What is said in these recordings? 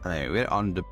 Allee, weer aan de...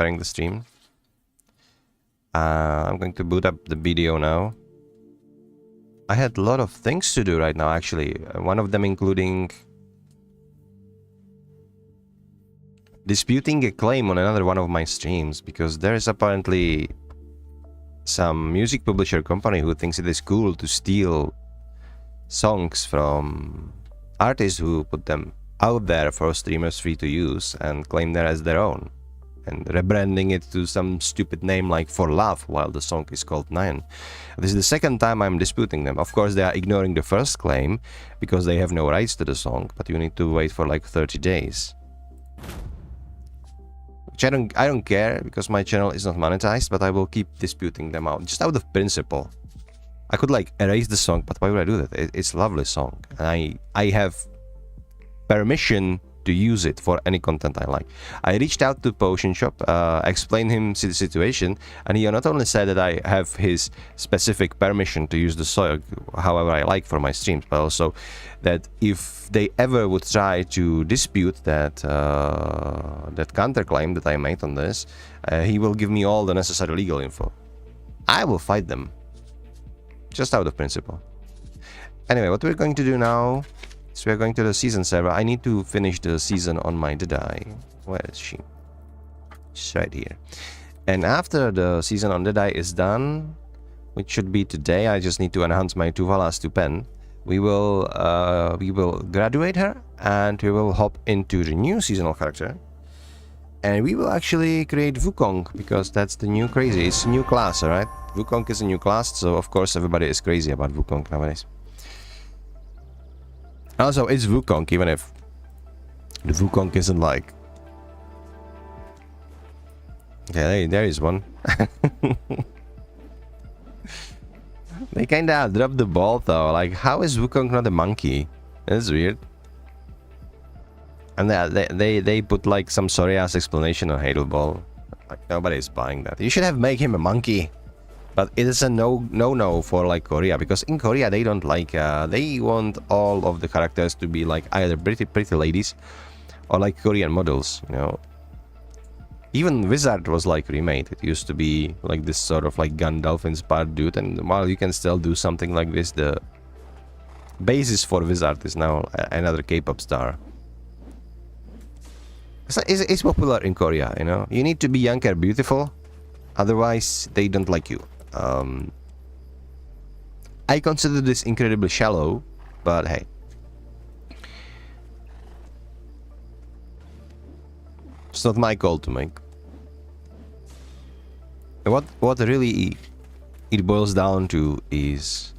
preparing the stream. I'm going to boot up the BDO now. I had a lot of things to do right now, actually. One of them including disputing a claim on another one of my streams, because there is apparently some music publisher company who thinks it is cool to steal songs from artists who put them out there for streamers free to use and claim them as their own, and rebranding it to some stupid name like For Love while the song is called Nine. This is the second time I'm disputing them. Of course, they are ignoring the first claim because they have no rights to the song, but you need to wait for like 30 days. Which I don't care, because my channel is not monetized, but I will keep disputing them out just out of principle. I could like erase the song, but why would I do that? It's a lovely song, and I have permission to use it for any content I like. I reached out to Potion Shop, explained him the situation, and he not only said that I have his specific permission to use the song however I like for my streams, but also that if they ever would try to dispute that that counterclaim that I made on this, he will give me all the necessary legal info. I will fight them, just out of principle. Anyway, what we're going to do now, so we're going to the season server. I need to finish the season on my Deadeye. Where is she? She's right here. And after the season on Deadeye is done, which should be today, I just need to enhance my Tuvalas to pen. We will graduate her, and we will hop into the new seasonal character. And we will actually create Wukong, because that's the new crazy. It's a new class, alright? Wukong is a new class, so of course everybody is crazy about Wukong nowadays. Also, it's Wukong, even if the Wukong isn't like... Okay, there is one. They kinda dropped the ball though. Like, how is Wukong not a monkey? That's weird. And they put like some sorry ass explanation on Hadal Ball. Like, nobody's buying that. You should have made him a monkey. But it is a no for like Korea, because in Korea they don't like they want all of the characters to be like either pretty ladies or like Korean models, you know. Even Wizard was like remade. It used to be like this sort of like Gandalf inspired dude, and while you can still do something like this, the basis for Wizard is now another K-pop star. It's popular in Korea, you know. You need to be young and beautiful, otherwise they don't like you. I consider this incredibly shallow, but hey. It's not my call to make. What really it boils down to is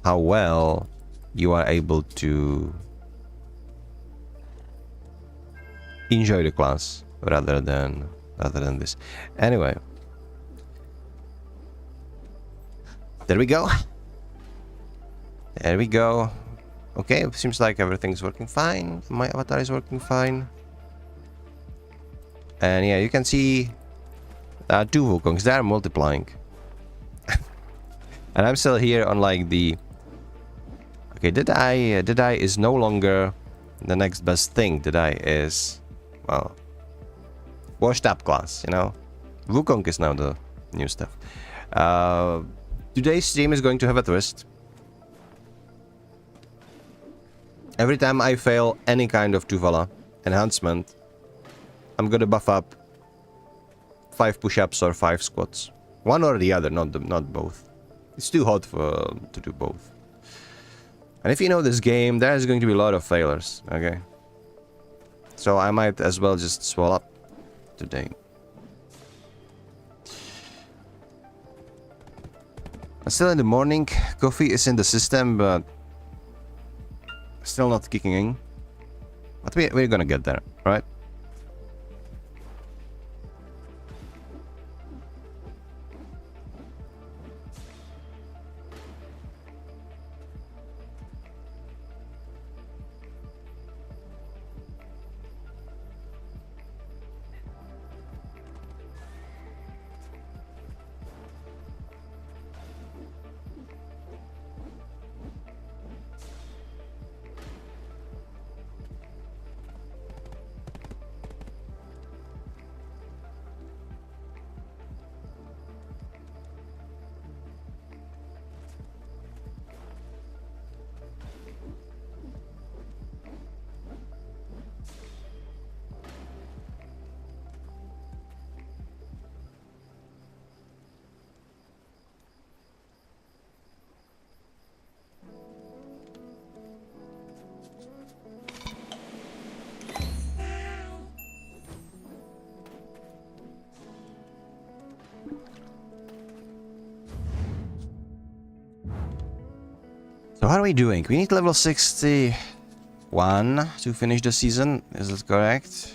how well you are able to enjoy the class rather than this. Anyway. There we go. There we go. Okay, seems like everything's working fine. My avatar is working fine. And yeah, you can see two Wukongs. They are multiplying. And I'm still here on like the... Okay, Deadeye is no longer the next best thing. Deadeye is, well, washed up class, you know. Wukong is now the new stuff. Today's stream is going to have a twist. Every time I fail any kind of Tuvala enhancement, I'm gonna buff up 5 push-ups or 5 squats. One or the other, not both. It's too hot to do both. And if you know this game, there's going to be a lot of failures, okay? So I might as well just swell up today. Still in the morning, coffee is in the system, but still not kicking in. But we're gonna get there, right? So how are we doing? We need level 61 to finish the season. Is that correct?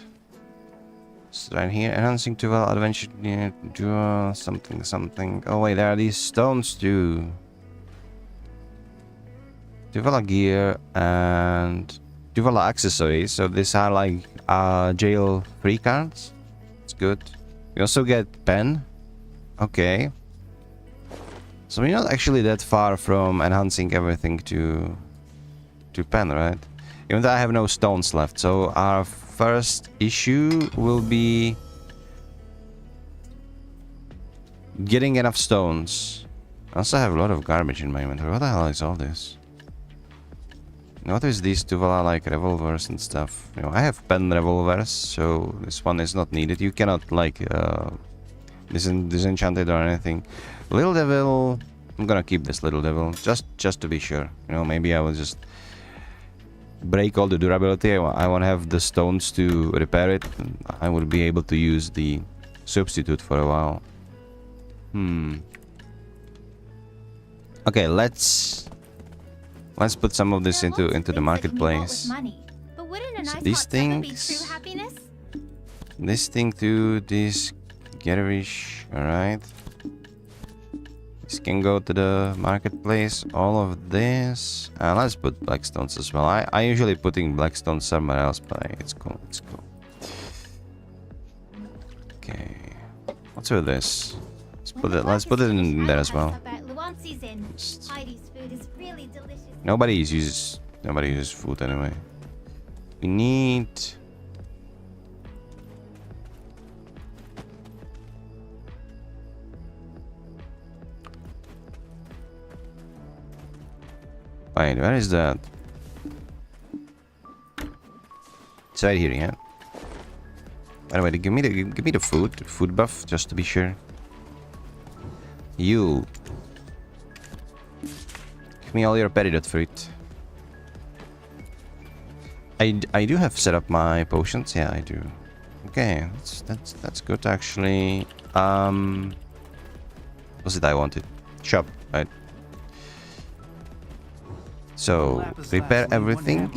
It's right here. Enhancing Tuvala adventure. Dual something something. Oh wait, there are these stones too. Tuvala gear and Tuvala accessories. So these are like jail free cards. It's good. We also get pen. Okay. So we're not actually that far from enhancing everything to pen, right? Even though I have no stones left. So our first issue will be getting enough stones. I also have a lot of garbage in my inventory. What the hell is all this? What is these Tuvala like revolvers and stuff? You know, I have pen revolvers, so this one is not needed. You cannot like disenchant it or anything. Little devil, I'm gonna keep this little devil just to be sure. You know, maybe I will just break all the durability. I want to have the stones to repair it. I will be able to use the substitute for a while. Okay, let's put some of this into the marketplace. So these things, this thing too, this garish, all right. This can go to the marketplace. All of this. Let's put blackstones as well. I usually putting blackstones somewhere else, but it's cool. It's cool. Okay. What's with this? Let's put it in there as well. Nobody uses food anyway. We need. Wait, where is that? It's right here, yeah. By the way, give me the food buff, just to be sure. You give me all your peridot fruit. I do have set up my potions, yeah, I do. Okay, that's good actually. What's it I wanted? Shop, right? So, repair everything.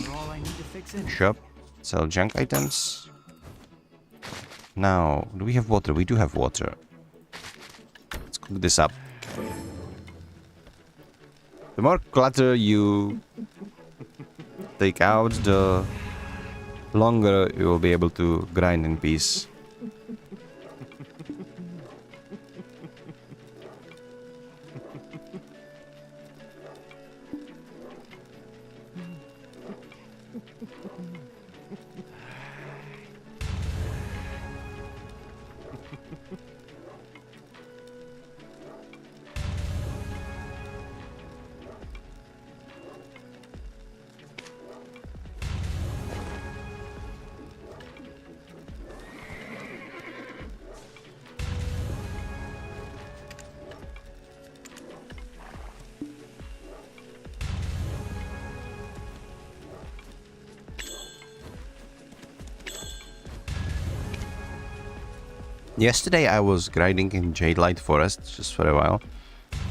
Shop. Sell junk items. Now, do we have water? We do have water. Let's cook this up. The more clutter you take out, the longer you will be able to grind in peace. Yesterday I was grinding in Jadelight Forest just for a while.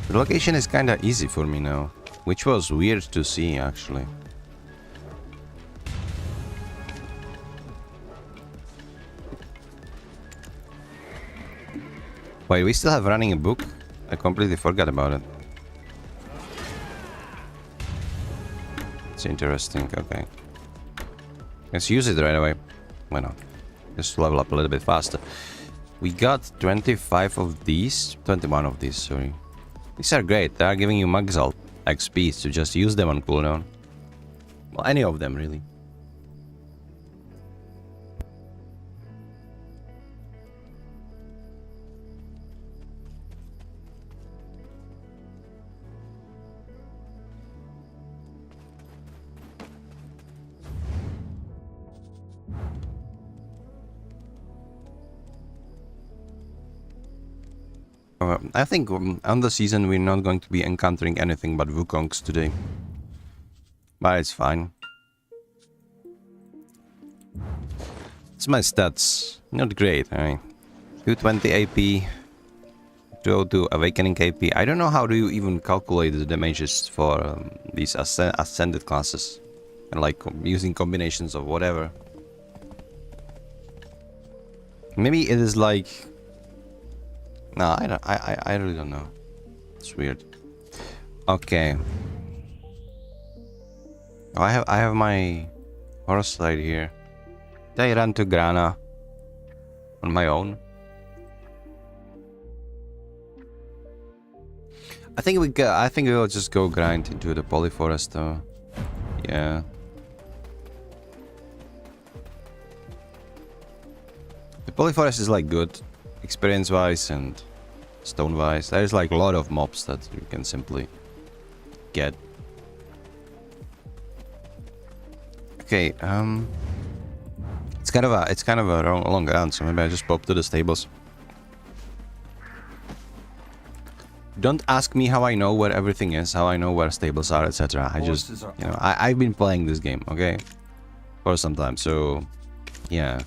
The location is kinda easy for me now, which was weird to see actually. Wait, we still have running a book? I completely forgot about it. It's interesting, okay. Let's use it right away. Why not? Just level up a little bit faster. We got 25 of these, 21 of these, sorry. These are great, they are giving you Maxalt XP, so just use them on cooldown. Well, any of them, really. I think on the season we're not going to be encountering anything but Wukongs today. But it's fine. It's my stats. Not great, I mean. 220 AP, 202 awakening KP. I don't know how do you even calculate the damages for these ascended classes, and like using combinations of whatever. Maybe it is like, no, I don't. I really don't know. It's weird. Okay. Oh, I have my horse right here. Did I run to Grana on my own? I think we'll just go grind into the polyforest though. Yeah. The polyforest is like good experience wise and stone wise. There's like a lot of mobs that you can simply get. Okay, it's kind of a long round, so maybe I just pop to the stables. Don't ask me how I know where everything is, how I know where stables are, etc. I just, you know, I've been playing this game, okay, for some time, so yeah.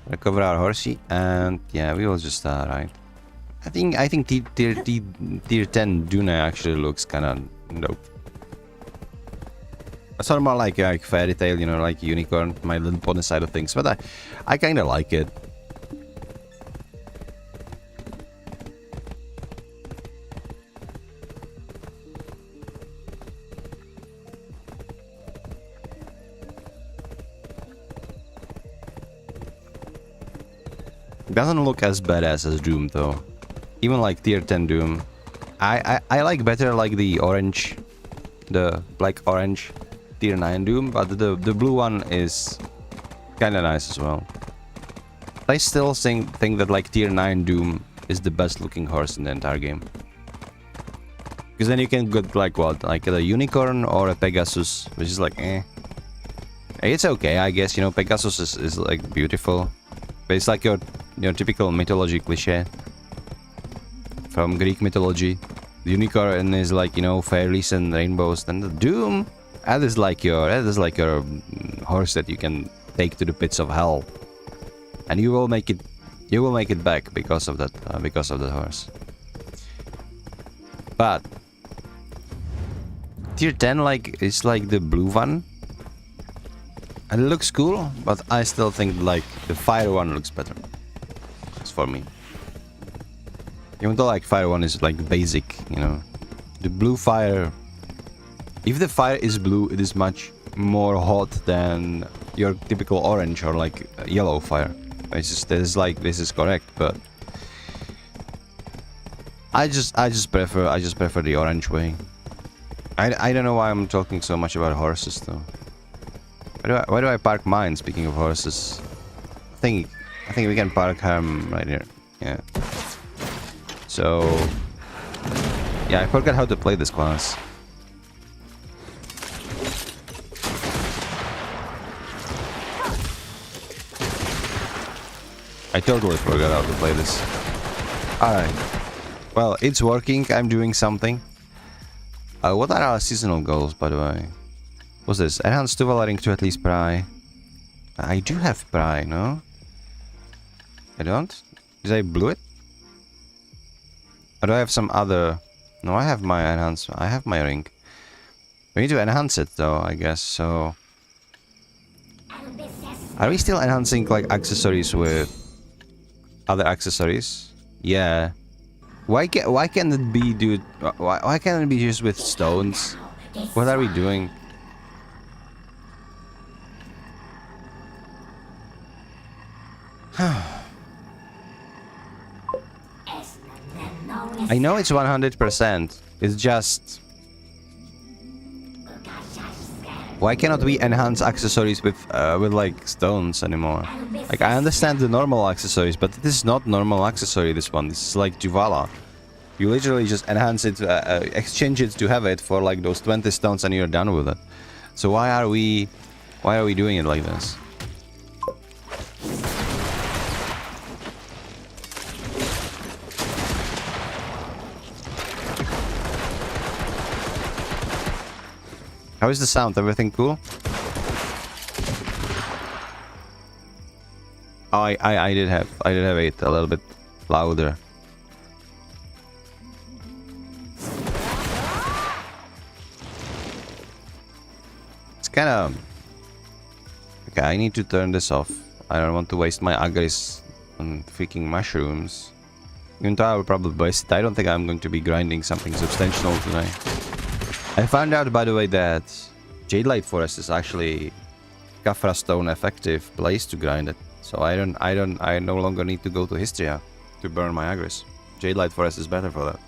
Recover our horsey, and yeah, we will just start, right? I think tier 10 Dune actually looks kind of dope. I sort of more like fairy tale, you know, like unicorn, My Little Pony side of things, but I kind of like it. Doesn't look as badass as Doom though. Even like tier 10 Doom. I like better like the orange, the black orange tier 9 Doom, but the blue one is kinda nice as well. I still think that like tier 9 Doom is the best looking horse in the entire game. Because then you can get like what? Like a unicorn or a Pegasus, which is like eh. It's okay, I guess, you know, Pegasus is like beautiful. But it's like your typical mythology cliche from Greek mythology. The unicorn is like, you know, fairies and rainbows. Then the Doom, that is like your horse that you can take to the pits of hell, and you will make it back because of that horse. But tier 10 like is like the blue one, and it looks cool, but I still think like the fire one looks better. It's for me. Even though like fire one is like basic, you know. The blue fire, if the fire is blue, it is much more hot than your typical orange or like yellow fire. It's just this is correct, but I just prefer the orange way. I don't know why I'm talking so much about horses though. Why do I park mine? Speaking of horses, I think we can park him right here. Yeah. So yeah, I forgot how to play this class. I totally forgot how to play this. Alright. Well, it's working. I'm doing something. What are our seasonal goals, by the way? What's this? Enhanced Tuvala ring to at least pry. I do have pry, no? I don't? Did I blew it? Or do I have some other... No, I have my enhance... I have my ring. We need to enhance it though, I guess, so... Are we still enhancing like accessories with other accessories? Yeah. Why can't it be, dude? Why can't it be just with stones? What are we doing? I know it's 100%. It's just... Why cannot we enhance accessories with like stones anymore? Like I understand the normal accessories, but this is not normal accessory. This one, this is like Tuvala. You literally just enhance it, exchange it to have it for like those 20 stones, and you're done with it. So why are we doing it like this? How is the sound? Everything cool? Oh, I did have 8 a little bit. louder. It's kind of... Okay, I need to turn this off. I don't want to waste my agris on freaking mushrooms. Even though I will probably waste it, I don't think I'm going to be grinding something substantial today. I found out, by the way, that Jadelight Forest is actually Kafra Stone effective place to grind it. So I no longer need to go to Histria to burn my agris. Jadelight Forest is better for that.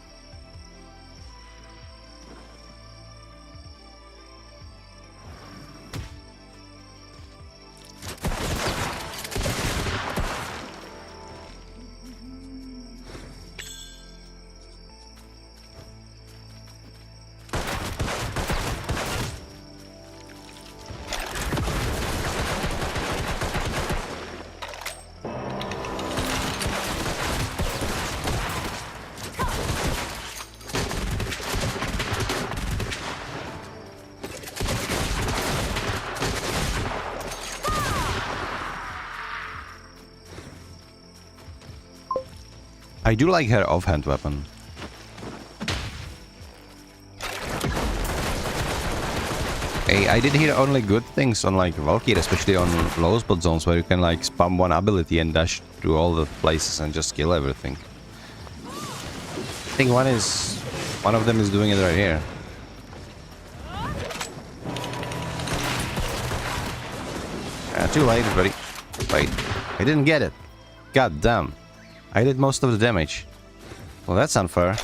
I do like her offhand weapon. Hey, I did hear only good things on like Valkyrie, especially on low spot zones where you can like spam one ability and dash through all the places and just kill everything. I think one of them is doing it right here. Too late, buddy. Wait, I didn't get it. God damn. I did most of the damage. Well, that's unfair.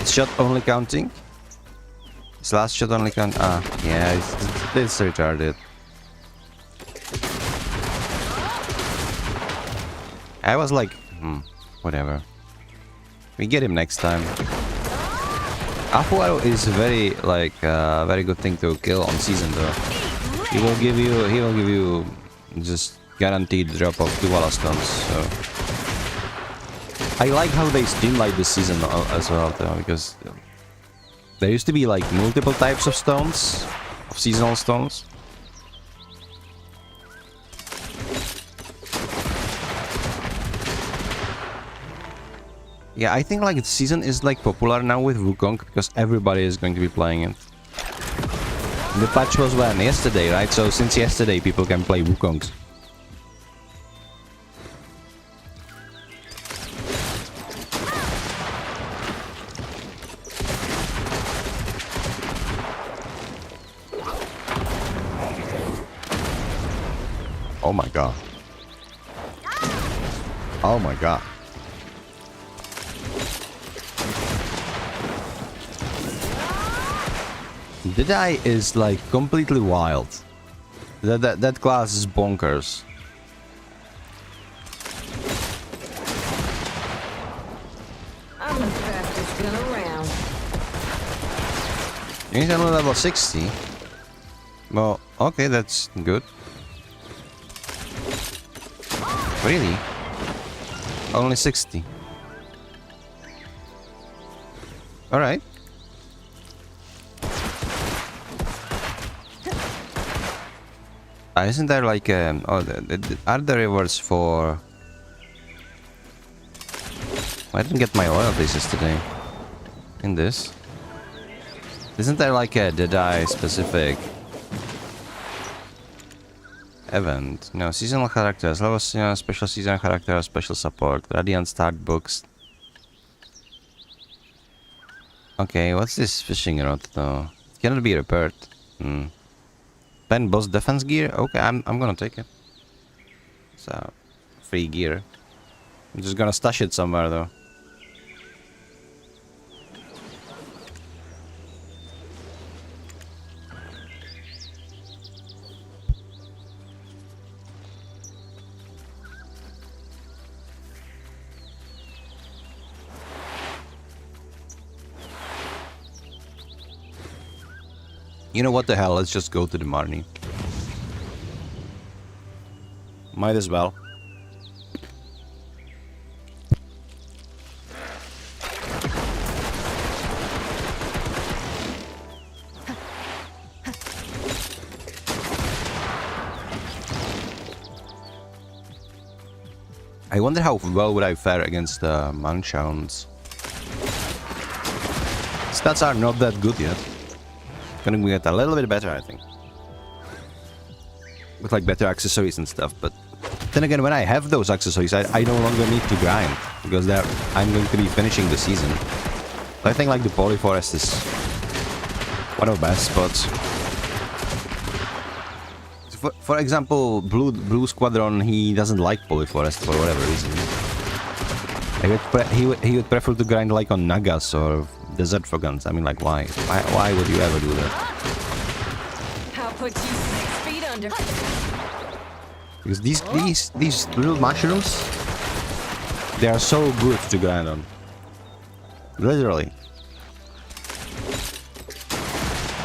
Shot only counting? His last shot only count. Ah, yeah, it's retarded. I was like, whatever. We get him next time. Afuaro is very very good thing to kill on season though. He will give you just guaranteed drop of Tuvala stones. So I like how they streamlined this season as well though, because there used to be like multiple types of stones, of seasonal stones. Yeah, I think like the season is like popular now with Wukong because everybody is going to be playing it. The patch was when? Yesterday, right? So since yesterday people can play Wukongs. Oh my god. Oh my god. Deadeye is like completely wild. That class is bonkers. I'm the fastest gun around. He's only level 60. Well, okay, that's good. Really? Only 60. Alright. Isn't there like are there rewards for... I didn't get my royalties yesterday. In this. Isn't there like a Deadeye specific event? No, seasonal characters, level special seasonal character, special support, Radiant start books. Okay, what's this fishing rod though? It cannot be repaired. Pen boss defense gear? Okay, I'm gonna take it. It's free gear. I'm just gonna stash it somewhere though. You know what the hell? Let's just go to the Marnie. Might as well. I wonder how well would I fare against the Munchauns. Stats are not that good yet. Gonna get a little bit better, I think. With like better accessories and stuff, but then again, when I have those accessories, I no longer need to grind, because I'm going to be finishing the season. So I think like the Polyforest is one of the best spots. For example, Blue Squadron, he doesn't like Polyforest for whatever reason. He would prefer to grind like on Nagas or Desert Fogans. I mean, like, why? Why would you ever do that? I'll put you 6 feet under. Because these little mushrooms, they are so good to grind on. Literally.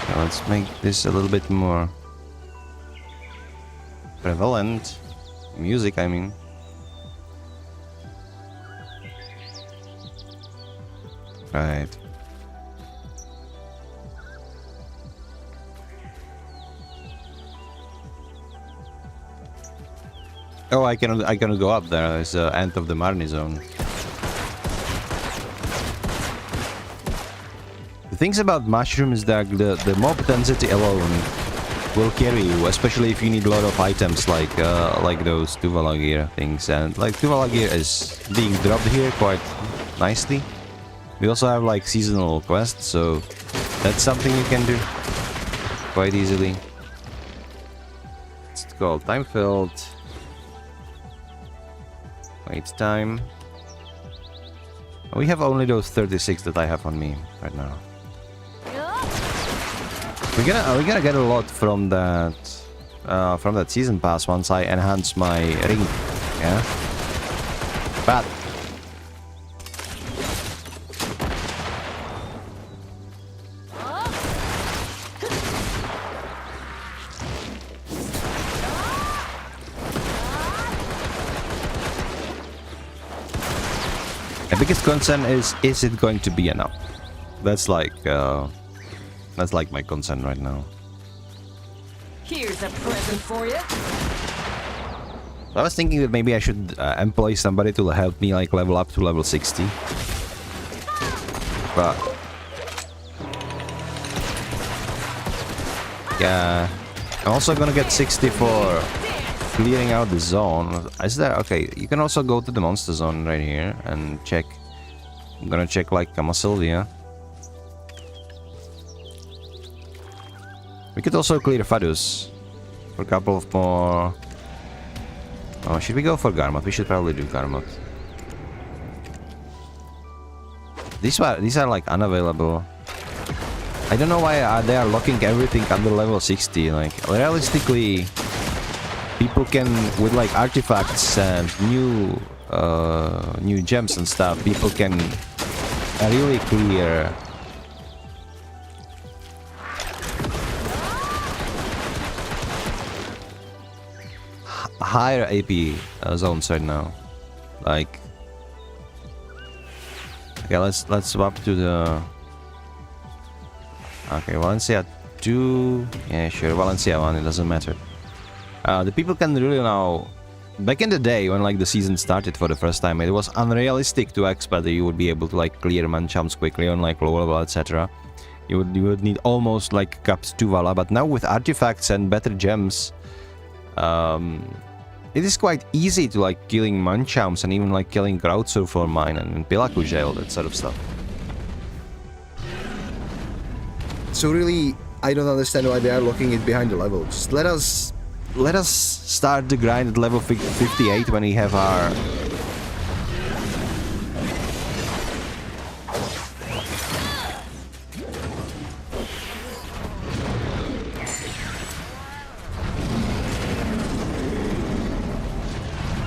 Now let's make this a little bit more prevalent. Music, I mean. Right. Oh, I cannot go up there. It's the end of the Marnie zone. The things about mushrooms is that the mob density alone will carry you, especially if you need a lot of items like those Tuvala gear things. And like Tuvala gear is being dropped here quite nicely. We also have like seasonal quests, so that's something you can do quite easily. It's called time filled. Wait time. We have only those 36 that I have on me right now. We're gonna get a lot from that season pass once I enhance my ring, yeah. But the biggest concern is it going to be enough? That's like my concern right now. Here's a present for you. I was thinking that maybe I should employ somebody to help me like level up to level 60. But yeah, I'm also gonna get 60 for clearing out the zone. Is there? Okay, you can also go to the monster zone right here and check. I'm gonna check like Sylvia. We could also clear Fadus for a couple of more. Oh, should we go for Garmot? We should probably do Garmot. These are like unavailable. I don't know why they are locking everything under level 60. Like realistically, people can, with like artifacts and new gems and stuff, people can really clear higher AP zones right now. Like, okay, let's swap to the. Okay, Valencia 2. Yeah, sure, Valencia 1. It doesn't matter. The people can really now. Back in the day when like the season started for the first time, it was unrealistic to expect that you would be able to like clear Munchauns quickly on like low level, etc. You would need almost like capped Tuvala, but now with artifacts and better gems, it is quite easy to like killing Munchauns and even like killing Krautsurfer mine and Pilaku jail, that sort of stuff. So really, I don't understand why they are locking it behind the level. Just let us start the grind at level 58 when we have our.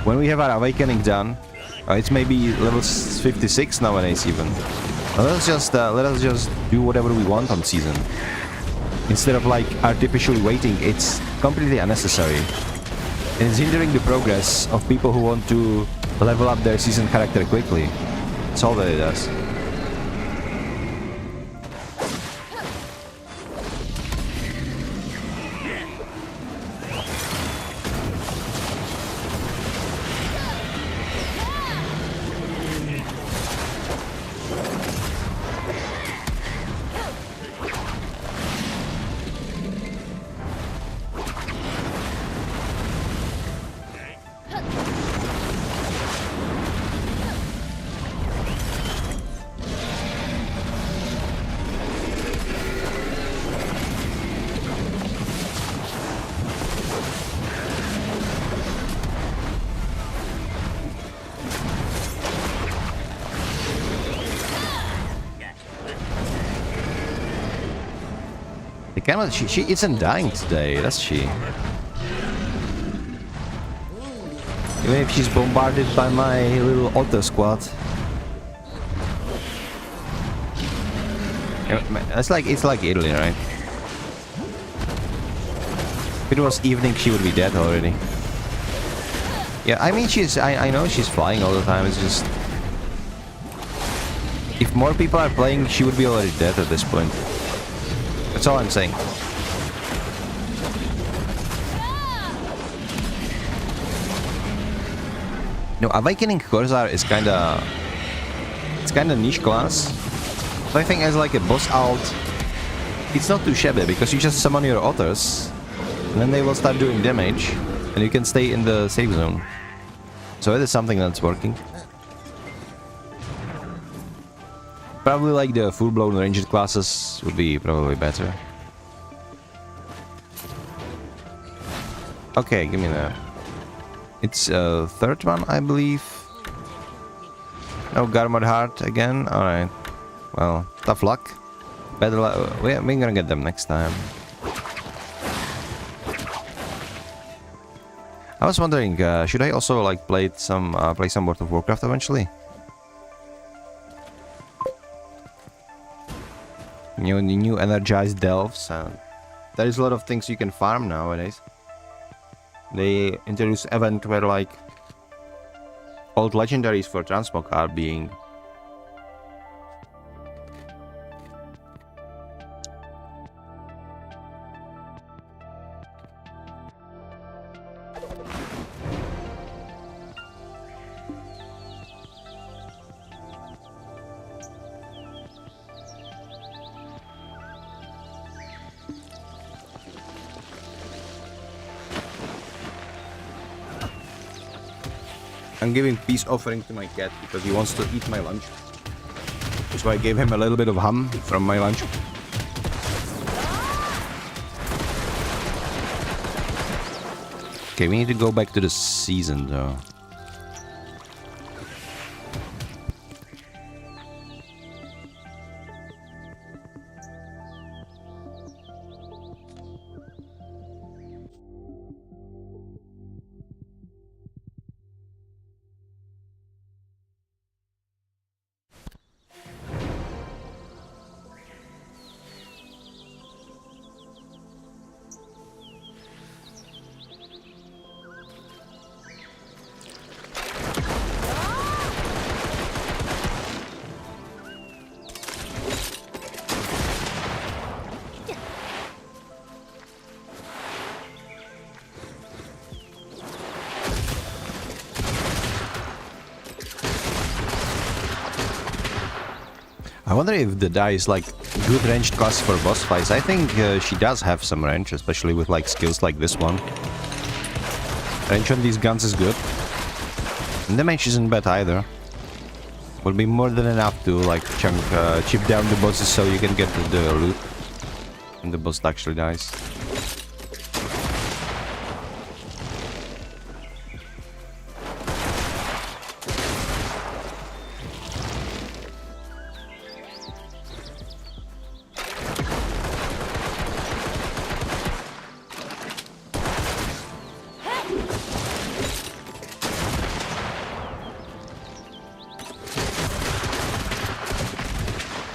When we have our awakening done, it's maybe level 56 nowadays even. Let us just do whatever we want on season. instead of like artificially waiting, it's completely unnecessary. And it's hindering the progress of people who want to level up their seasoned character quickly. That's all that it does. She isn't dying today, does she? Even if she's bombarded by my little auto squad. It's like Italy, right? If it was evening, she would be dead already. Yeah, I mean, I know she's flying all the time, it's just... If more people are playing, she would be already dead at this point. That's all I'm saying. No, Awakening Corsair is kinda niche class. So I think as like a boss alt, it's not too shabby because you just summon your otters, and then they will start doing damage, and you can stay in the safe zone. So it is something that's working. Probably like the full-blown ranged classes would be probably better. Okay, give me that. It's a third one, I believe. No Garmod Heart again. All right. Well, tough luck. Better luck. We're gonna get them next time. I was wondering, should I also like play some World of Warcraft eventually? New energized delves. There is a lot of things you can farm nowadays. They introduce event where like old legendaries for transmog are being I'm giving peace offering to my cat because he wants to eat my lunch. So I gave him a little bit of ham from my lunch. Okay, we need to go back to the season though. I wonder if Deadeye is like good ranged class for boss fights. I think she does have some range, especially with like skills like this one. Range on these guns is good. And damage isn't bad either. Will be more than enough to like chip down the bosses so you can get the loot. And the boss actually dies.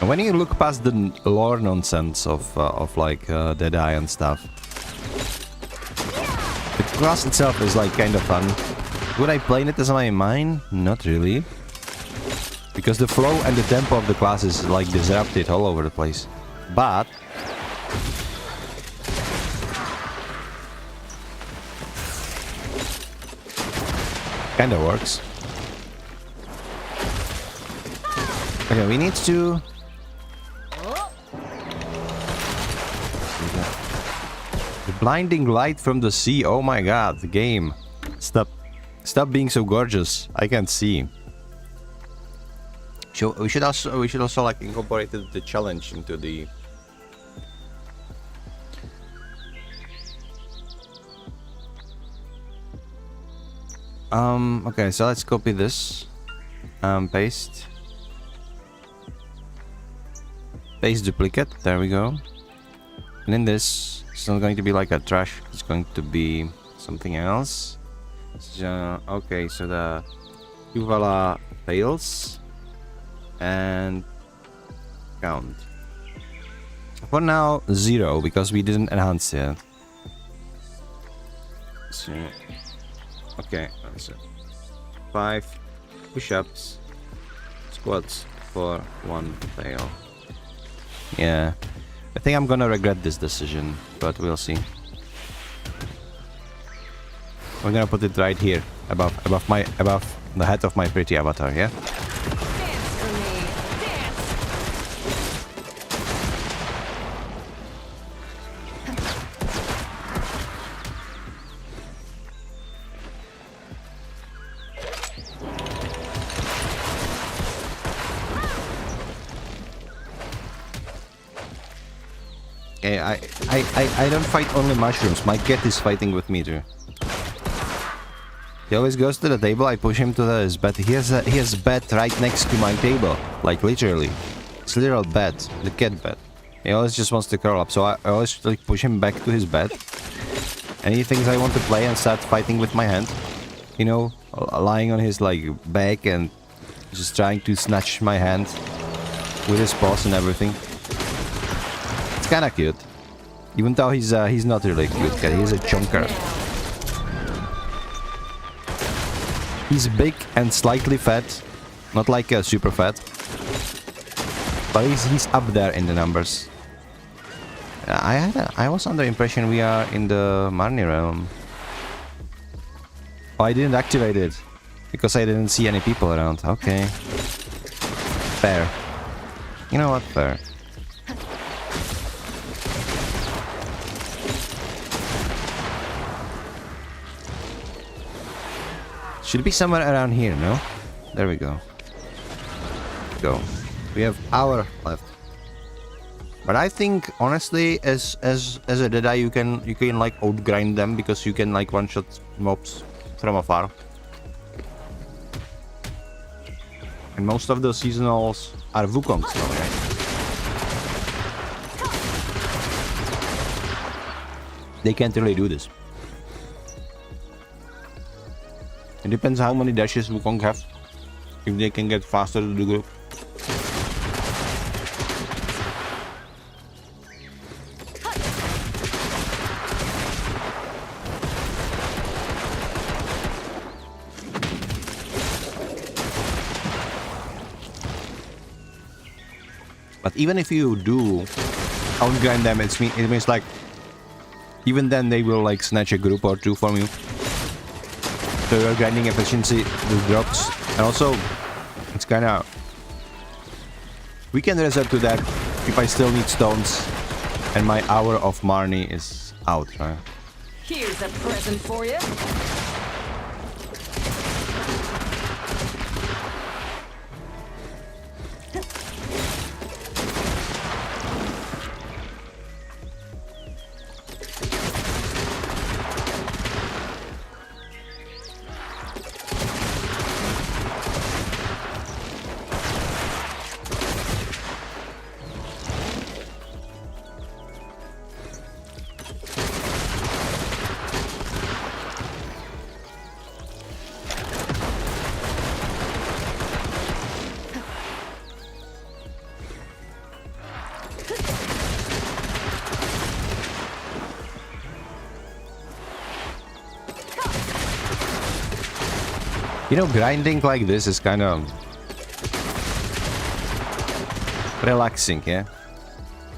I when you look past the lore nonsense of like Deadeye and stuff, the class itself is like kind of fun. Would I play it as my main? Not really. Because the flow and the tempo of the class is like disrupted all over the place. But kinda works. Okay, we need to... The blinding light from the sea. Oh my god, the game. Stop being so gorgeous. I can't see. So we should also like incorporate the challenge into the... Okay, so let's copy this. Paste duplicate, there we go. And in this, it's not going to be like a trash, it's going to be something else. So, okay, so the Tuvala fails and count. For now, 0 because we didn't enhance yet. So, okay, so 5 push-ups, squats for 1 fail. Yeah, I think I'm gonna regret this decision, but we'll see. We're gonna put it right here, above the head of my pretty avatar. Yeah. Dance for me. Dance. Okay, I don't fight only mushrooms. My cat is fighting with me too. He always goes to the table. I push him to his bed. He has bed right next to my table, like literally. It's a literal bed, the cat bed. He always just wants to curl up, so I always like push him back to his bed. And he thinks I want to play and start fighting with my hand. You know, lying on his like back and just trying to snatch my hand with his paws and everything. It's kind of cute, even though he's not really a cute cat. He's a chunker. He's big and slightly fat, not like super fat, but he's up there in the numbers. I was under the impression we are in the Marnie realm. Oh, I didn't activate it because I didn't see any people around. Okay, fair. You know what? Fair. Should be somewhere around here, no? There we go. Go. We have hour left. But I think honestly, as a Deadeye, you can like outgrind them because you can like one-shot mobs from afar. And most of the seasonals are Wukongs now, right? They can't really do this. It depends how many dashes Wukong have, if they can get faster to the group. But even if you do outgrind them, it means like, even then they will like snatch a group or two from you. So your grinding efficiency just drops, and also it's kind of... We can resort to that if I still need stones and my hour of Marnie is out, right? Here's a present for you. You know, grinding like this is kind of relaxing, yeah?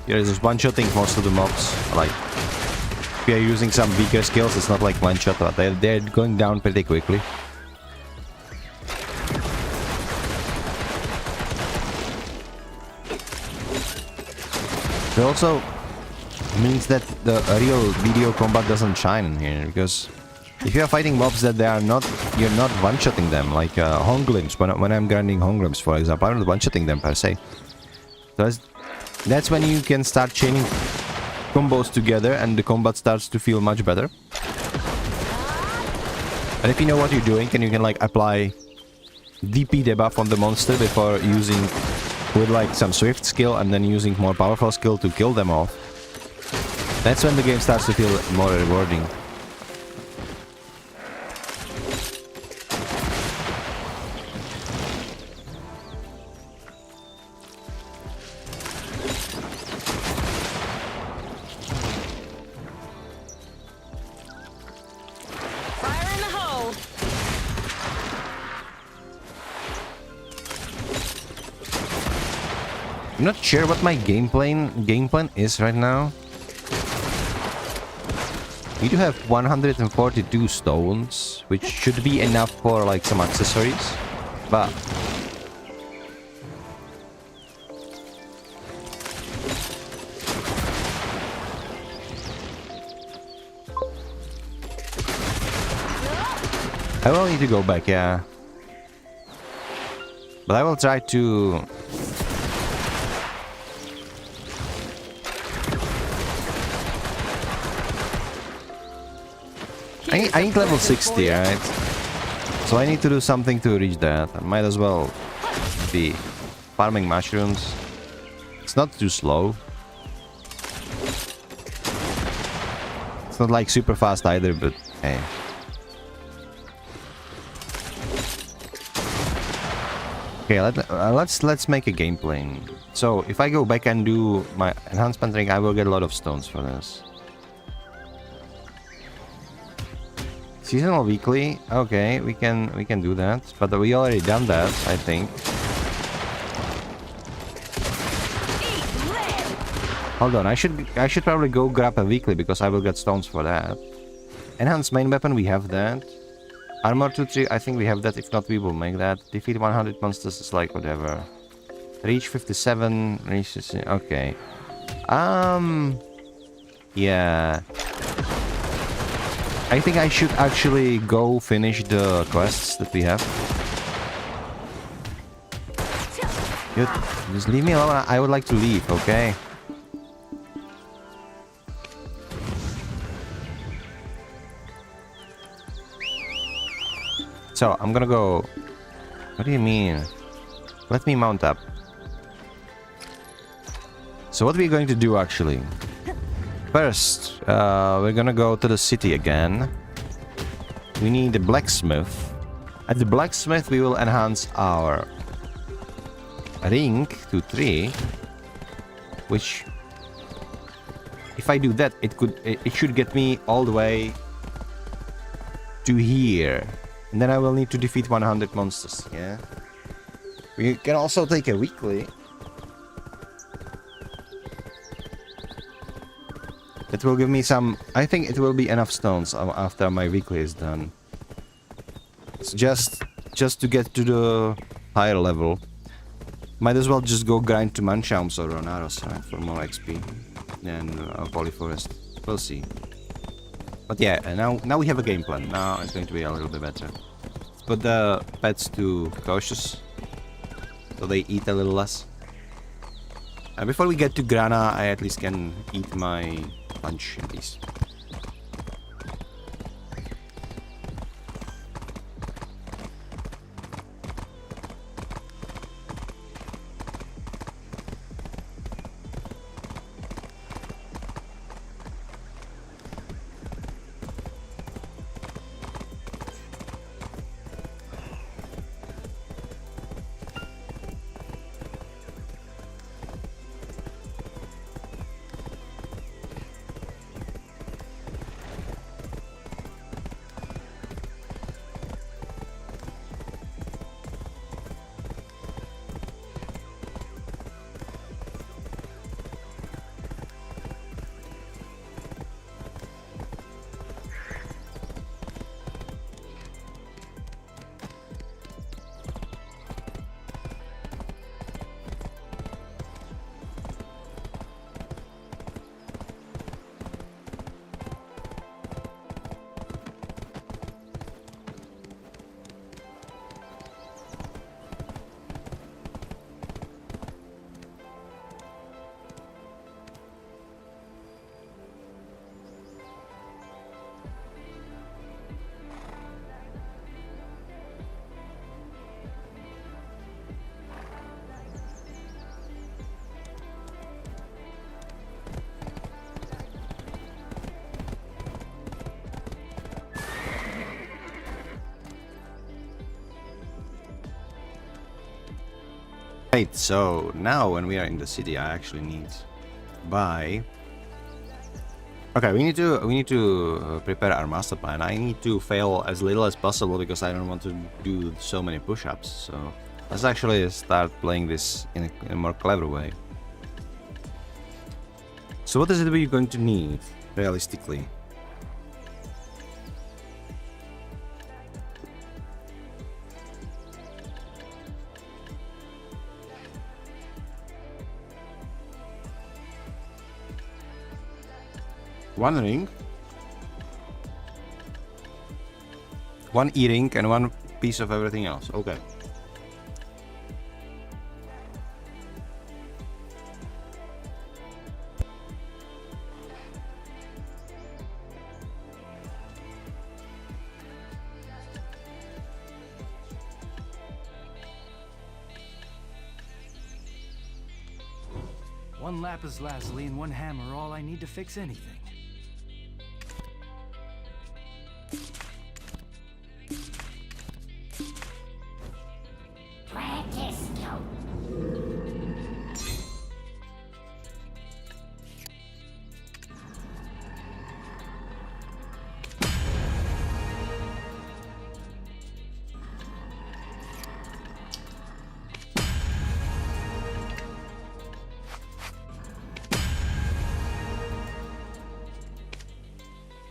You're just one-shotting most of the mobs. Like, if you're using some weaker skills, it's not like one-shot, but they're going down pretty quickly. It also means that the real BDO combat doesn't shine in here, because if you are fighting mobs that you're not one-shotting them, like Honglimps, when I'm grinding Honglimps, for example, I'm not one-shotting them per se. So that's when you can start chaining combos together and the combat starts to feel much better. And if you know what you're doing, and you can like apply DP debuff on the monster before using with like some swift skill and then using more powerful skill to kill them off, that's when the game starts to feel more rewarding. I'm not sure what my game plan is right now. We do have 142 stones, which should be enough for like some accessories, but I will need to go back, yeah. But I will try to I need level 60, right? So I need to do something to reach that. I might as well be farming mushrooms. It's not too slow. It's not like super fast either, but hey. Okay, let's make a game plan. So if I go back and do my enhancement ring, I will get a lot of stones for this. Seasonal weekly, okay, we can do that, but we already done that, I think. Hold on, I should probably go grab a weekly because I will get stones for that. Enhanced main weapon, we have that. Armor 2-3, I think we have that. If not, we will make that. Defeat 100 monsters is like whatever. Reach 57, reach, okay. Yeah. I think I should actually go finish the quests that we have. Dude, just leave me alone. I would like to leave, okay? So, I'm gonna go... What do you mean? Let me mount up. So what we're going to do actually... First, we're gonna go to the city again. We need a blacksmith. At the blacksmith, we will enhance our ring to 3, which, if I do that, it should get me all the way to here, and then I will need to defeat 100 monsters. Yeah. We can also take a weekly. It will give me some... I think it will be enough stones after my weekly is done. It's just to get to the higher level. Might as well just go grind to Manchams or Ronaros, right, for more XP than Polyforest. We'll see. But yeah, now we have a game plan. Now it's going to be a little bit better. Let's put the pets to cautious, so they eat a little less. Before we get to Grana, I at least can eat my lunch in peace. Right, so now when we are in the city, I actually need to buy. Okay, we need to prepare our master plan. I need to fail as little as possible because I don't want to do so many push-ups. So let's actually start playing this in a more clever way. So what is it we're going to need realistically? One ring, one e-ring, and one piece of everything else. Okay. One lapis lazuli and one hammer are all I need to fix anything.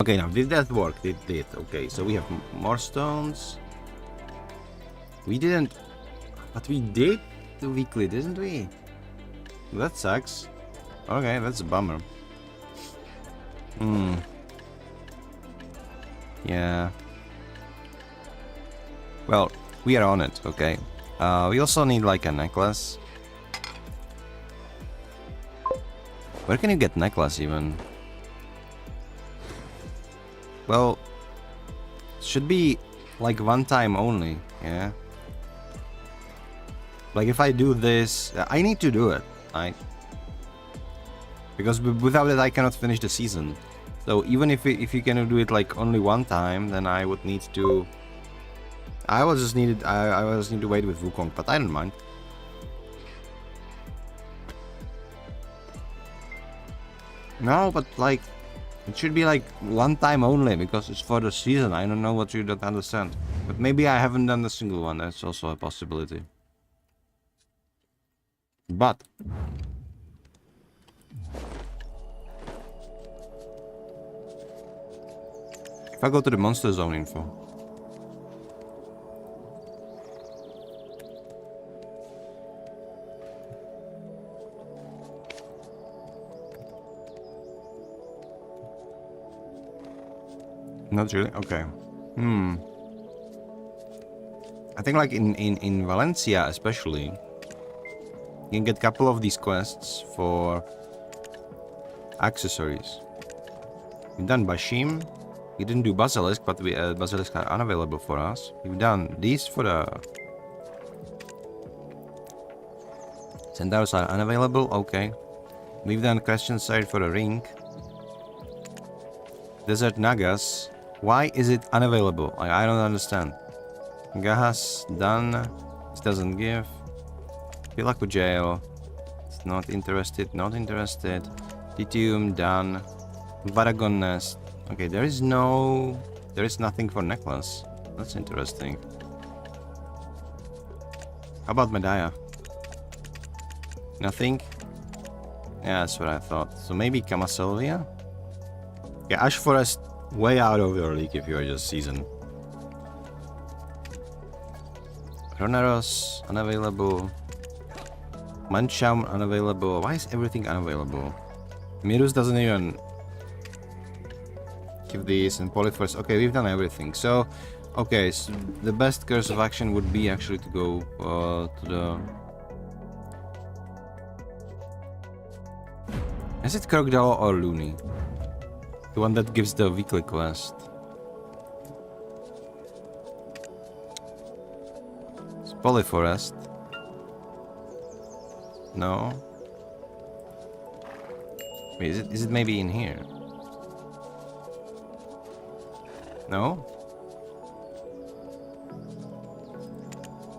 Okay, now did that work? It did. Okay, so we have more stones. We didn't, but we did the weekly, didn't we? That sucks. Okay, that's a bummer. Yeah. Well, we are on it. Okay. We also need like a necklace. Where can you get necklace even? Well, should be like one time only, yeah? Like if I do this, I need to do it, right? Because without it I cannot finish the season. So even if you can do it like only one time, then I would need to... I will just need to wait with Wukong, but I don't mind. No, but like... It should be like one time only, because it's for the season. I don't know what you don't understand. But maybe I haven't done a single one. That's also a possibility. But... if I go to the monster zone info... Not really? Okay. I think like in Valencia especially, you can get a couple of these quests for accessories. We've done Bashim. We didn't do Basilisk, but Basilisk are unavailable for us. We've done these for the... Centaurs are unavailable, okay. We've done question side for the ring. Desert Nagas. Why is it unavailable? I don't understand. Gahas, done. This doesn't give. Pilaku Jail. It's not interested, not interested. Titium, done. Varagon Nest. Okay, there is nothing for necklace. That's interesting. How about Medaya? Nothing? Yeah, that's what I thought. So maybe Camasolvia? Yeah, Ash Forest, way out of your league if you are just season. Ronaros, unavailable. Mancham, unavailable. Why is everything unavailable? Mirus doesn't even give these, and Polyphorus. Okay, we've done everything. So, okay, so the best course of action would be actually to go to the... Is it Crocodile or Looney? The one that gives the weekly quest. It's Polyforest. No. Wait, is it maybe in here? No?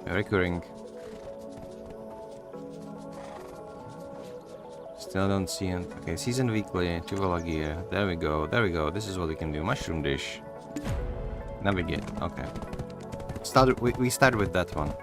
Recurring. Still don't see it. Okay, season weekly, Tuvala gear. There we go, there we go. This is what we can do. Mushroom dish. Navigate, okay. We start with that one.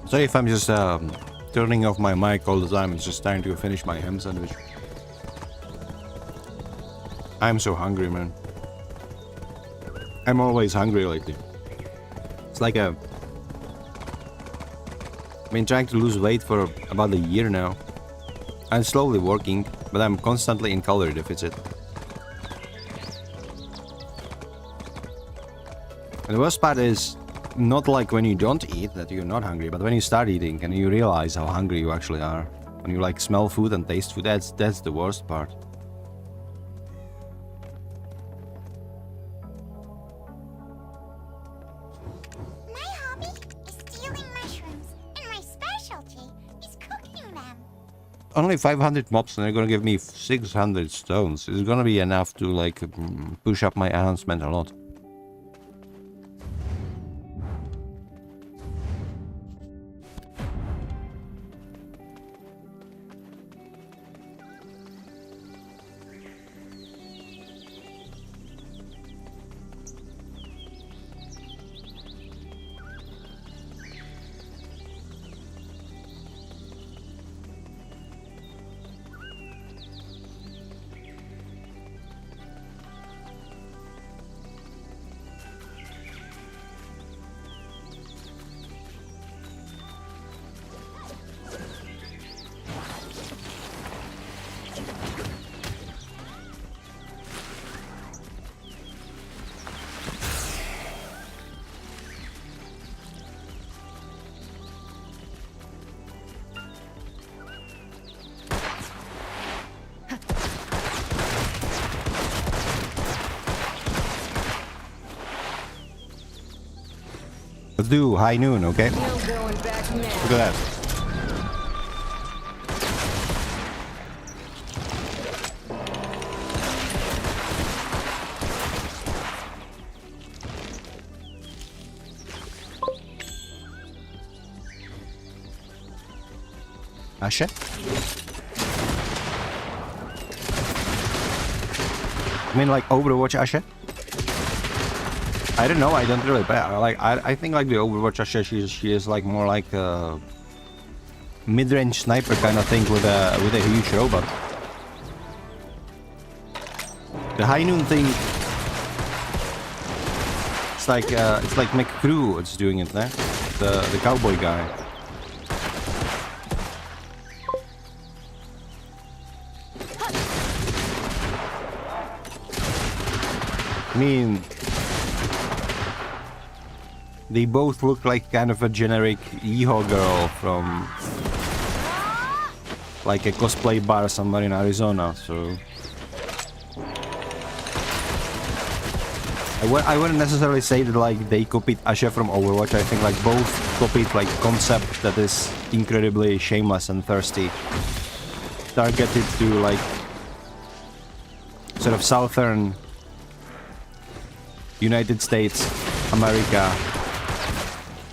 Sorry if I'm just turning off my mic all the time. It's just trying to finish my ham sandwich. I'm so hungry, man. I'm always hungry lately. It's like I've been trying to lose weight for about a year now. I'm slowly working, but I'm constantly in calorie deficit. And the worst part is not like when you don't eat that you're not hungry, but when you start eating and you realize how hungry you actually are. When you like smell food and taste food, that's the worst part. My hobby is stealing mushrooms, and my specialty is cooking them. Only 500 mobs and they're gonna give me 600 stones. It's gonna be enough to like push up my enhancement a lot. Let's do high noon, okay? No going back now. Look at that. Ashe? I mean like Overwatch Ashe? I don't know, I don't really like I think like the Overwatch Ashe she is like more like a mid-range sniper kind of thing with a huge robot. The high noon thing, it's like McCrew it's doing it there. The cowboy guy. I mean, they both look like kind of a generic Yeehaw girl from like a cosplay bar somewhere in Arizona, so I wouldn't necessarily say that like they copied Ashe from Overwatch. I think like both copied like concept that is incredibly shameless and thirsty, targeted to like sort of southern United States, America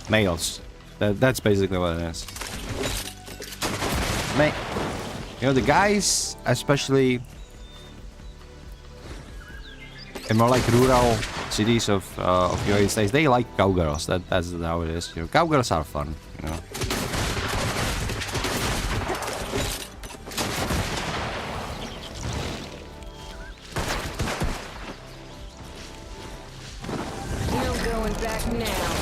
males. That's basically what it is. Mate, you know the guys, especially in more like rural cities of the United States, they like cowgirls. That's how it is. You know, cowgirls are fun. You know. No going back now.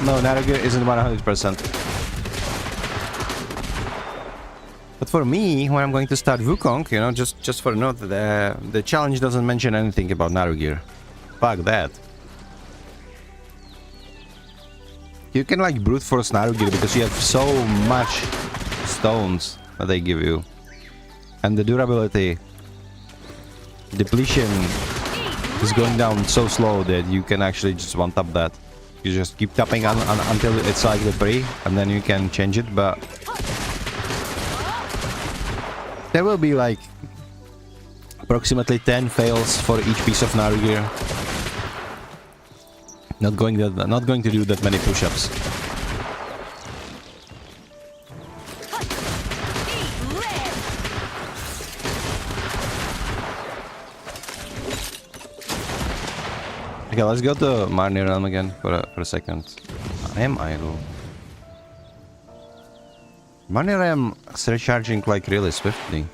No, Naruger isn't 100%. But for me, when I'm going to start Wukong, you know, just for a note, the challenge doesn't mention anything about Narugear. Fuck that. You can like brute force Narugear because you have so much stones that they give you. And the durability depletion is going down so slow that you can actually just one-tap that. You just keep tapping until it's like the pre, and then you can change it, but there will be like approximately 10 fails for each piece of Narugear. Not going to do that many push-ups. Okay, let's go to Marnie Realm again for a second. I am idle. Marnie Realm is recharging like really swiftly.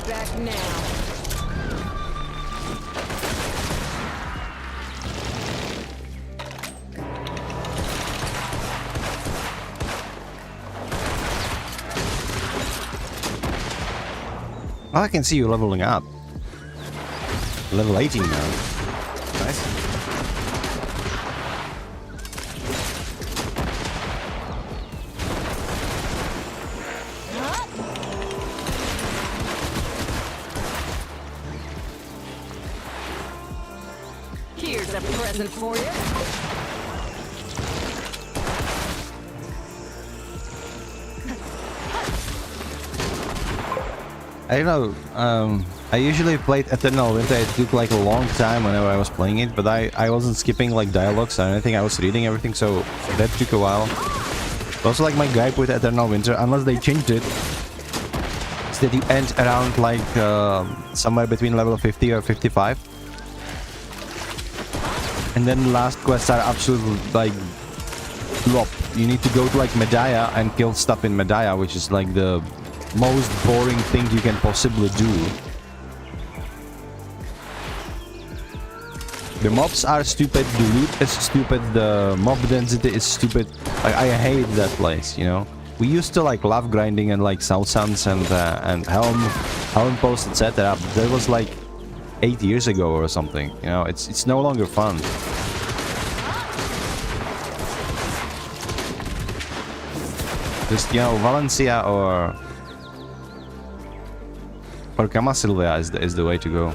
Back now. Oh, I can see you leveling up. Level 18 now. Nice. Here's a present for you. I don't know, I usually played Eternal Winter. It took like a long time whenever I was playing it, but I wasn't skipping like dialogues or anything. I was reading everything, so that took a while. Also, like my gripe with Eternal Winter, unless they changed it, is that you end around like somewhere between level 50 or 55. And then last quests are absolutely like flop. You need to go to like Medaya and kill stuff in Medaya, which is like the most boring thing you can possibly do. The mobs are stupid, the loot is stupid, the mob density is stupid. I hate that place, you know. We used to like love grinding and like South Suns and Helm Post, etc. That was like 8 years ago or something, you know. It's no longer fun. Just, you know, Valencia or Kama Silvia is the way to go.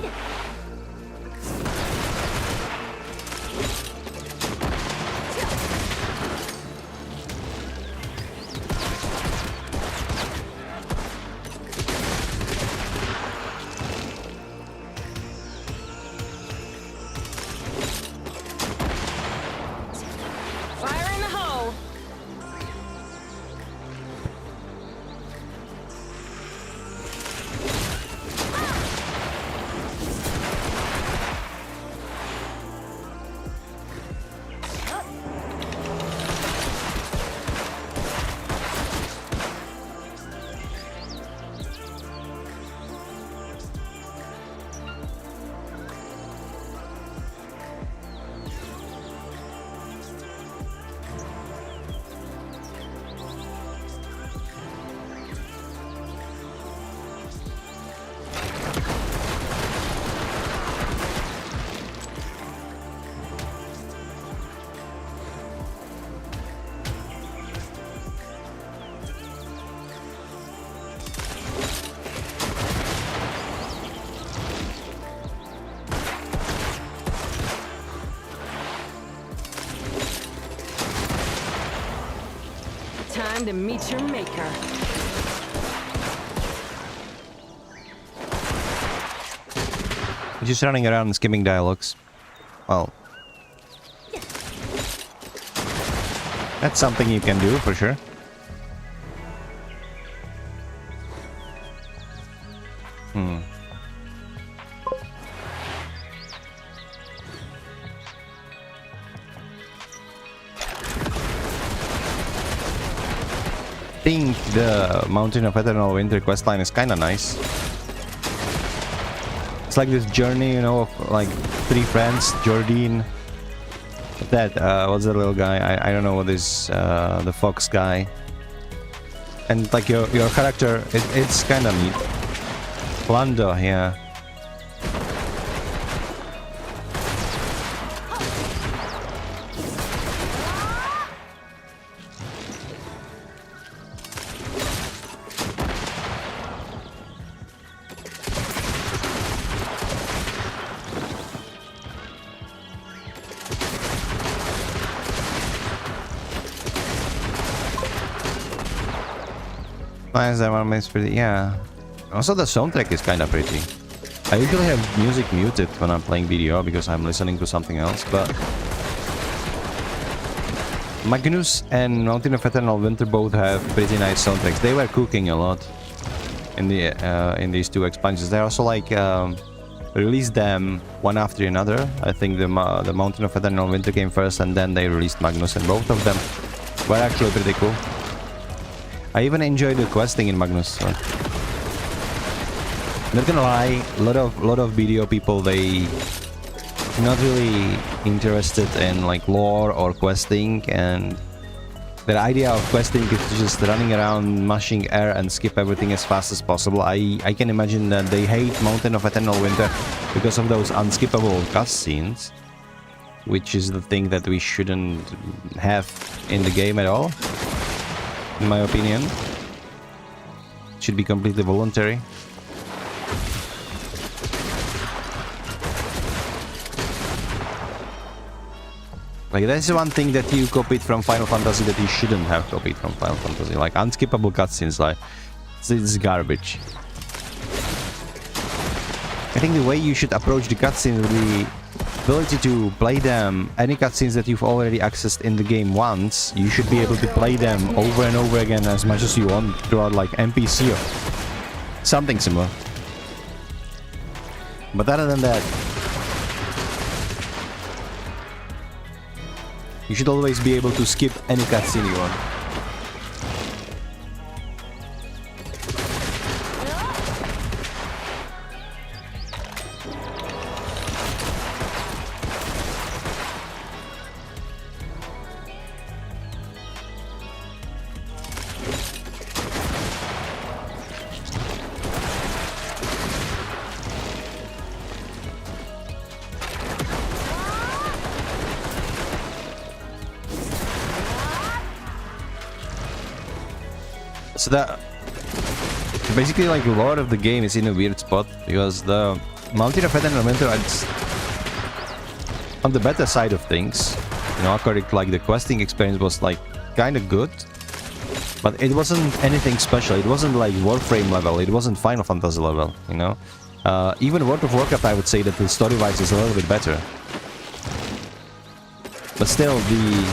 time to meet your maker. Just running around and skimming dialogues. Well, that's something you can do for sure. I think the Mountain of Eternal Winter questline is kind of nice. It's like this journey, you know, of like 3 friends, Jordine, that, what's the little guy? I don't know what is, the fox guy. And like your character, it's kind of neat. Lando, yeah. Nice, that one is pretty, yeah. Also the soundtrack is kind of pretty. I usually have music muted when I'm playing BDO because I'm listening to something else, but Magnus and Mountain of Eternal Winter both have pretty nice soundtracks. They were cooking a lot in the in these 2 expansions. They also like released them one after another. I think the Mountain of Eternal Winter came first, and then they released Magnus, and both of them were actually pretty cool. I even enjoyed the questing in Magnus. So. Not gonna lie, a lot of BDO people, they not really interested in like lore or questing, and their idea of questing is just running around, mashing air and skip everything as fast as possible. I can imagine that they hate Mountain of Eternal Winter because of those unskippable cutscenes, which is the thing that we shouldn't have in the game at all. In my opinion, it should be completely voluntary. Like, that's one thing that you copied from Final Fantasy that you shouldn't have copied from Final Fantasy. Like, unskippable cutscenes, like, it's garbage. I think the way you should approach the cutscenes would be ability to play them, any cutscenes that you've already accessed in the game once, you should be able to play them over and over again as much as you want throughout like NPC or something similar. But other than that, you should always be able to skip any cutscene you want. So that basically, like, the lore of the game is in a weird spot because the Mountain of Eternal Winter is on the better side of things. You know, according to like the questing experience was like kind of good, but it wasn't anything special. It wasn't like Warframe level. It wasn't Final Fantasy level. You know, even World of Warcraft, I would say that the story-wise is a little bit better. But still, the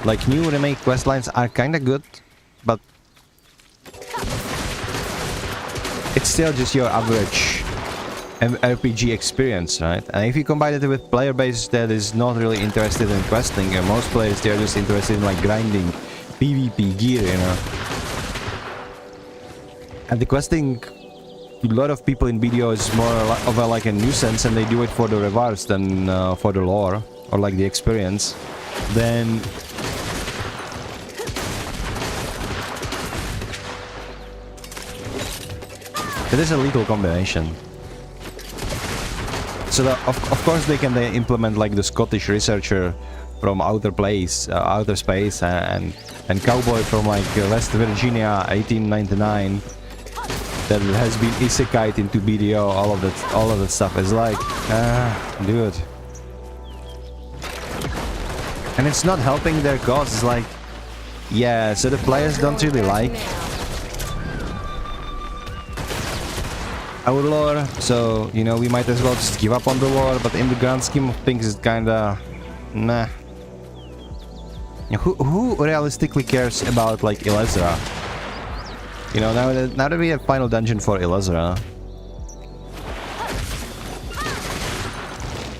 like new remake questlines are kind of good, but it's still just your average RPG experience, right? And if you combine it with player base that is not really interested in questing, and most players, they're just interested in like grinding PvP gear, you know. And the questing, a lot of people in BDO is more of a like a nuisance, and they do it for the rewards than for the lore or like the experience. Then it is a lethal combination. So that, of course they can implement like the Scottish researcher from outer space and cowboy from like West Virginia 1899 that has been isekai'd into BDO. All of that stuff is like, dude. And it's not helping their cause. It's like, Yeah, so the players don't really like our lore, so, you know, we might as well just give up on the lore, but in the grand scheme of things, it's kinda... nah. Who realistically cares about, like, Elezra? You know, now that we have final dungeon for Elezra,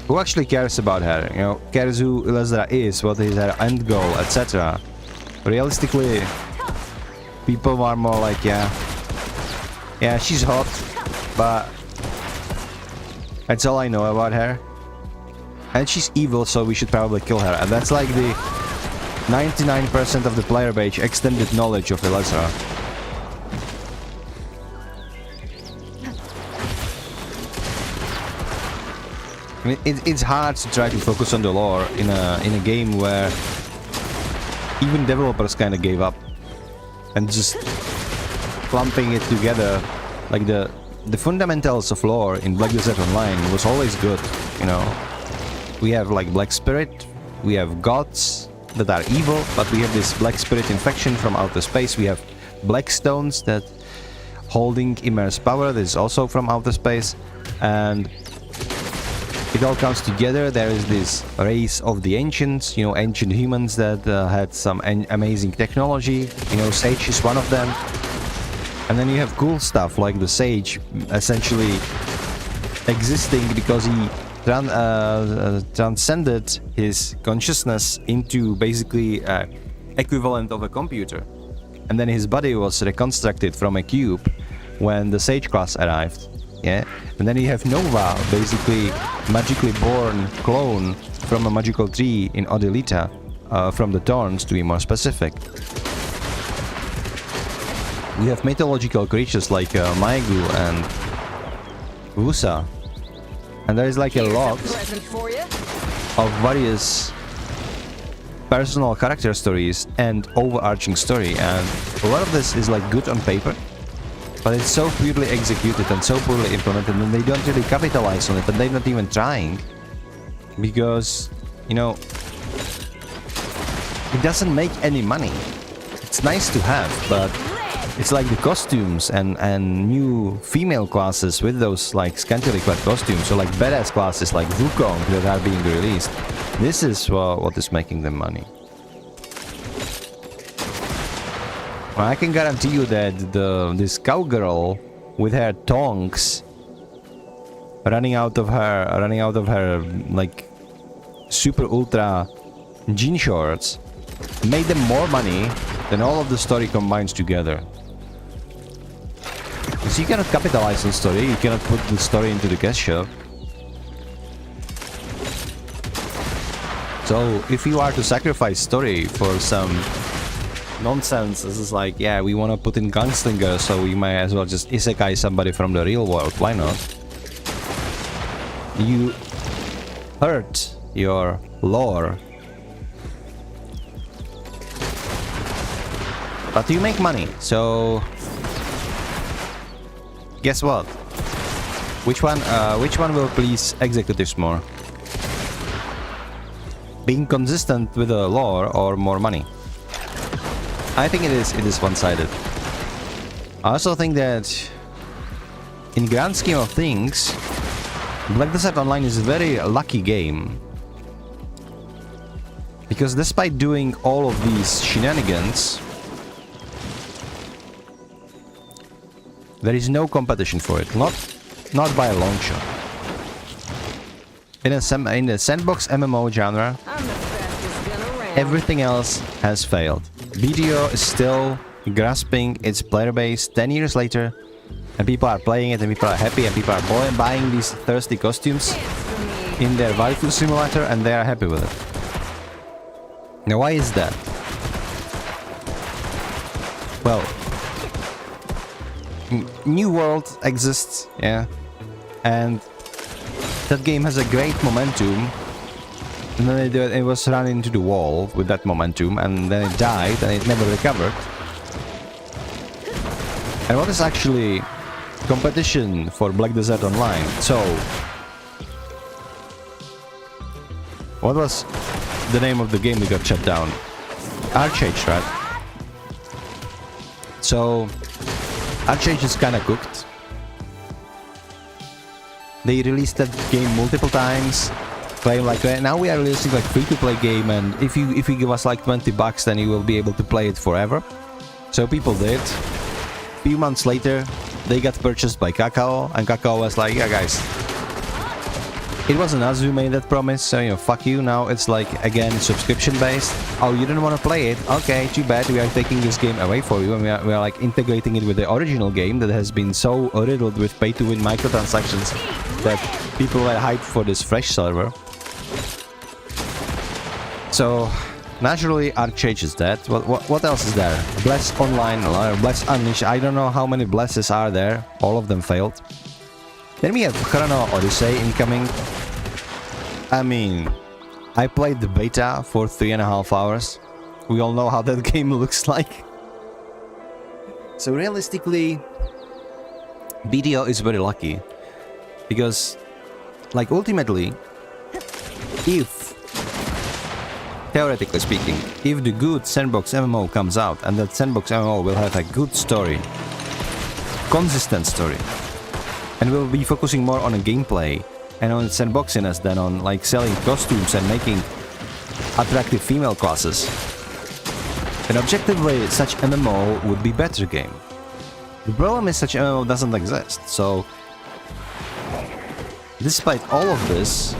who actually cares about her? You know, cares who Elezra is, what is her end goal, etc. Realistically, people are more like, yeah, she's hot, but that's all I know about her. And she's evil, so we should probably kill her. And that's like the 99% of the player base extended knowledge of Elezra. I mean, it's hard to try to focus on the lore in a game where even developers kind of gave up and just clumping it together. Like the fundamentals of lore in Black Desert Online was always good, you know. We have like Black Spirit, we have gods that are evil, but we have this Black Spirit infection from outer space. We have Black Stones that holding immense power that is also from outer space, and it all comes together. There is this race of the ancients, you know, ancient humans that had some amazing technology. You know, Sage is one of them. And then you have cool stuff like the Sage essentially existing because he transcended his consciousness into basically equivalent of a computer. And then his body was reconstructed from a cube when the Sage class arrived. Yeah, and then you have Nova, basically magically born clone from a magical tree in Odilita, from the Thorns to be more specific. We have mythological creatures like Maegu and Wusa, and there is like a lot of various personal character stories and overarching story, and a lot of this is like good on paper. But it's so poorly executed and so poorly implemented, and they don't really capitalize on it, and they're not even trying. Because, you know, it doesn't make any money. It's nice to have, but it's like the costumes and new female classes with those like scantily clad costumes, or like badass classes like Wukong that are being released. This is what is making them money. I can guarantee you that this cowgirl with her tongs running out of her like super ultra jean shorts made them more money than all of the story combined together. So you cannot capitalize on story, you cannot put the story into the cash shop. So if you are to sacrifice story for some nonsense, this is like, yeah, we want to put in gunslinger, so we might as well just isekai somebody from the real world, why not? You hurt your lore, but you make money, so guess what? Which one will please executives more? Being consistent with the lore or more money? I think it is one-sided. I also think that in grand scheme of things, Black Desert Online is a very lucky game. Because despite doing all of these shenanigans, there is no competition for it. Not by a long shot. In the sandbox MMO genre, everything else has failed. BDO is still grasping its player base 10 years later, and people are playing it, and people are happy, and people are buying these thirsty costumes in their waifu simulator, and they are happy with it. Now, why is that? Well, New World exists, yeah, and that game has a great momentum. And then it was run into the wall with that momentum, and then it died, and it never recovered. And what is actually competition for Black Desert Online? So, what was the name of the game that got shut down? Archage, right? So Archage is kind of cooked. They released that game multiple times. Claim like now we are releasing like free-to-play game, and if you give us like $20, then you will be able to play it forever. So people did. Few months later, they got purchased by Kakao, and Kakao was like, yeah guys, it wasn't us who made that promise, so you know, fuck you. Now it's like, again, subscription based. Oh, you didn't want to play it? Okay, too bad, we are taking this game away for you, and we are like integrating it with the original game that has been so riddled with pay-to-win microtransactions that people were hyped for this fresh server. So naturally, Archage is dead. What else is there? Bless Online, Bless Unleashed. I don't know how many Blesses are there. All of them failed. Then we have Chrono Odyssey incoming. I mean, I played the beta for 3.5 hours. We all know how that game looks like. So realistically, BDO is very lucky. Because, like, ultimately, if theoretically speaking, if the good sandbox MMO comes out, and that sandbox MMO will have a good story, consistent story, and will be focusing more on a gameplay and on sandboxiness than on like selling costumes and making attractive female classes, then objectively such MMO would be better game. The problem is such MMO doesn't exist, so despite all of this,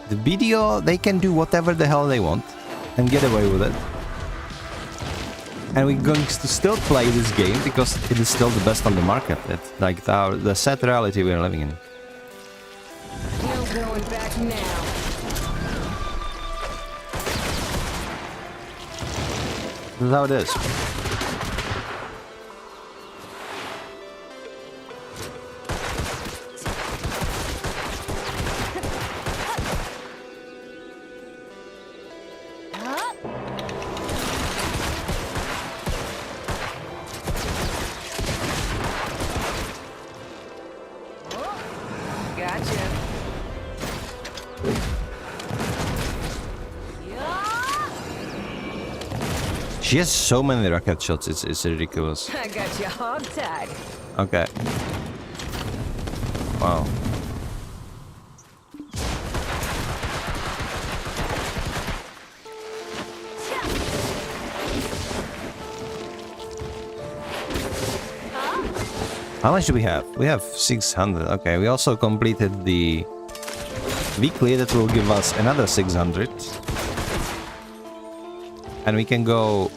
the BDO, they can do whatever the hell they want and get away with it. And we're going to still play this game because it is still the best on the market. It's like the sad reality we're living in. No going back now. This is how it is. Gotcha. She has so many rocket shots, it's ridiculous. I got you hog-tied. Okay. Wow. How much do we have? We have 600. Okay, we also completed the weekly that will give us another 600. And we can go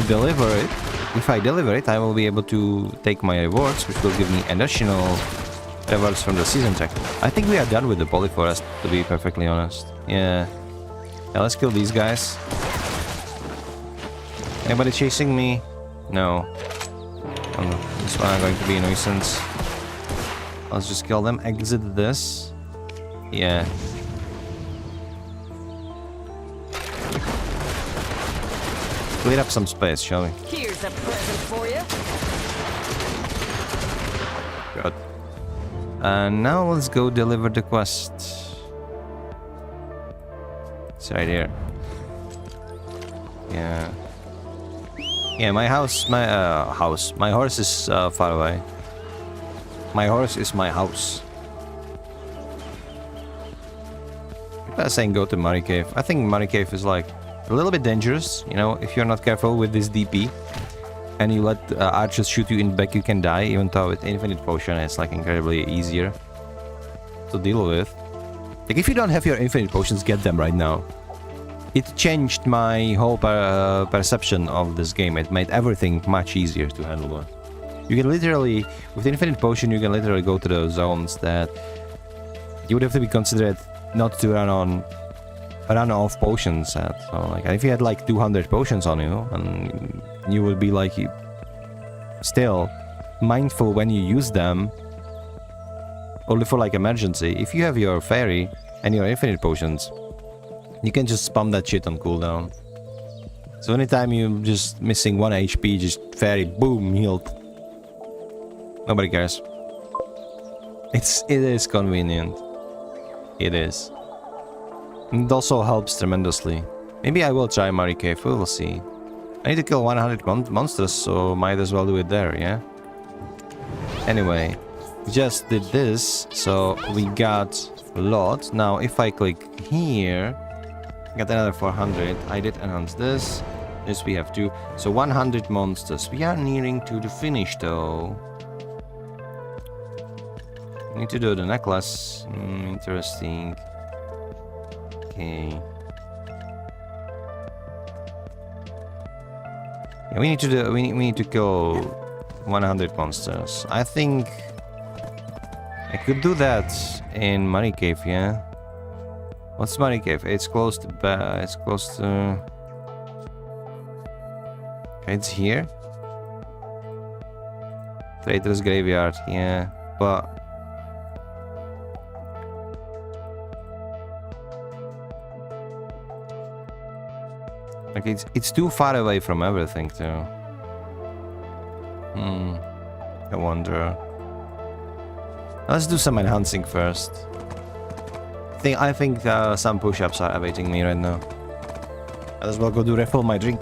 deliver it. If I deliver it, I will be able to take my rewards, which will give me additional rewards from the season check. I think we are done with the polyforest, to be perfectly honest. Yeah. Yeah, let's kill these guys. Anybody chasing me? No. Oh, this one are going to be a nuisance. Let's just kill them. Exit this. Yeah. Clear up some space, shall we? Here's a present for you. Good. And now let's go deliver the quest. It's right here. Yeah. Yeah, my house, my horse is far away. My horse is my house. People are saying go to Murray Cave. I think Murray Cave is like a little bit dangerous, you know, if you're not careful with this DP and you let archers shoot you in the back, you can die, even though with infinite potion it's like incredibly easier to deal with. Like if you don't have your infinite potions, get them right now. It changed my whole perception of this game. It made everything much easier to handle. You can literally, with infinite potion, you can literally go to those zones that you would have to be considerate not to run off potions at. So like if you had like 200 potions on you, and you would be like still mindful when you use them, only for like emergency. If you have your fairy and your infinite potions, you can just spam that shit on cooldown. So anytime you're just missing 1 HP, just fairy, boom, healed. Nobody cares. It is convenient. It is. And it also helps tremendously. Maybe I will try Murray Cave, we'll see. I need to kill 100 monsters, so might as well do it there, yeah? Anyway, we just did this, so we got a lot. Now, if I click here, I got another 400. I did enhance this. This we have 2. So 100 monsters. We are nearing to the finish, though. We need to do the necklace. Interesting. Okay. Yeah, we need to do. We need to kill 100 monsters. I think I could do that in Murray Cave. Yeah. What's Murray Cave? It's close to. It's close to. It's here. Traitor's Graveyard. Yeah, but. Like it's too far away from everything too. I wonder. Let's do some enhancing first. I think some push-ups are awaiting me right now. Might as well go do refill my drink.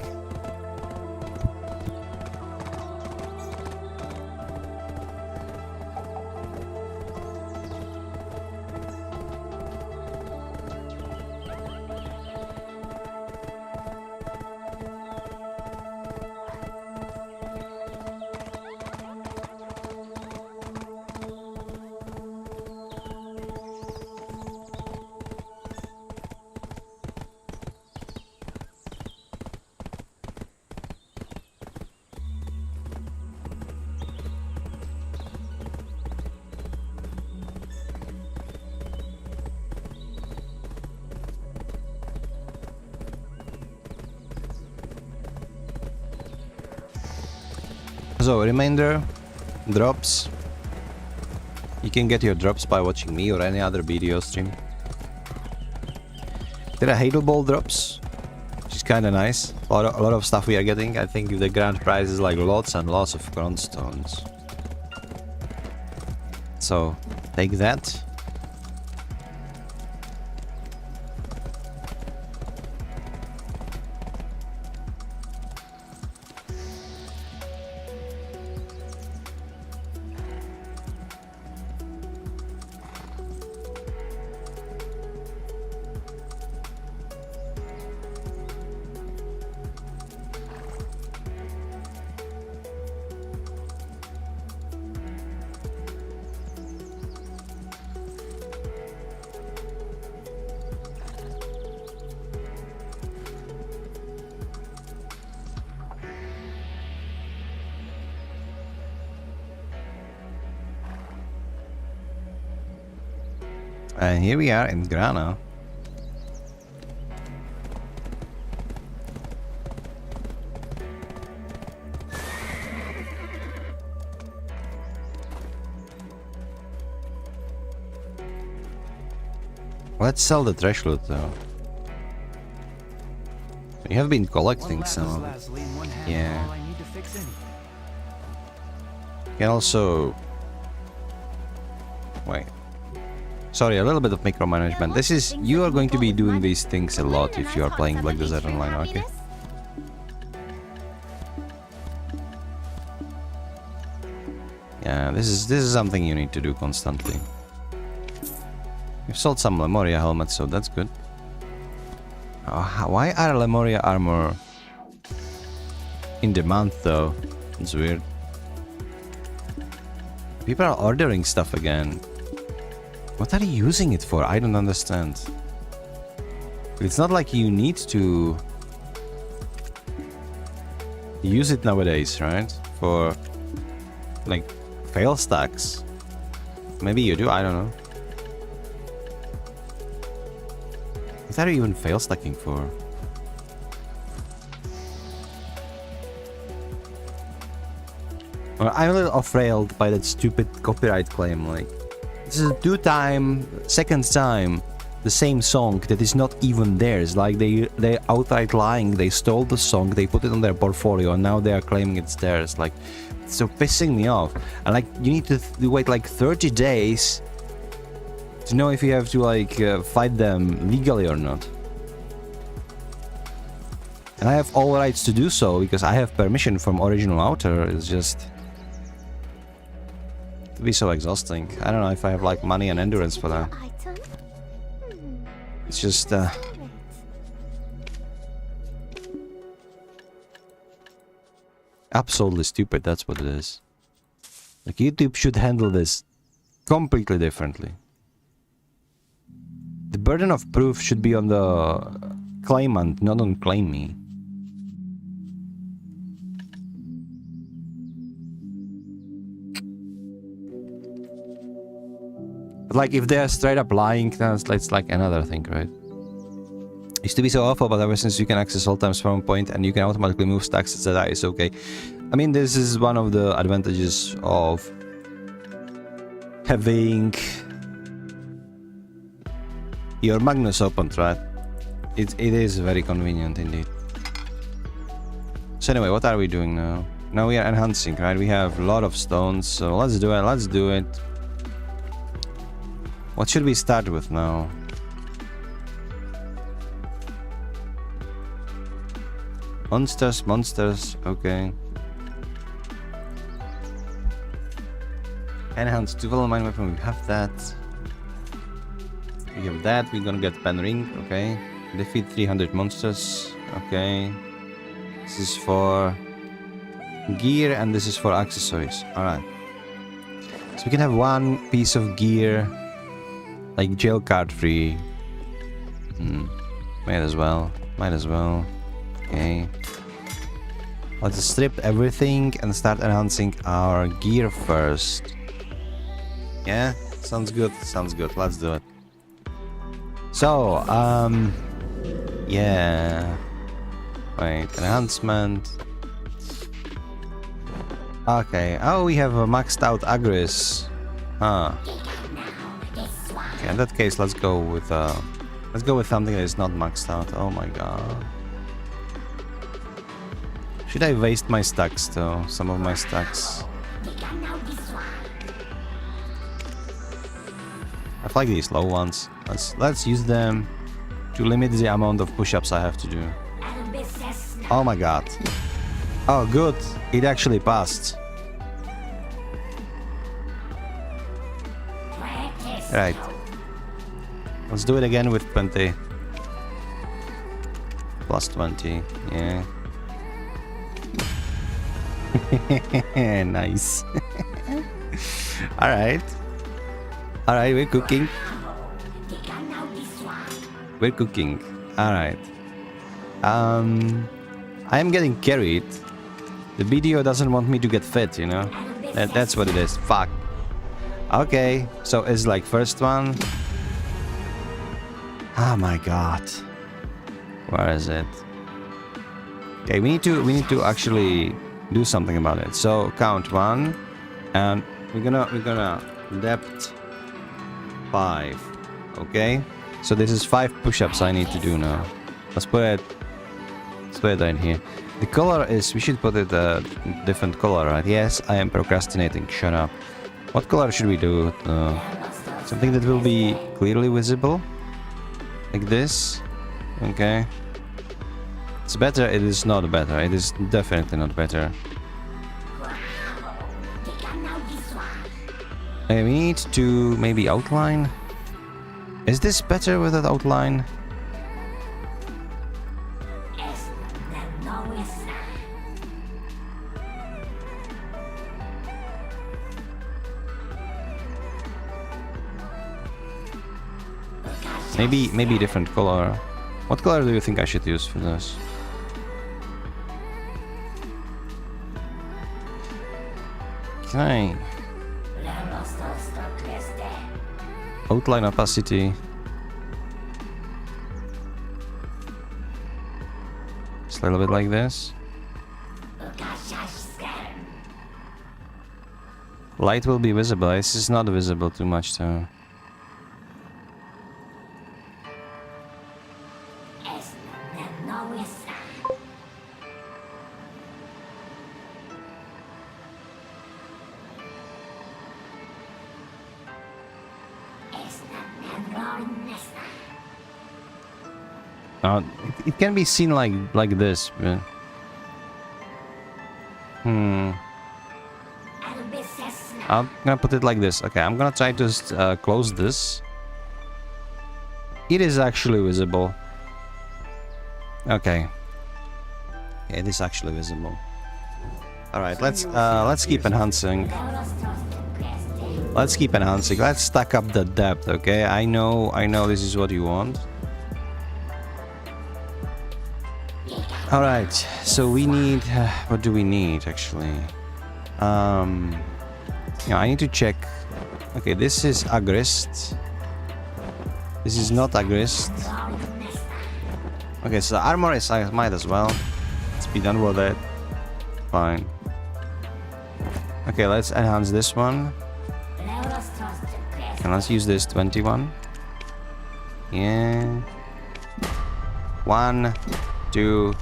So, reminder, drops. You can get your drops by watching me or any other BDO stream. There are Hadal Ball drops, which is kinda nice. A lot of stuff we are getting. I think the grand prize is like lots and lots of ground stones. So, take that. And here we are in Grana. Let's sell the trash loot though. We have been collecting some of it. Yeah. You can also... Wait. Sorry, a little bit of micromanagement. This is... You are going to be doing these things a lot if you are playing Black Desert Online, okay? Yeah, this is something you need to do constantly. We've sold some Lemuria helmets, so that's good. Why are Lemuria armor in demand though? It's weird. People are ordering stuff again. What are you using it for? I don't understand. It's not like you need to use it nowadays, right? For like fail stacks. Maybe you do, I don't know. What are you even fail stacking for? Well, I'm a little afraid by that stupid copyright claim, like this is second time the same song that is not even theirs. Like they outright lying, they stole the song, they put it on their portfolio, and now they are claiming it's theirs. Like, it's so pissing me off. And like, you need to wait like 30 days to know if you have to like fight them legally or not. And I have all rights to do so because I have permission from original author. It's just... it'd be so exhausting. I don't know if I have like money and endurance for that. Item? It's just absolutely stupid, that's what it is. Like, YouTube should handle this completely differently. The burden of proof should be on the claimant, not on claimee. But like, if they're straight up lying, then it's like another thing, right? Used to be so awful, but ever since you can access all times from point and you can automatically move stacks, etc., it's okay. I mean, this is one of the advantages of having your Magnus opened, right? It is very convenient indeed. So anyway, what are we doing now? Now we are enhancing, right? We have a lot of stones, so let's do it. What should we start with now? Monsters, okay. Enhanced Tuvala mine weapon, we have that. We have that, we're gonna get pen ring, okay. Defeat 300 monsters, okay. This is for gear and this is for accessories, alright. So we can have one piece of gear, like jail card free. Might as well, okay. Let's strip everything and start enhancing our gear first. Yeah, sounds good, let's do it. So, yeah. Wait, enhancement. Okay, oh, we have a maxed out Agris. Huh. Okay, in that case, let's go with something that is not maxed out. Oh my god. Should I waste my stacks though? Some of my stacks. I like these low ones. Let's use them to limit the amount of push-ups I have to do. Oh my god. Oh good, it actually passed. Right. Let's do it again with 20. Plus 20, yeah. Nice. Alright. Alright, we're cooking. Alright. I am getting carried. The BDO doesn't want me to get fit, you know? That's what it is. Fuck. Okay, so it's like first one. Oh my god. Where is it? Okay, we need to actually do something about it. So count 1 and we're gonna depth 5. Okay? So this is 5 push-ups I need to do now. Let's put it right here. The color is, we should put it a different color, right? Yes, I am procrastinating. Shut up. What color should we do? Something that will be clearly visible. Like this. Okay. It's better, it is not better. It is definitely not better. I need to maybe outline. Is this better with that outline? Maybe different color. What color do you think I should use for this? Can I outline opacity? Just a little bit like this. Light will be visible. This is not visible too much though. It can be seen like this. But... I'm gonna put it like this. Okay, I'm gonna try to close this. It is actually visible. Okay. It is actually visible. All right, let's keep enhancing. Let's keep enhancing. Let's stack up the depth. Okay, I know this is what you want. All right, so we need. What do we need actually? Yeah, I need to check. Okay, this is aggressed. This is not aggressed. Okay, so the armor is I might as well. Let's be done with it. Fine. Okay, let's enhance this one. And let's use this 21. Yeah. 1, 2,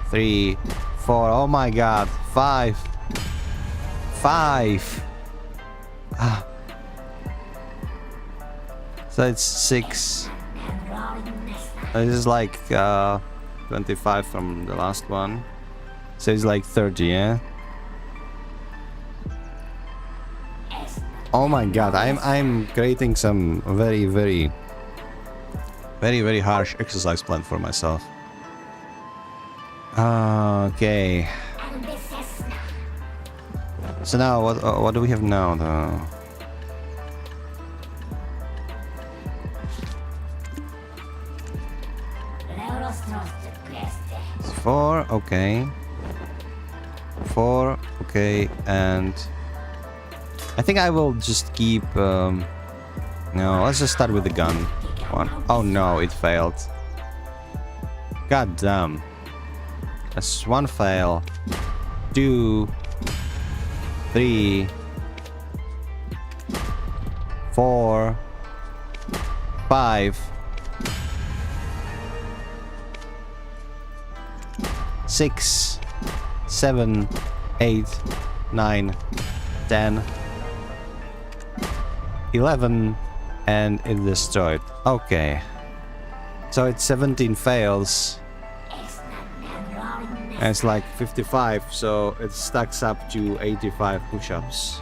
3, 4. Oh my god. 5. 5. Ah. So it's 6. This is like 25 from the last one. So it's like 30, yeah? Oh my god, I'm creating some very harsh exercise plan for myself. Okay. So now what do we have now though? It's 4, okay. 4, okay, and I think I will just keep. No, let's just start with the gun. 1. Oh no, it failed. God damn. That's 1 fail. 2, 3, 4, 5, 6, 7, 8, 9, 10, 11, and it destroyed. Okay. So it's 17 fails. And it's like 55, so it stacks up to 85 push-ups.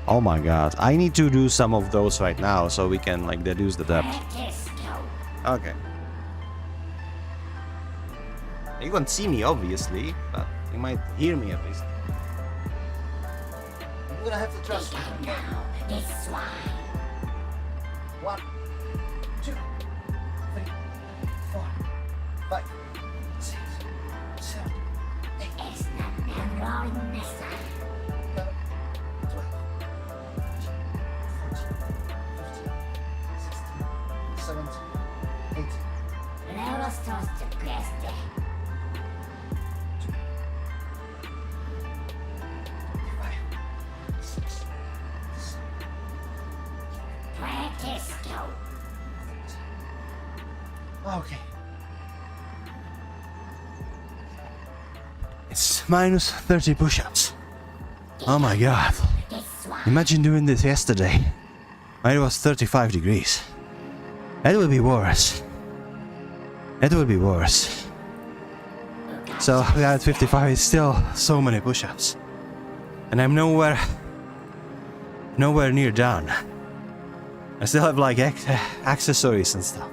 Oh my god. I need to do some of those right now so we can like deduce the depth. Okay. You won't see me obviously, but you might hear me at least. I'm gonna have to trust you. 1, 2, 3, 4, 5, 6, 7, 8, 9, 10, 11, 12, 13, 14, 15, 16, 17, 18. Okay. It's minus 30 push-ups. Oh my god. Imagine doing this yesterday. It was 35 degrees. That would be worse. That would be worse. So we are at 55. It's still so many push-ups. And I'm nowhere near done. I still have like accessories and stuff.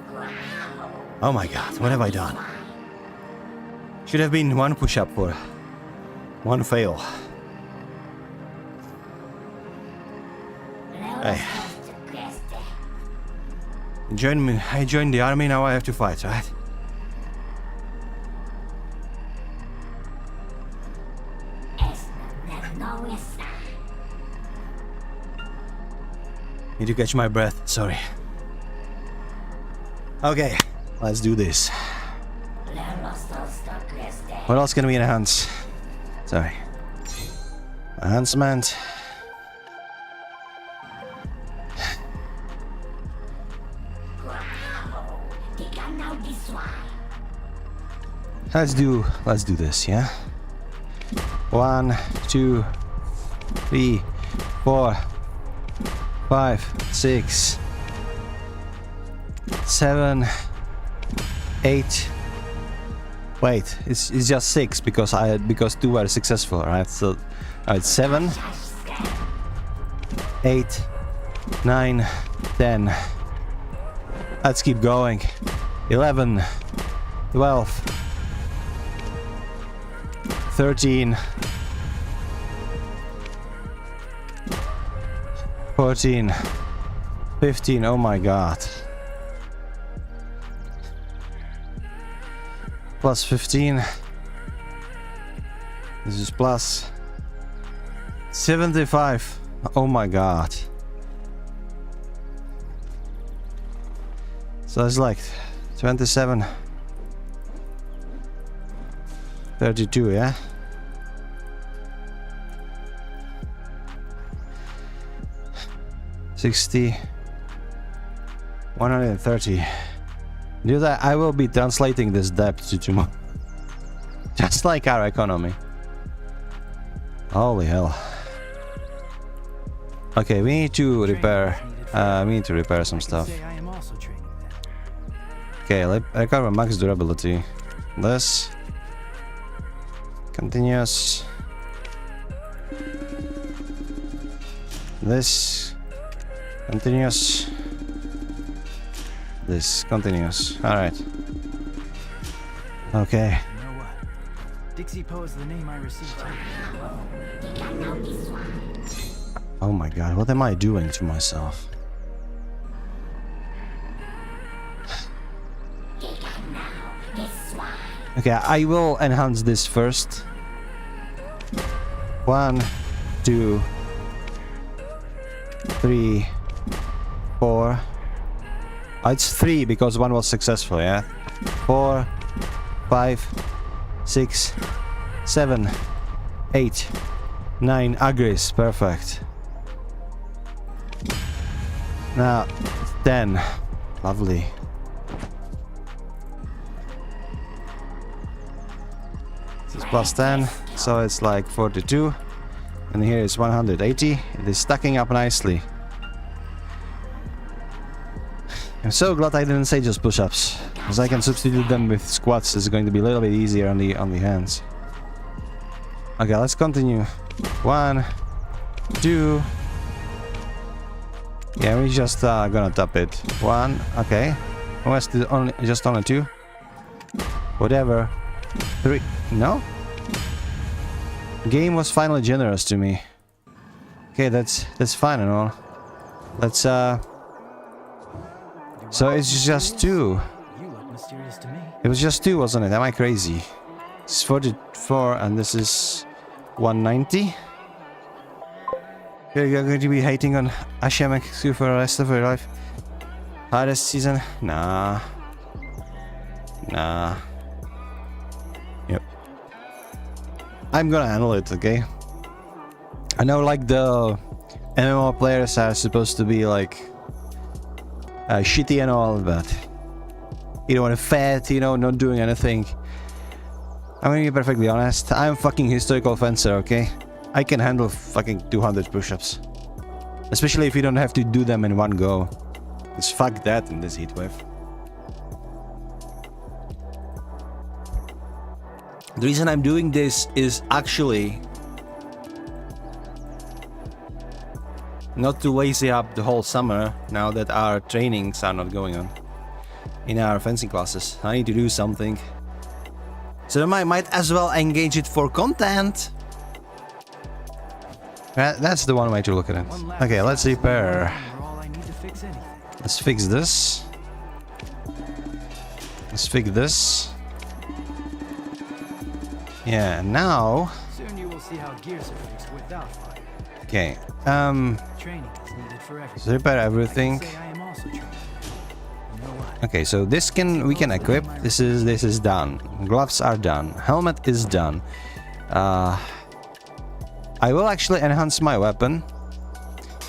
Oh my god, what have I done? Should have been 1 push-up for 1 fail. Hey. Join me. I joined the army, now I have to fight, right? Need to catch my breath, sorry. Okay, let's do this. What else can we enhance? Sorry. Enhancement. Let's do this, yeah? 1, 2, 3, 4, 5, 6, 7, 8. Wait, it's just 6 because because 2 were successful, right? So, alright, 7, 8, 9, 10. Let's keep going. 11, 12, 13, 14, 15. Oh my god. Plus 15. This is plus 75. Oh my god. So it's like 27. 32, yeah? $60. 130. Dude, I will be translating this debt to tomorrow. Just like our economy. Holy hell. Okay, we need to repair. We need to repair some stuff. Okay, recover max durability. This. Continuous. This. Continuous. This continuous. Alright. Okay. You know what? Dixie Poe is the name I received. Oh my god, what am I doing to myself? Okay, I will enhance this first. 1, 2, 3, 4. It's 3 because 1 was successful, yeah? 4, 5, 6, 7, 8, 9. Agris, perfect. Now, 10. Lovely. This is plus 10, so it's like 42. And here is 180. It is stacking up nicely. I'm so glad I didn't say just push-ups, because I can substitute them with squats. It's going to be a little bit easier on the hands. Okay, let's continue. 1, 2. Yeah, we just gonna top it. 1, okay. Just only 2. Whatever. 3. No? Game was finally generous to me. Okay, that's fine and all. Let's So it's just 2. You look mysterious to me. It was just 2, wasn't it? Am I crazy? It's 44 and this is 190. You're going to be hating on Ashamaku for the rest of your life. Hardest season? Nah. Nah. Yep. I'm gonna handle it, okay? I know, like, the MMO players are supposed to be, like, shitty and all, but you know, fat, you know, not doing anything. I'm gonna be perfectly honest. I'm fucking historical fencer, okay? I can handle fucking 200 push-ups, especially if you don't have to do them in one go. Just fuck that in this heatwave. The reason I'm doing this is actually not to lazy up the whole summer now that our trainings are not going on in our fencing classes. I need to do something. So I might as well engage it for content. That's the one way to look at it. Okay, let's repair. Let's fix this. Let's fix this. Yeah, now. Soon you will see how gears are fixed without fire. Okay. Training is needed for everything. Let's repair everything. Okay, so this we can equip. This is done. Gloves are done. Helmet is done. I will actually enhance my weapon,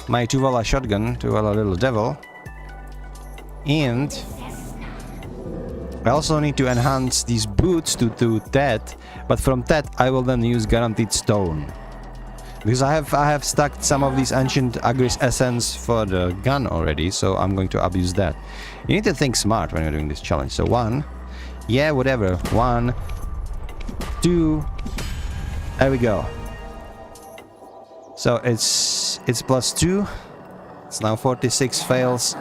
my Tuvala shotgun, Tuvala little devil, and I also need to enhance these boots to that. But from that, I will then use guaranteed stone, because I have stacked some of these ancient Agris essence for the gun already, so I'm going to abuse that. You need to think smart when you're doing this challenge. So 1, Yeah, whatever. 1, 2. There we go. So it's +2. It's now 46 fails.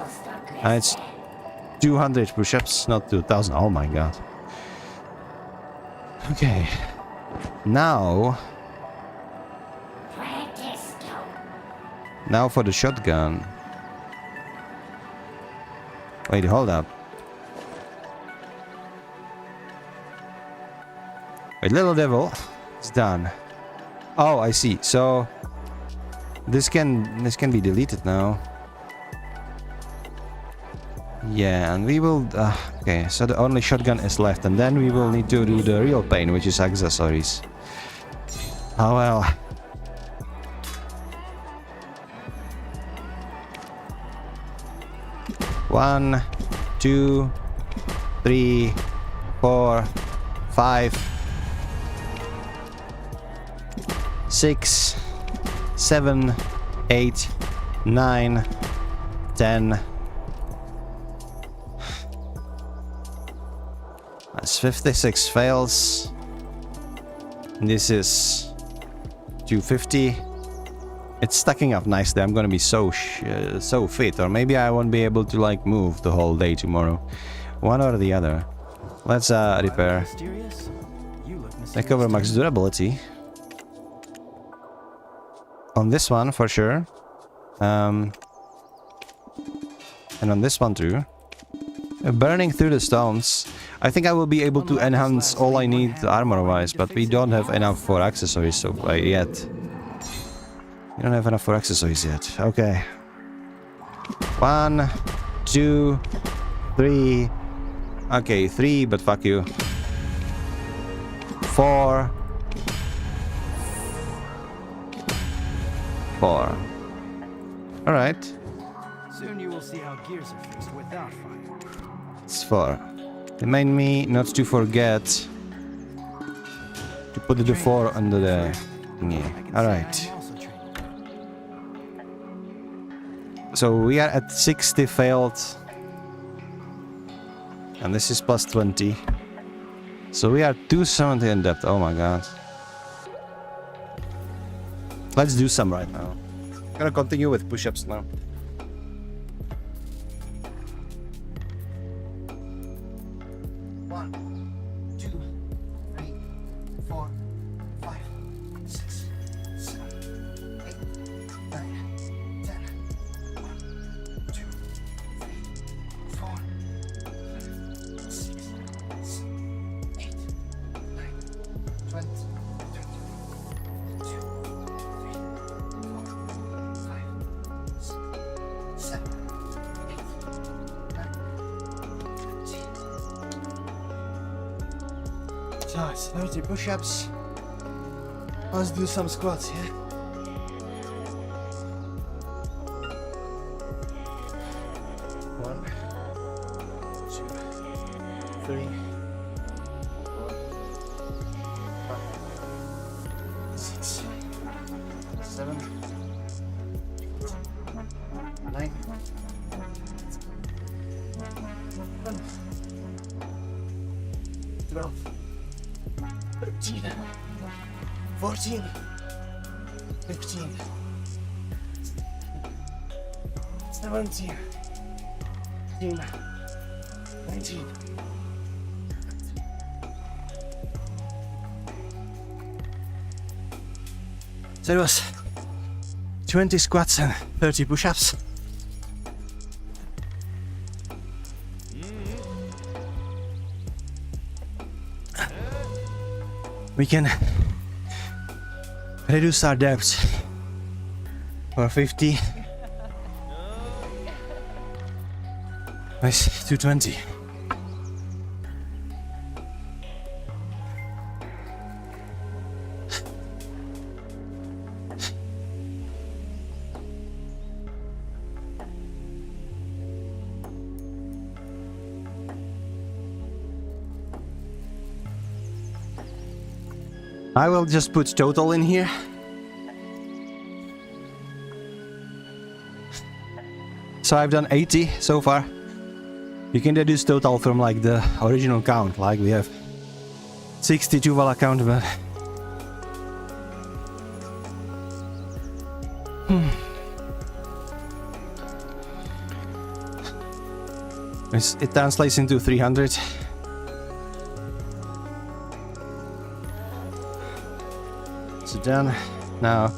And it's 200 push-ups, not 2000. Oh my god. Okay. Now for the shotgun. Wait, hold up. Wait, little devil. It's done. Oh, I see. So this can be deleted now. Yeah, and we will... okay, so the only shotgun is left, and then we will need to do the real pain, which is accessories. Oh well. One, 2, 3, 4, 5, 6, 7, 8, 9, 10. That's 56 fails. This is 250. It's stacking up nicely. I'm gonna be so fit, or maybe I won't be able to like move the whole day tomorrow. One or the other. Let's repair. Recover max durability. On this one for sure. And on this one too. Burning through the stones. I think I will be able to enhance all I need armor-wise, but we don't have enough for accessories so yet. We don't have enough for accessories yet. Okay. 1, 2, 3. Okay, 3, but fuck you. 4. 4. Alright. Soon you will see how gears are fixed without fire. It's 4. Remind me not to forget to put the 4 under the thingy. Alright. So we are at 60 failed. And this is +20. So we are 270 in depth. Oh my god. Let's do some right now. I'm gonna continue with push-ups now. So it's 30 push-ups. Let's do some squats, yeah? One, 2, 3, 4, 5, 6, 7, 9, 12, 13, 14, 15, 17, 18, 19. So it was 20 squats and 30 push-ups. We can reduce our depth for 50 with 220. I will just put total in here. So I've done 80 so far. You can deduce total from like the original count, like we have 60 Tuvala count, but it translates into 300. So done. Now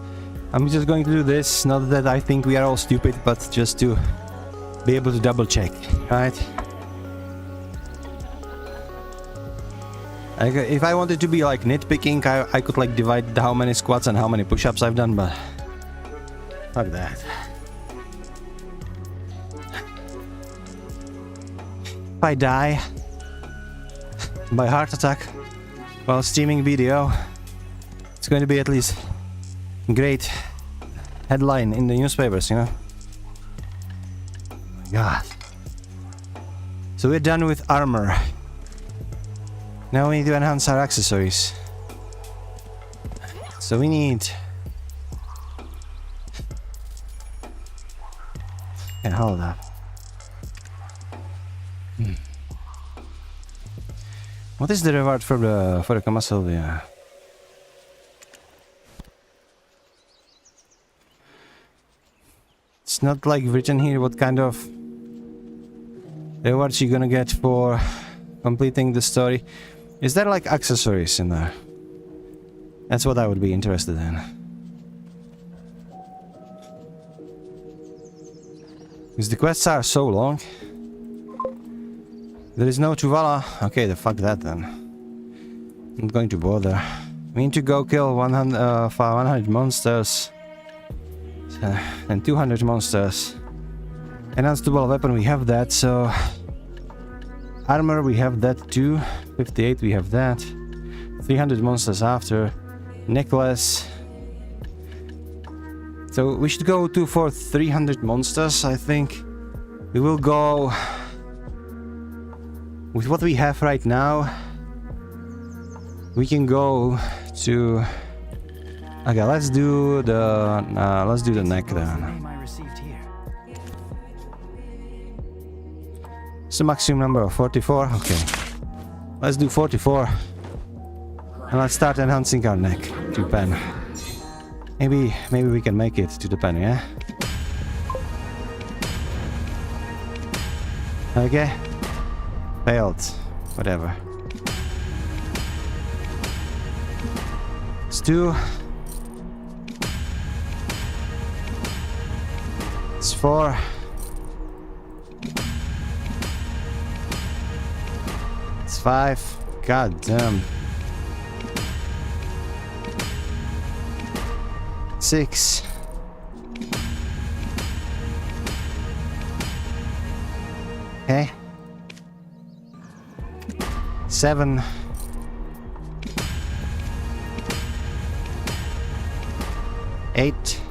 I'm just going to do this, not that I think we are all stupid, but just to be able to double check, right? If I wanted to be like nitpicking, I could like divide how many squats and how many push-ups I've done, but fuck that. If I die by heart attack while streaming BDO, it's going to be at least a great headline in the newspapers, you know? Oh my god. So we're done with armor. Now we need to enhance our accessories. So we need... Yeah, hold up. What is the reward for the Kama Sylvia? It's not like written here what kind of rewards you're gonna get for completing the story. Is there like accessories in there? That's what I would be interested in. Because the quests are so long. There is no Tuvala. Okay, the fuck that then. I'm not going to bother. We need to go kill 100 monsters. And 200 monsters. Enhanced Tuvala weapon, we have that, so... Armor, we have that too. 58, we have that. 300 monsters after. Necklace. So we should go for 300 monsters, I think. We will go... With what we have right now, we can go to... Okay, let's do the neck then. It's the maximum number of 44. Okay, let's do 44, and let's start enhancing our neck to pen. Maybe we can make it to the pen, yeah. Okay. Failed. Whatever. It's 2. It's 4. It's 5. God damn. 6. Okay. 7. 8.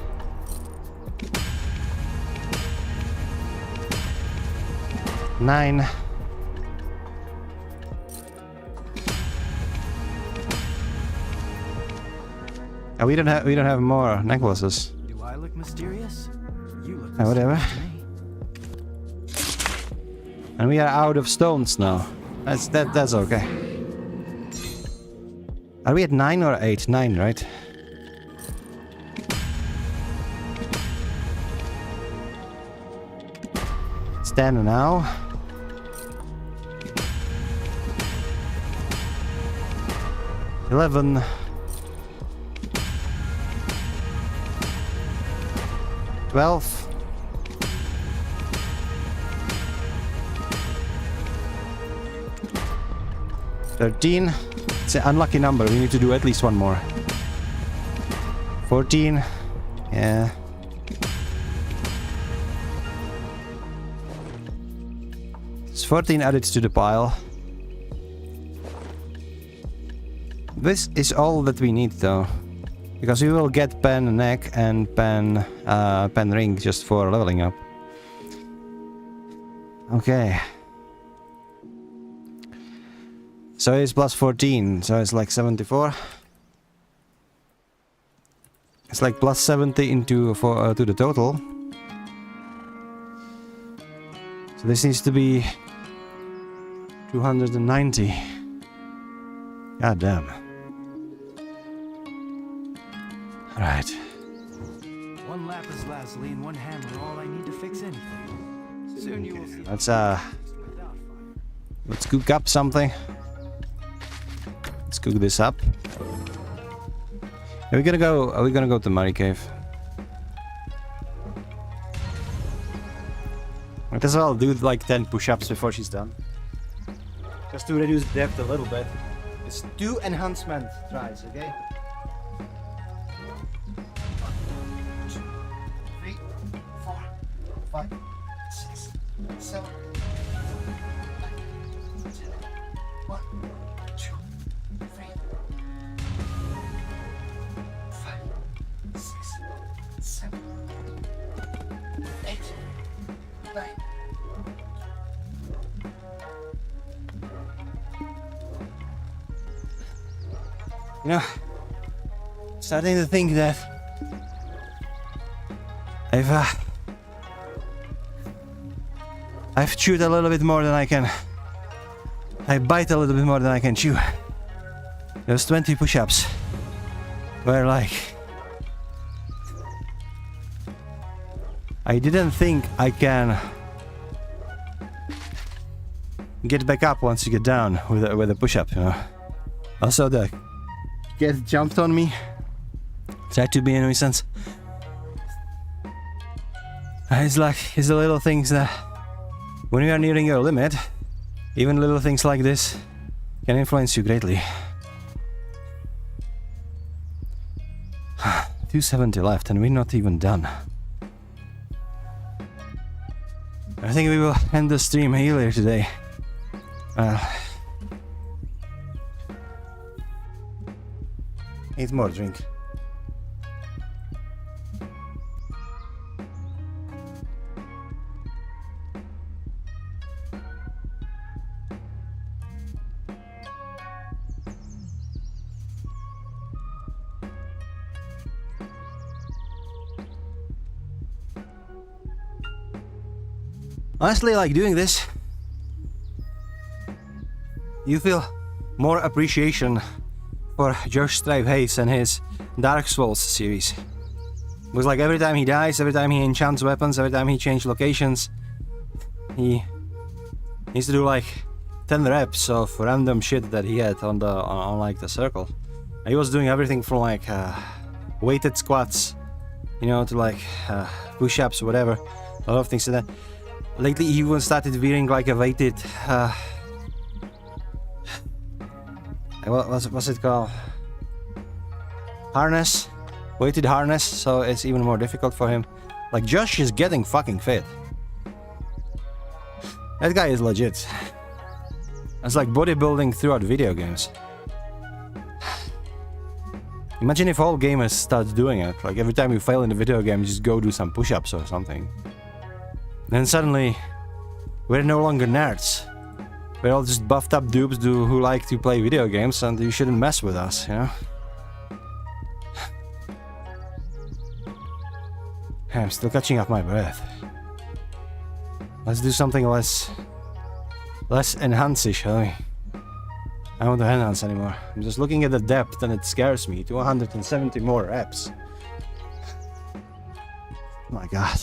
9. We don't have more necklaces. Do I look mysterious? You look Whatever. mysterious to me. And we are out of stones now. That's okay. Are we at 9 or 8? 9, right? It's 10 now. $11. 12. 13. It's an unlucky number. We need to do at least one more. 14. Yeah. It's 14 added to the pile. This is all that we need though. Because we will get pen neck and pen ring just for leveling up. Okay. So it's plus 14, so it's like 74. It's like plus 70 into to the total. So this needs to be 290. God damn. Alright. One lapis lazuli and one hammer are all I need to fix anything. Soon you will see. Let's cook up something. Let's cook this up. Are we gonna go to Muddy Cave? Might as well do like 10 push-ups before she's done. Just to reduce the depth a little bit. It's 2 enhancement tries, okay? 1, 2, 3, 4, 5, 6, 7, 8, 10. 1, 2, 3, 5, 6, 7, 8, 9. You know, starting to think that I've chewed a little bit more than I can. I bite a little bit more than I can chew. Those 20 push-ups were like, I didn't think I can get back up once you get down with a push-up, you know. Also the cat jumped on me, tried to be a nuisance. It's the little things that when you are nearing your limit, even little things like this can influence you greatly. 270 left and we're not even done. I think we will end the stream earlier today. Need more drink. Honestly, like doing this, you feel more appreciation for Josh Strive Hayes and his Dark Souls series. Because like every time he dies, every time he enchants weapons, every time he changes locations, he needs to do like 10 reps of random shit that he had on like the circle. And he was doing everything from like weighted squats, you know, to like push-ups or whatever, a lot of things like that. Lately he even started wearing like a weighted what's it called? Harness? Weighted harness, so it's even more difficult for him. Like Josh is getting fucking fit. That guy is legit. It's like bodybuilding throughout video games. Imagine if all gamers start doing it. Like every time you fail in the video game, you just go do some push-ups or something. Then suddenly, we're no longer nerds. We're all just buffed up dupes who like to play video games, and you shouldn't mess with us, you know? I'm still catching up my breath. Let's do something less enhance-ish, shall we? I don't want to enhance anymore. I'm just looking at the depth and it scares me. 270 more reps. My god.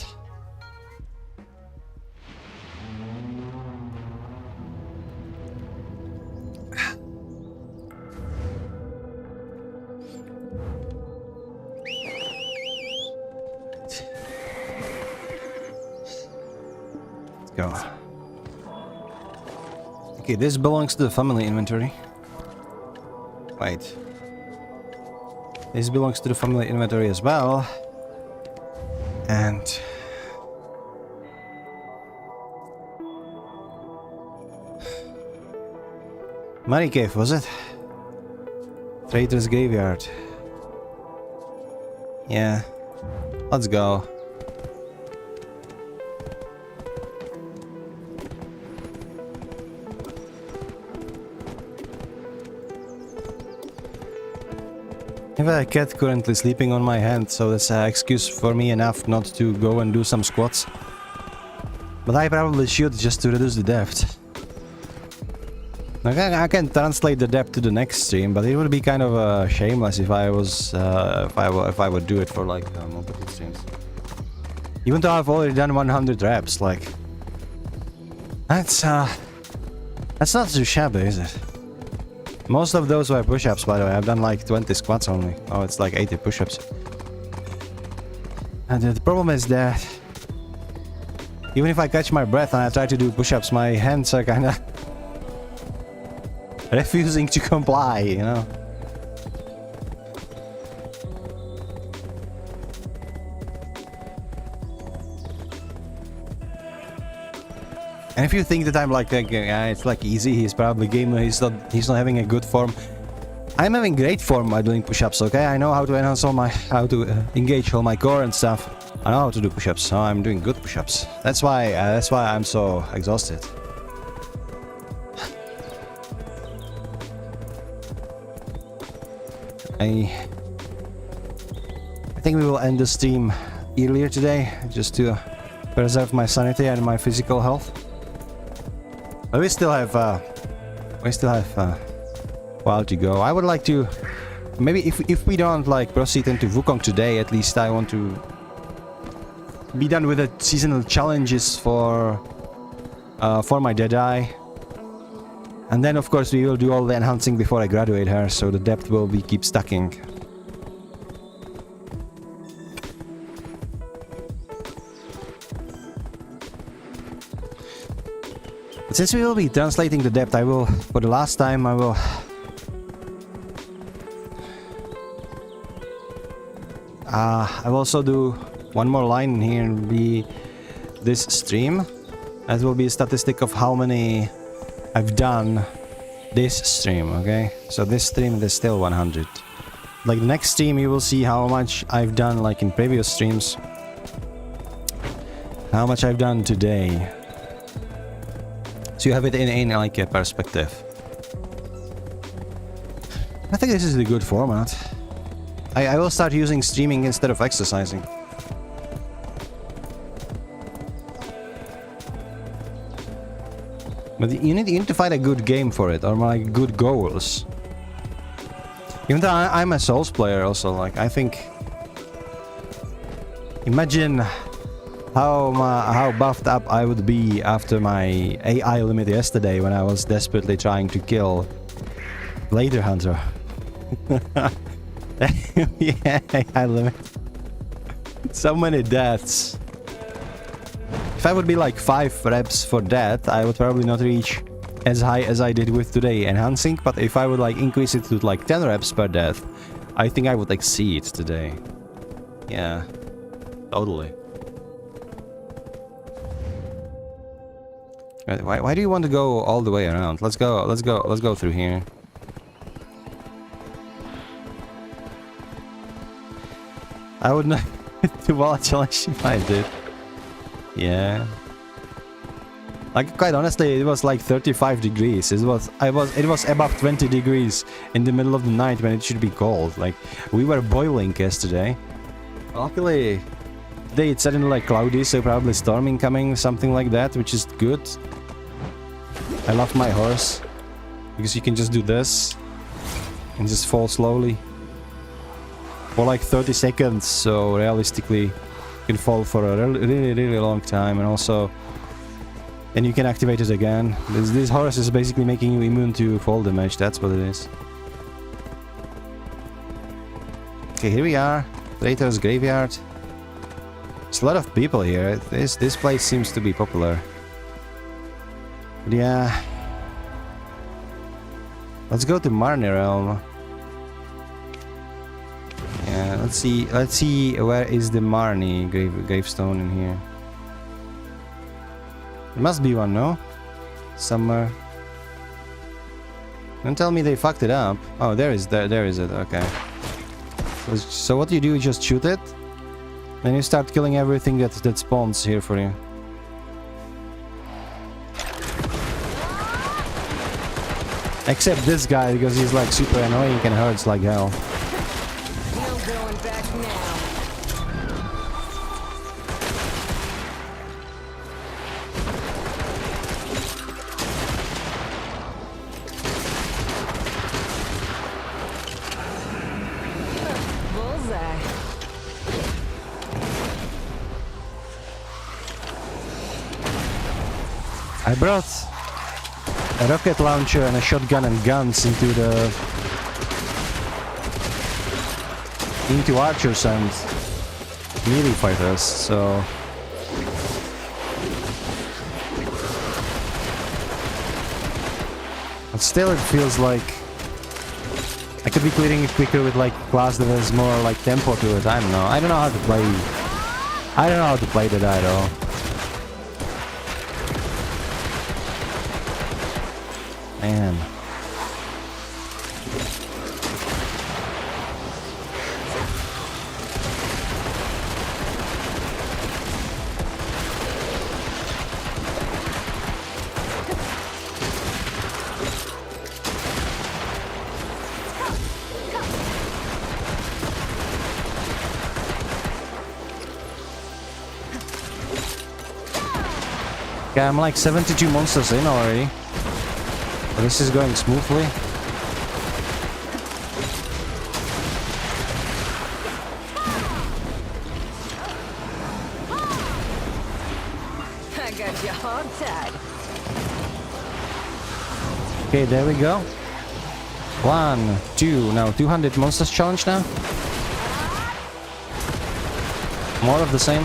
Go. Okay, this belongs to the family inventory. Wait. This belongs to the family inventory as well. And... Muddy Cave, was it? Traitor's Graveyard. Yeah. Let's go. I have a cat currently sleeping on my hand, so that's an excuse for me enough not to go and do some squats. But I probably should, just to reduce the depth. I can translate the depth to the next stream, but it would be kind of shameless if I was if I would do it for like multiple streams. Even though I've already done 100 reps, like that's not too shabby, is it? Most of those were push-ups, by the way. I've done like 20 squats only. Oh, it's like 80 push-ups. And the problem is that even if I catch my breath and I try to do push-ups, my hands are kind of refusing to comply, you know. And if you think that I'm like, it's like easy, he's probably gamer, he's not having a good form. I'm having great form by doing push-ups, okay? I know how to enhance how to engage all my core and stuff. I know how to do push-ups, so I'm doing good push-ups. That's why I'm so exhausted. I think we will end the stream earlier today, just to preserve my sanity and my physical health. But we still have a while to go. I would like to, maybe if we don't like proceed into Wukong today, at least I want to be done with the seasonal challenges for my Deadeye. And then of course we will do all the enhancing before I graduate her, so the depth will keep stacking. But since we will be translating the depth, I will, for the last time, I will also do one more line here and be this stream. That will be a statistic of how many I've done this stream, okay? So this stream is still 100. Like the next stream you will see how much I've done like in previous streams. How much I've done today. So you have it in like a perspective. I think this is a good format. I will start using streaming instead of exercising. But you need to find a good game for it, or like good goals. Even though I'm a Souls player also, like I think... Imagine how buffed up I would be after my AI limit yesterday when I was desperately trying to kill Blader Hunter. Yeah, AI limit. So many deaths. If I would be like 5 reps for that, I would probably not reach as high as I did with today enhancing, but if I would like increase it to like 10 reps per death, I think I would exceed today. Yeah, totally. Why do you want to go all the way around? Let's go through here. I would not Tuvala challenge if I did. Yeah. Like quite honestly, it was like 35 degrees. It was above 20 degrees in the middle of the night when it should be cold. Like we were boiling yesterday. Luckily, today it's suddenly like cloudy, so probably storming coming, something like that, which is good. I love my horse because you can just do this and just fall slowly for like 30 seconds. So realistically, you can fall for a really long time, and also then you can activate it again. This horse is basically making you immune to fall damage. That's what it is. Okay, here we are, Traitor's Graveyard. There's a lot of people here. This place seems to be popular. But yeah, let's go to Marni Realm. Yeah, let's see where is the Marni gravestone in here. There must be one, no? Somewhere. Don't tell me they fucked it up. Oh, there is it. Okay. So what do? You just shoot it, then you start killing everything that spawns here for you. Except this guy, because he's like super annoying and hurts like hell. No going back now. I brought a rocket launcher and a shotgun and guns into archers and melee fighters, so but still it feels like I could be clearing it quicker with like class that has more like tempo to it. I don't know. I don't know how to play. I don't know how to play Deadeye though. Man. Okay, I'm like 72 monsters in already. But this is going smoothly. I got you hog-tied. Okay, there we go. 1, 2, now 200 monsters challenge now. More of the same.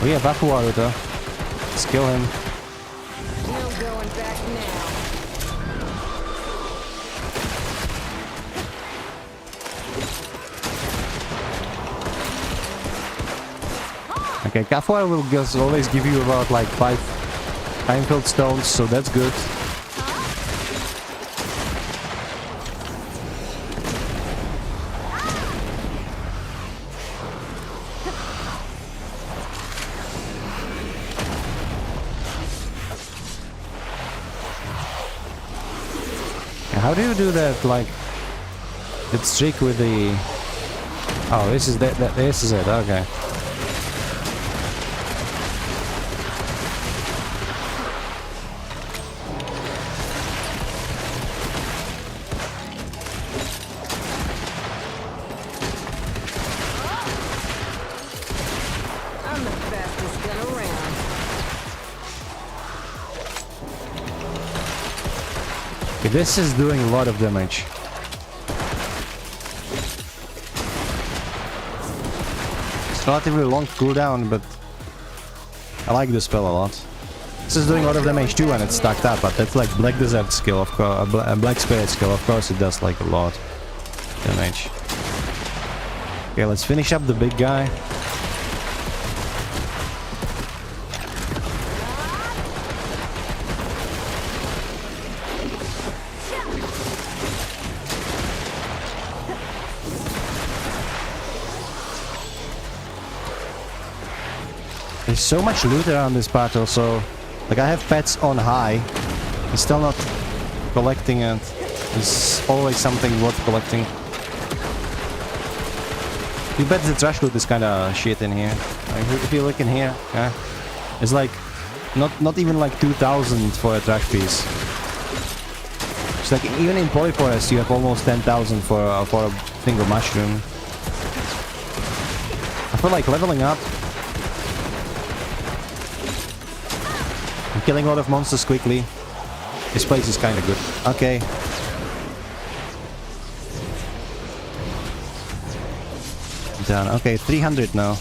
We have Tuvala though. Let's kill him. No going back now. Okay, Tuvala will just always give you about like 5 time-filled stones, so that's good. How do you do that, like, that streak with the... Oh, this is this is it, okay. I'm the fastest gun around. Okay, this is doing a lot of damage. It's relatively long cooldown, but I like this spell a lot. This is doing a lot of damage too when it's stacked up, but that's like Black Desert skill, of course, a Black Spirit skill, of course it does like a lot damage. Okay, let's finish up the big guy. There's so much loot around this battle, so like I have pets on high. I'm still not collecting it. There's always something worth collecting. You bet the trash loot is kind of shit in here. Like, if you look in here, yeah, it's like not even like 2,000 for a trash piece. It's like even in Polyforest you have almost 10,000 for a single mushroom. I feel like leveling up. I'm killing a lot of monsters quickly. This place is kind of good. Okay. Done. Okay, 300 now.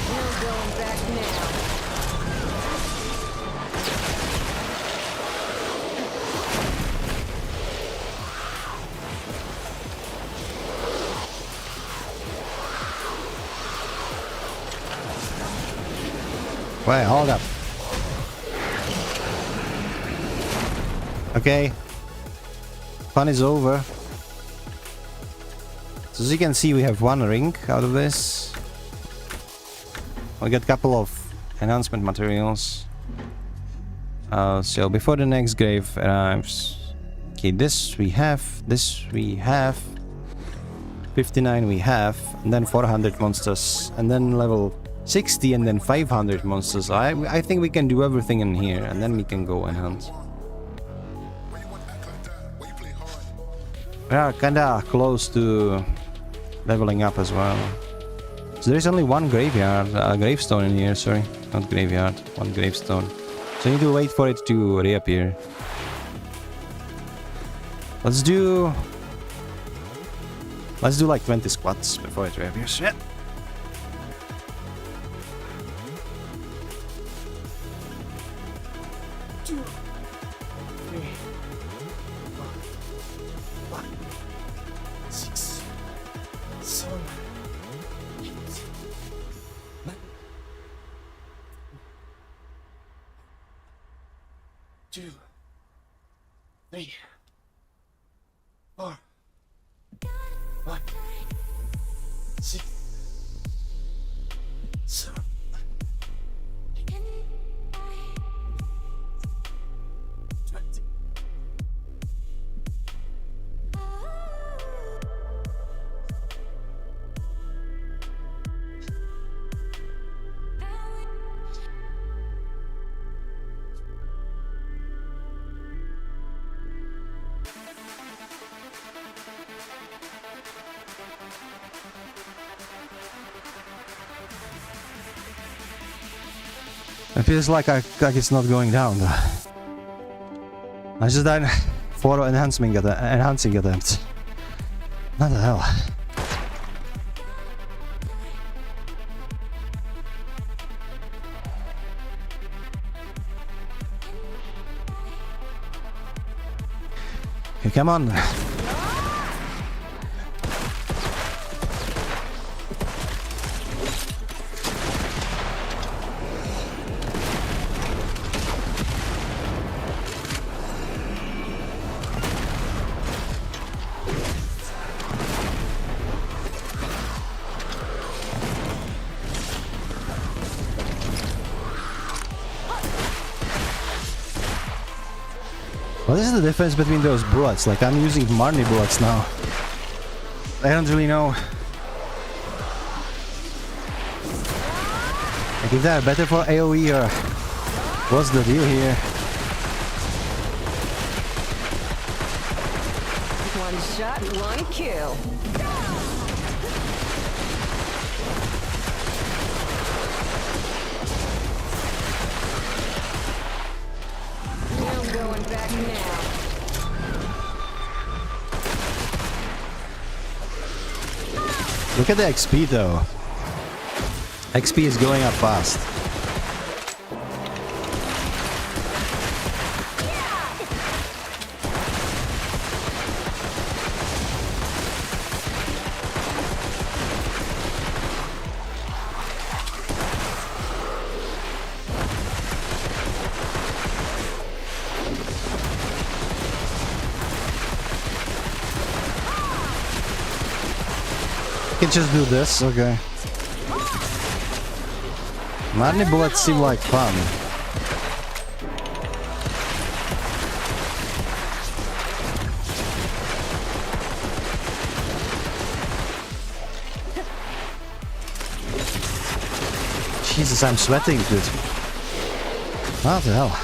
No going back now. Wait, hold up. Okay. Fun is over. So as you can see, we have one ring out of this. We got a couple of enhancement materials. So before the next grave arrives, Okay, this we have, 59 we have, and then 400 monsters, and then level 60, and then 500 monsters. I think we can do everything in here, and then we can go and hunt. We are kinda close to leveling up as well. So there is only one graveyard, gravestone in here, sorry. Not graveyard, one gravestone. So you need to wait for it to reappear. Let's do like 20 squats before it reappears. Yeah. It feels like it's not going down. I just died 4 enhancing attempts. What the hell? Okay, come on. What is the difference between those bullets? Like, I'm using Marnie bullets now. I don't really know. Like, if they're better for AoE or what's the deal here? One shot, one kill. I'm going back now. Look at the XP though. XP is going up fast. I can just do this, okay. Marnie bullets seem like fun. Jesus, I'm sweating, dude. What the hell?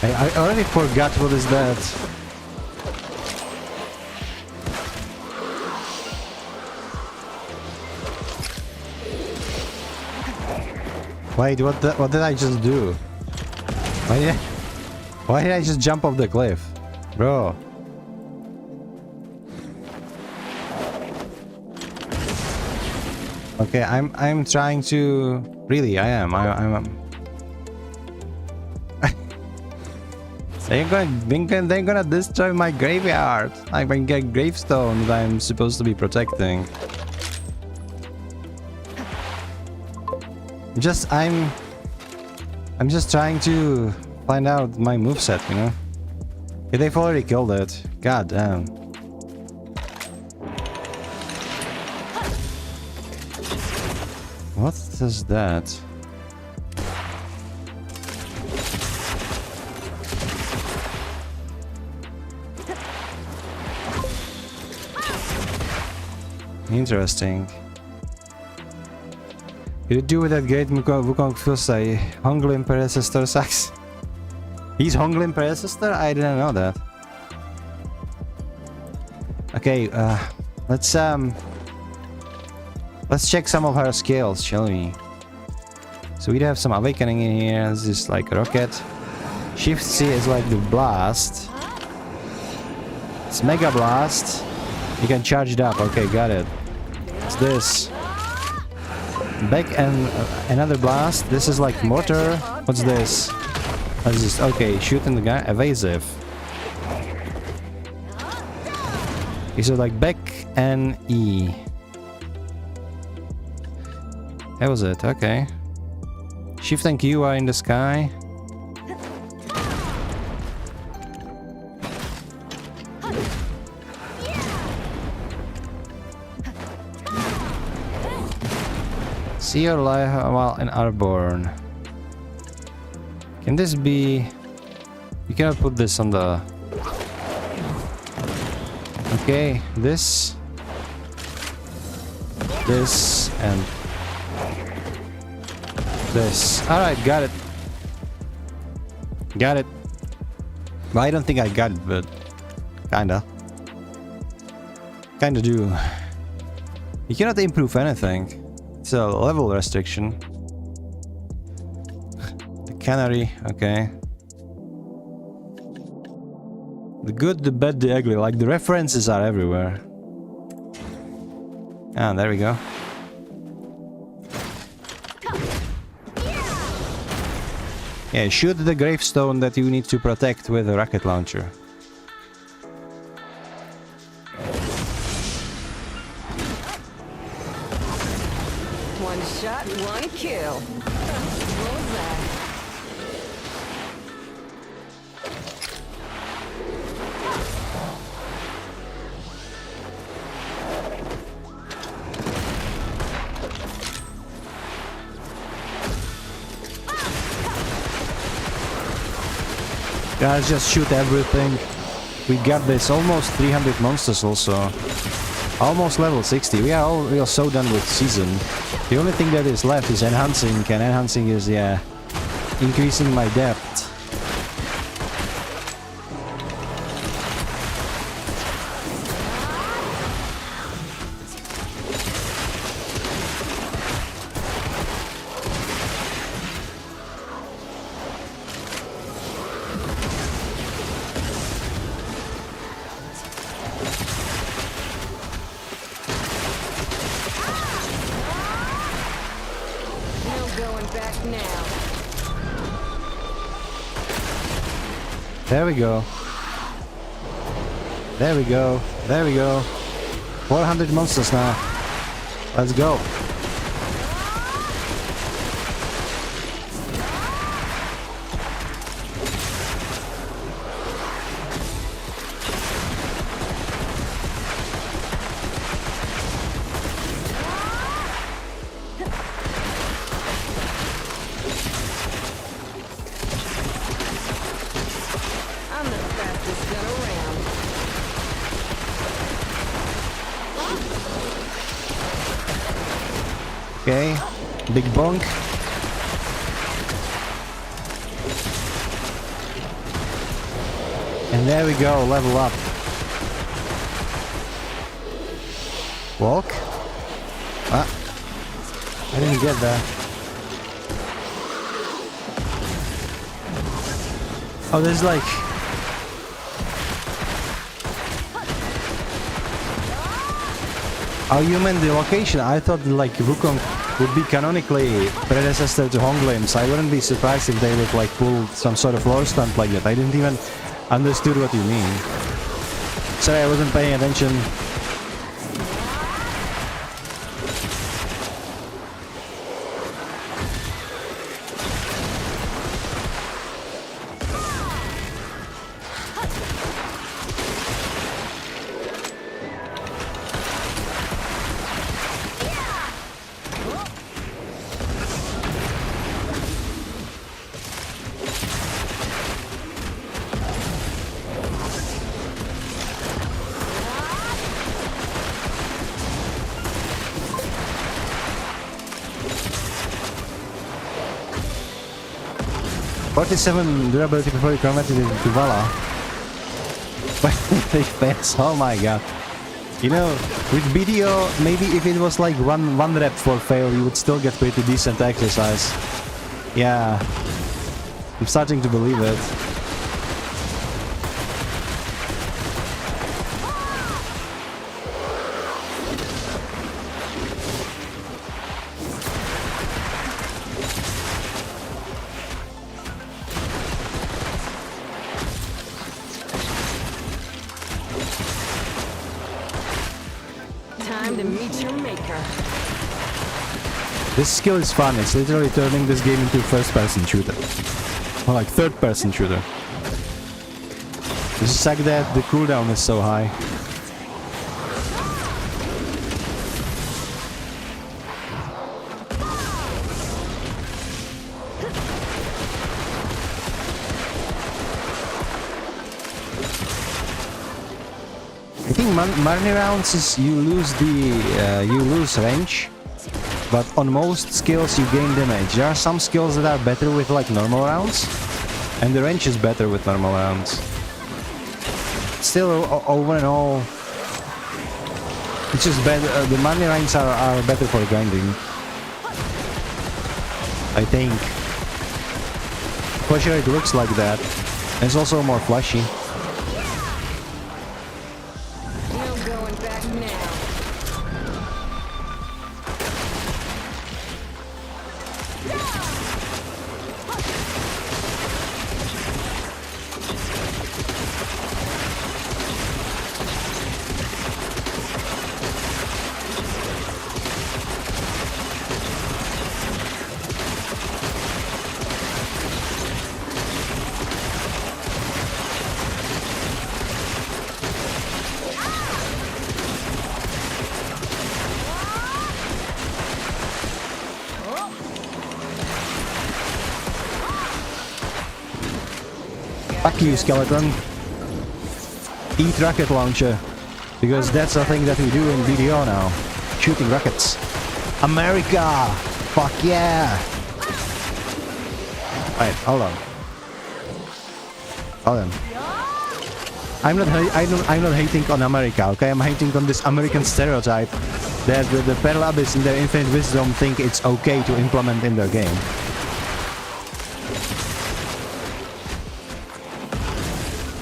I already forgot what is that. Wait, what did I just do? Why did I just jump off the cliff? Bro. Okay, I'm trying to really I am. They're gonna destroy my graveyard. I can get gravestone that I'm supposed to be protecting. I'm just trying to find out my moveset, you know? Yeah, they've already killed it. God damn. What is that? Interesting. You do with that great Wukong feels like Honglin predecessor sucks. He's Honglin predecessor? I didn't know that. Okay, let's check some of her skills, shall we? So we have some awakening in here. This is like rocket. Shift C is like the blast. It's mega blast. You can charge it up. Okay, got it. What's this? Back and another blast. This is like mortar. What's this? What's this? Okay, shooting the guy. Evasive. These are like back and E. That was it. Okay. Shift and Q are in the sky. See your life while in Airborne. Can this be... You cannot put this on the... Okay, this... This and... This. Alright, got it. Got it. Well, I don't think I got it, but... Kinda. Kinda do. You cannot improve anything. It's a level restriction. The canary, okay. The good, the bad, the ugly. Like, the references are everywhere. Ah, there we go. Yeah, shoot the gravestone that you need to protect with a rocket launcher. One shot, one kill. What was that? Guys, just shoot everything. We got this. Almost 300 monsters also. Almost level 60. We are so done with season. The only thing that is left is enhancing, and enhancing is, yeah, increasing my depth. There we go. There we go. There we go. 400 monsters now. Let's go. Okay, big bonk. And there we go, level up. Walk? Ah. I didn't get that. Oh, there's like... Oh, you meant the location. I thought like Wukong would be canonically predecessor to Honglim, so I wouldn't be surprised if they would like pull some sort of lore stunt like that. I didn't even understood what you mean. Sorry, I wasn't paying attention. .47 durability before you convert it into Tuvala. Oh my god. You know, with BDO, maybe if it was like one rep for fail, you would still get pretty decent exercise. Yeah. I'm starting to believe it. Time to meet your maker. This skill is fun. It's literally turning this game into a first-person shooter. Or like third-person shooter. This is like that the cooldown is so high. I think many rounds is you lose range, but on most skills you gain damage. There are some skills that are better with like normal rounds, and the range is better with normal rounds. Still, over and all, it's just better. The money rounds are better for grinding, I think. For sure, it looks like that. And it's also more flashy. Fuck you, skeleton. Eat rocket launcher. Because that's the thing that we do in BDO now. Shooting rockets. America! Fuck yeah! Alright, hold on. Hold on. I'm not hating on America, okay? I'm hating on this American stereotype that the Pearl Abyss in their infinite wisdom think it's okay to implement in their game.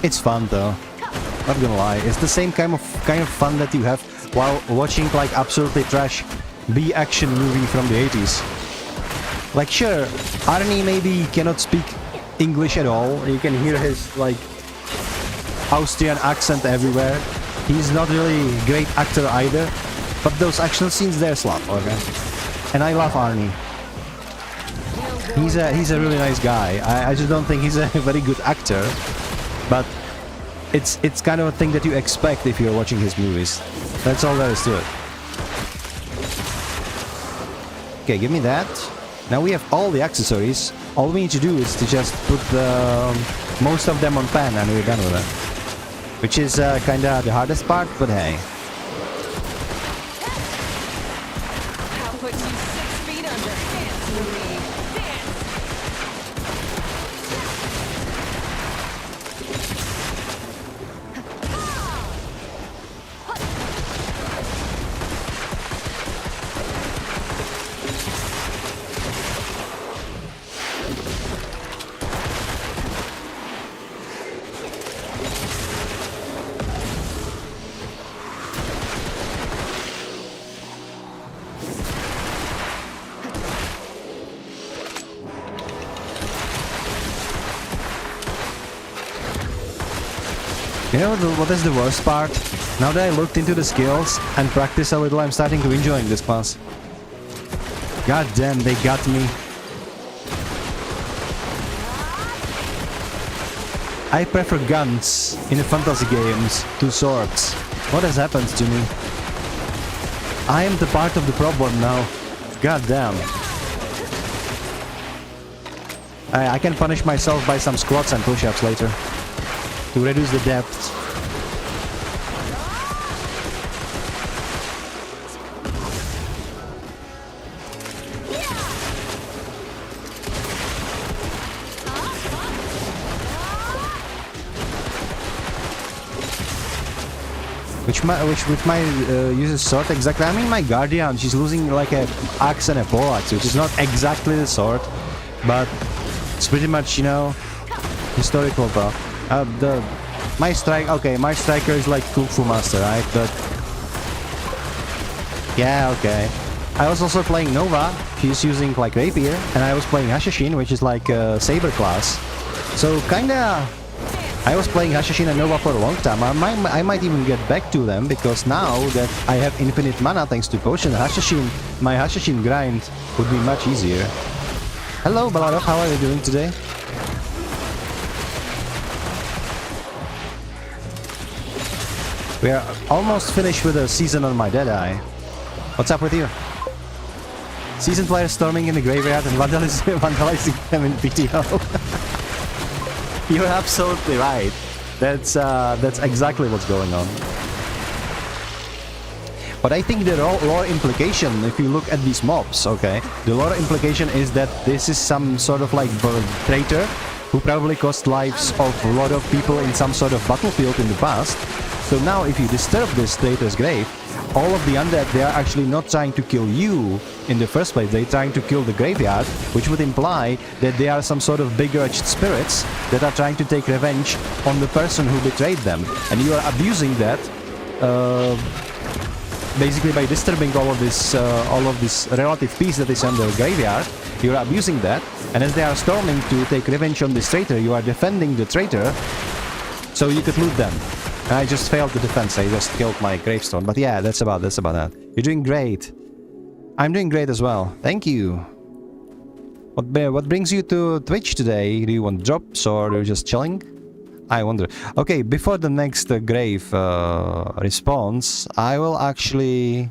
It's fun though, not gonna lie. It's the same kind of fun that you have while watching like absolutely trash B-action movie from the 80s. Like sure, Arnie maybe cannot speak English at all. You can hear his like Austrian accent everywhere. He's not really a great actor either, but those action scenes there slap, okay? And I love Arnie. He's a really nice guy. I just don't think he's a very good actor. But it's kind of a thing that you expect if you're watching his movies. That's all there is to it. Okay, give me that. Now we have all the accessories. All we need to do is to just put most of them on pan and we're done with it. Which is kinda the hardest part, but hey. I'll put you 6 feet under. Dance with me. Dance. You know what is the worst part? Now that I looked into the skills and practiced a little, I'm starting to enjoying this class. God damn, they got me. I prefer guns in fantasy games to swords. What has happened to me? I am the part of the problem now. God damn. I can punish myself by some squats and push-ups later to reduce the depth. Which my uses sword exactly. I mean, my guardian, she's losing like a axe and a poleaxe, which is not exactly the sword, but it's pretty much, you know, historical though. My striker is like Kung Fu Master, right? But yeah, okay. I was also playing Nova. She's using like rapier, and I was playing Hashashin, which is like a saber class. So kinda. I was playing Hashashin and Nova for a long time. I might even get back to them, because now that I have infinite mana thanks to potion, my Hashashin grind would be much easier. Hello Baladov, how are you doing today? We are almost finished with the season on my Deadeye. What's up with you? Season players storming in the graveyard and vandalizing them in BDO. You're absolutely right. That's exactly what's going on. But I think the lore implication, if you look at these mobs, okay, the lore implication is that this is some sort of like traitor who probably cost lives of a lot of people in some sort of battlefield in the past. So now if you disturb this traitor's grave, all of the undead, they are actually not trying to kill you in the first place, they're trying to kill the graveyard, which would imply that they are some sort of begrudged spirits that are trying to take revenge on the person who betrayed them. And you are abusing that, basically by disturbing all of this relative peace that is on the graveyard. You are abusing that, and as they are storming to take revenge on this traitor, you are defending the traitor, so you could loot them. I just failed the defense, I just killed my gravestone. But yeah, that's about that. You're doing great. I'm doing great as well. Thank you. What brings you to Twitch today? Do you want drops or are you just chilling? I wonder. Okay, before the next grave response, I will actually...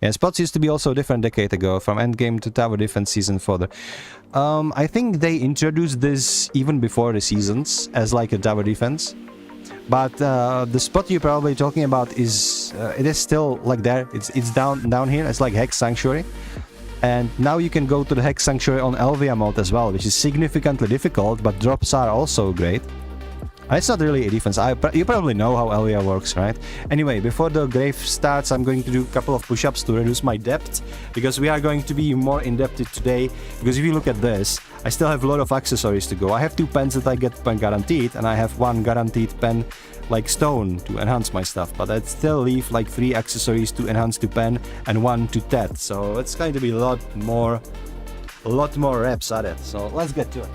Yeah, spots used to be also a different decade ago, from endgame to tower defense season further. I think they introduced this even before the seasons as like a tower defense. But the spot you're probably talking about is it is still like there. It's down here. It's like Hex Sanctuary, and now you can go to the Hex Sanctuary on Elvia mode as well, which is significantly difficult, but drops are also great. It's not really a defense. You probably know how Elvia works, right? Anyway, before the grave starts, I'm going to do a couple of push-ups to reduce my depth, because we are going to be more in-depth today. Because if you look at this, I still have a lot of accessories to go. I have 2 pens that I get pen guaranteed, and I have 1 guaranteed pen like stone to enhance my stuff, but I still leave like 3 accessories to enhance the pen and 1 to TED. So it's going to be a lot more reps at it. So let's get to it.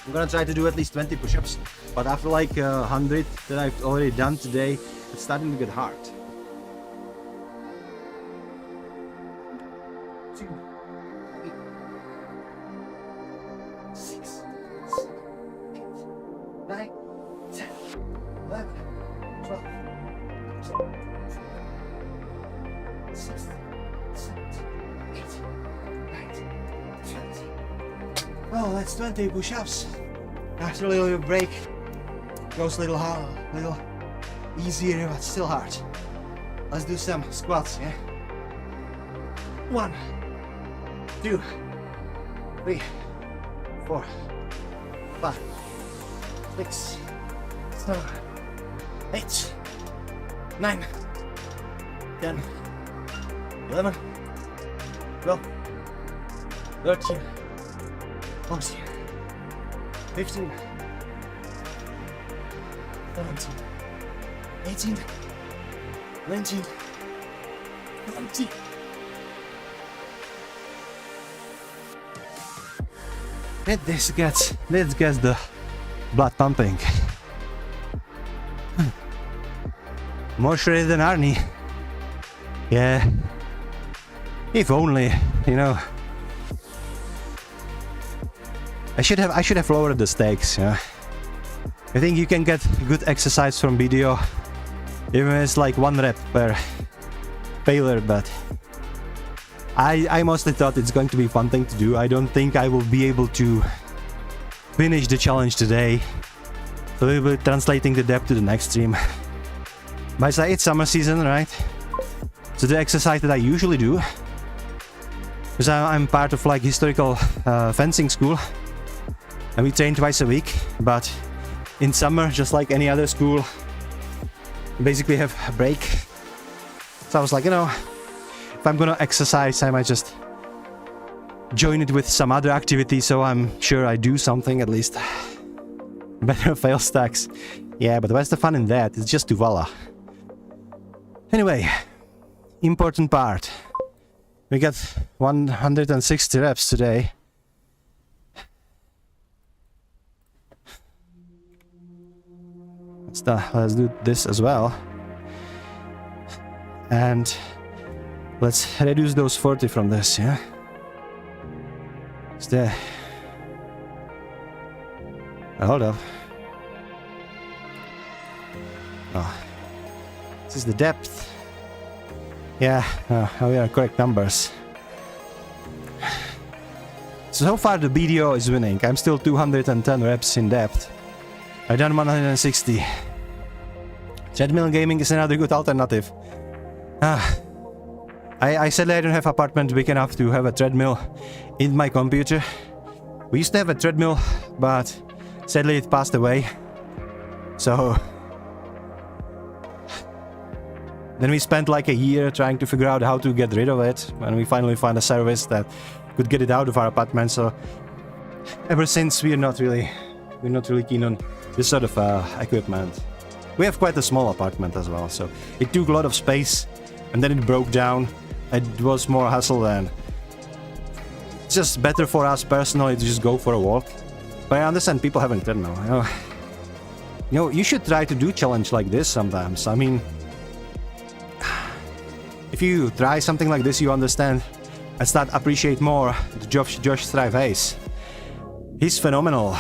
I'm gonna try to do at least 20 push-ups, but after like 100 that I've already done today, it's starting to get hard. 2, 8, 6, 7, 8, 9, 10, 11, 12, 16, 17, 18, 19, 20. Well, that's 20 push-ups. After a little break, goes a little hard, little easier, but still hard. Let's do some squats, yeah? 1, 2, 3, 4, 5, 6, 7, 8, 9, 10, 11, 12, 13, 14, 15, 17, 18, 19, 20. Let's get the blood pumping. More shredded than Arnie. Yeah. If only, you know. I should have lowered the stakes, yeah. I think you can get good exercise from BDO. Even if it's like 1 rep per failure, but I mostly thought it's going to be a fun thing to do. I don't think I will be able to finish the challenge today. So we will be translating the depth to the next stream. But it's like it's summer season, right? So the exercise that I usually do, because I'm part of like historical fencing school, and we train twice a week. But in summer, just like any other school, we basically have a break. So I was like, you know, if I'm gonna exercise, I might just join it with some other activity, so I'm sure I do something at least. Better fail stacks. Yeah, but what's the fun in that? It's just Tuvala. Anyway, important part. We got 160 reps today. Let's do this as well. And let's reduce those 40 from this, yeah? It's there. Hold up. Oh. This is the depth. Yeah, we are correct numbers. So far the BDO is winning. I'm still 210 reps in depth. I've done 160. Treadmill gaming is another good alternative. I said I don't have apartment big enough to have a treadmill in my computer. We used to have a treadmill, but sadly it passed away. So then we spent like a year trying to figure out how to get rid of it, and we finally found a service that could get it out of our apartment. So ever since we're not really keen on this sort of equipment. We have quite a small apartment as well, so it took a lot of space, and then it broke down. It was more hassle than. It's just better for us personally to just go for a walk. But I understand people having treadmill. You know, you should try to do challenge like this sometimes. I mean, if you try something like this, you understand and start appreciate more the Josh Striaght. He's phenomenal.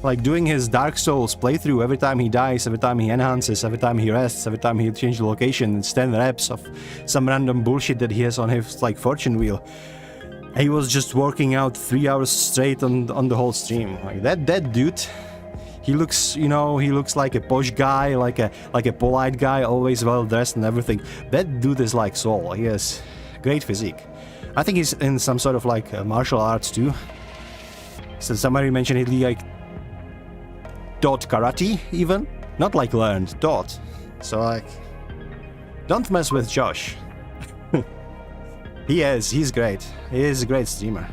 Like doing his Dark Souls playthrough, every time he dies, every time he enhances, every time he rests, every time he changes the location, it's 10 reps of some random bullshit that he has on his like fortune wheel. He was just working out 3 hours straight on the whole stream. Like that dude, he looks, you know, he looks like a posh guy, like a polite guy, always well dressed and everything. That dude is like soul. He has great physique. I think he's in some sort of like martial arts too. So somebody mentioned he like taught karate even, not like learned, taught. So like, don't mess with Josh. He's great. He is a great streamer.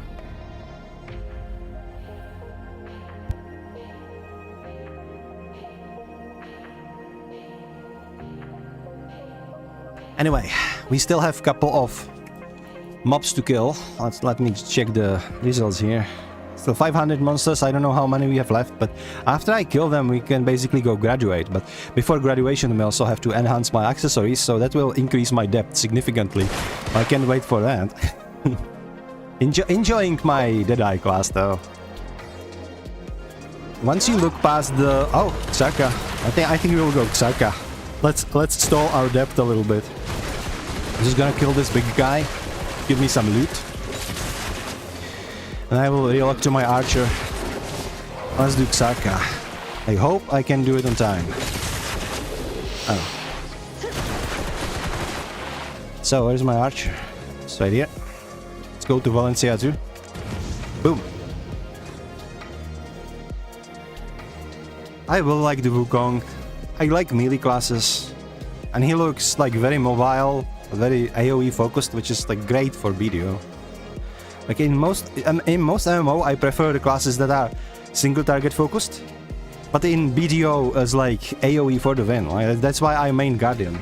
Anyway, we still have a couple of mobs to kill. Let me check the results here. Still 500 monsters, I don't know how many we have left, but after I kill them we can basically go graduate. But before graduation we also have to enhance my accessories, so that will increase my depth significantly. I can't wait for that. Enjoying my Deadeye class though. Once you look past the... Oh, Xarka. I think we will go Xarka. Let's stall our depth a little bit. I'm just gonna kill this big guy. Give me some loot. And I will relock to my archer. Let's do Xarka. I hope I can do it on time. Oh. So, where's my archer? It's right here. Let's go to Valencia too. Boom. I will like the Wukong. I like melee classes. And he looks like very mobile, very AoE focused, which is like great for BDO. Like in most MMO, I prefer the classes that are single target focused, but in BDO as like AoE for the win. Right? That's why I main Guardian.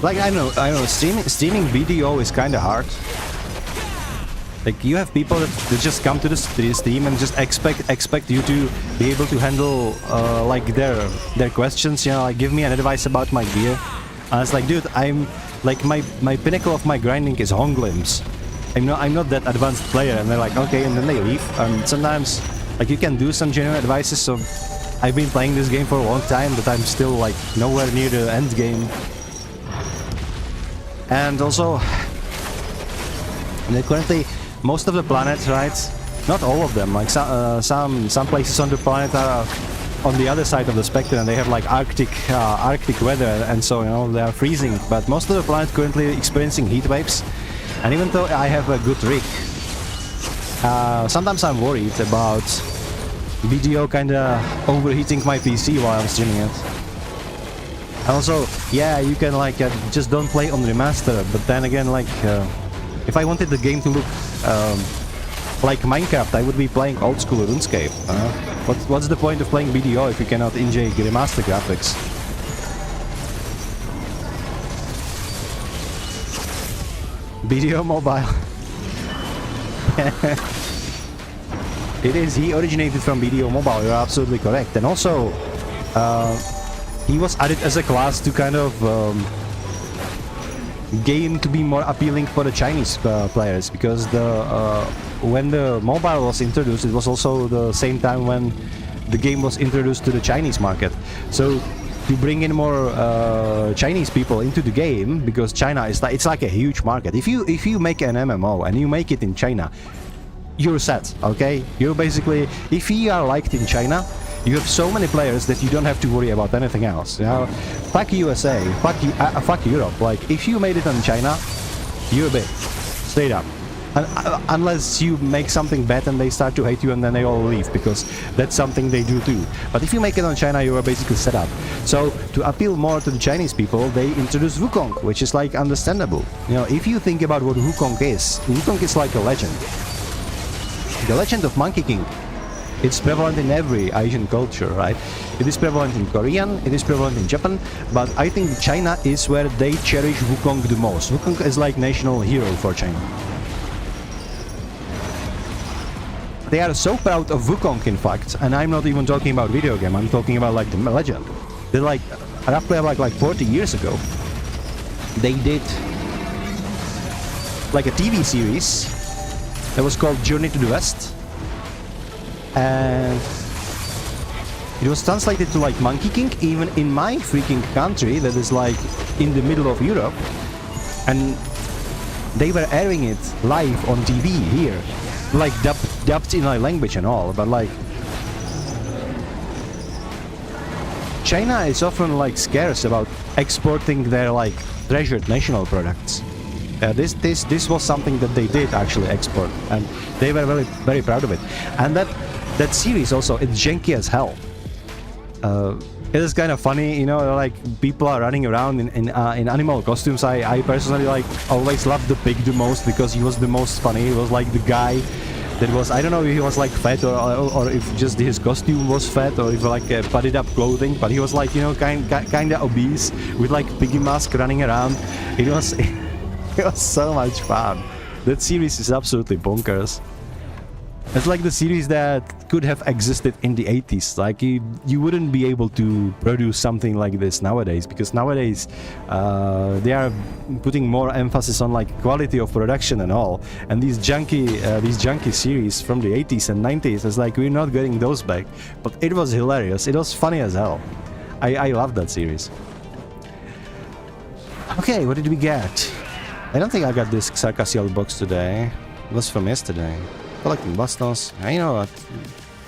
Like I know, streaming BDO is kind of hard. Like you have people that just come to the stream and just expect you to be able to handle like their questions. You know, like give me an advice about my gear. And it's like, dude, I'm like my pinnacle of my grinding is hong limbs. I'm not that advanced player, and they're like, okay, and then they leave. And sometimes like you can do some genuine advices. So I've been playing this game for a long time, but I'm still like nowhere near the end game. And also, currently most of the planets, right? Not all of them. Like some places on the planet are on the other side of the spectrum, and they have like Arctic weather, and so you know they are freezing. But most of the planet currently experiencing heat waves. And even though I have a good rig, sometimes I'm worried about BDO kinda overheating my PC while I'm streaming it. And also, yeah, you can like just don't play on remaster, but then again, like if I wanted the game to look like Minecraft, I would be playing old school RuneScape. What's the point of playing BDO if you cannot enjoy remaster graphics? BDO Mobile. It is. He originated from BDO Mobile. You're absolutely correct. And also, he was added as a class to kind of game to be more appealing for the Chinese players, because when the mobile was introduced, it was also the same time when the game was introduced to the Chinese market. So to bring in more Chinese people into the game, because China is like, it's like a huge market. If you make an MMO and you make it in China, you're set, okay? You're basically, if you are liked in China, you have so many players that you don't have to worry about anything else. You know, fuck USA, fuck Europe. Like if you made it in China, you're big, straight up. Unless you make something bad and they start to hate you and then they all leave, because that's something they do too. But if you make it on China, you are basically set up. So to appeal more to the Chinese people, they introduced Wukong, which is like understandable. You know, if you think about what Wukong is like a legend. The legend of Monkey King. It's prevalent in every Asian culture, right? It is prevalent in Korean, it is prevalent in Japan, but I think China is where they cherish Wukong the most. Wukong is like national hero for China. They are so proud of Wukong, in fact, and I'm not even talking about video game, I'm talking about like the legend. They're like, roughly like 40 years ago, they did like a TV series that was called Journey to the West. And it was translated to like Monkey King, even in my freaking country that is like in the middle of Europe. And they were airing it live on TV here, like dubbed in my language and all. But like China is often like scarce about exporting their like treasured national products. This was something that they did actually export, and they were very proud of it. And that series also, it's janky as hell. It is kind of funny, you know, like people are running around in animal costumes. I personally like always loved the pig the most, because he was the most funny. He was like the guy that was, I don't know if he was like fat or if just his costume was fat, or if like padded up clothing, but he was like, you know, kind of obese with like piggy mask running around. It was so much fun. That series is absolutely bonkers. It's like the series that could have existed in the 80s. Like you wouldn't be able to produce something like this nowadays, because nowadays they are putting more emphasis on like quality of production and all. And these junky series from the 80s and 90s, it's like we're not getting those back. But it was hilarious. It was funny as hell. I loved that series. Okay, what did we get? I don't think I got this Xarcasial box today. It was from yesterday. Collecting bastos. You know what?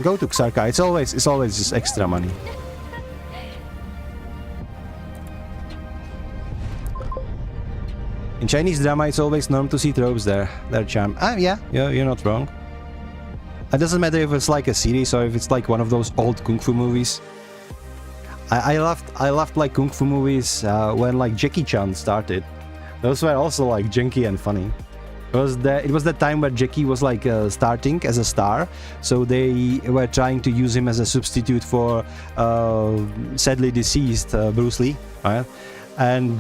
Go to Xarca. It's always just extra money. In Chinese drama, it's always normal to see tropes there. They're charm. Yeah, you're not wrong. It doesn't matter if it's like a series or if it's like one of those old kung fu movies. I loved like kung fu movies when like Jackie Chan started. Those were also like janky and funny. It was that time where Jackie was like starting as a star, so they were trying to use him as a substitute for sadly deceased Bruce Lee, right? And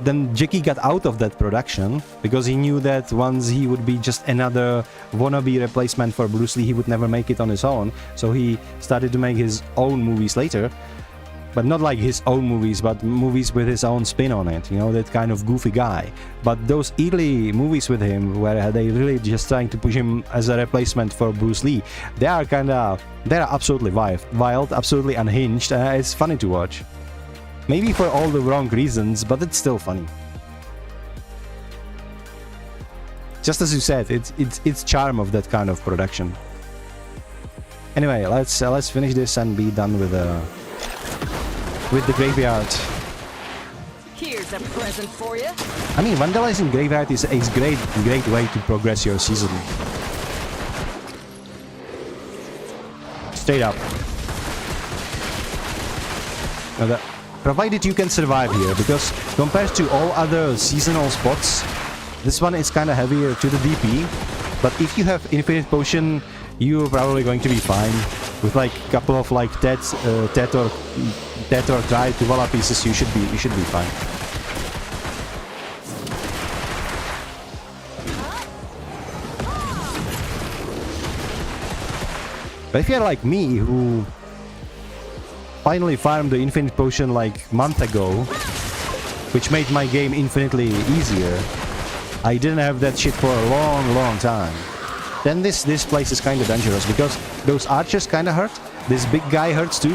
then Jackie got out of that production because he knew that once he would be just another wannabe replacement for Bruce Lee, he would never make it on his own. So he started to make his own movies later, but not like his own movies, but movies with his own spin on it, you know, that kind of goofy guy. But those early movies with him, where they really just trying to push him as a replacement for Bruce Lee, they're absolutely wild, absolutely unhinged. It's funny to watch. Maybe for all the wrong reasons, but it's still funny. Just as you said, it's charm of that kind of production. Anyway, let's finish this and be done with the graveyard. Here's a present for you. I mean, vandalizing graveyard is a great way to progress your season. Straight up. Now provided you can survive here, because compared to all other seasonal spots, this one is kind of heavier to the DP. But if you have infinite potion, you're probably going to be fine. With like a couple of like Tet or Try Tuvala pieces, you should be fine. But if you're like me, who finally farmed the infinite potion like month ago, which made my game infinitely easier, I didn't have that shit for a long time. Then this place is kind of dangerous because those archers kind of hurt. This big guy hurts too.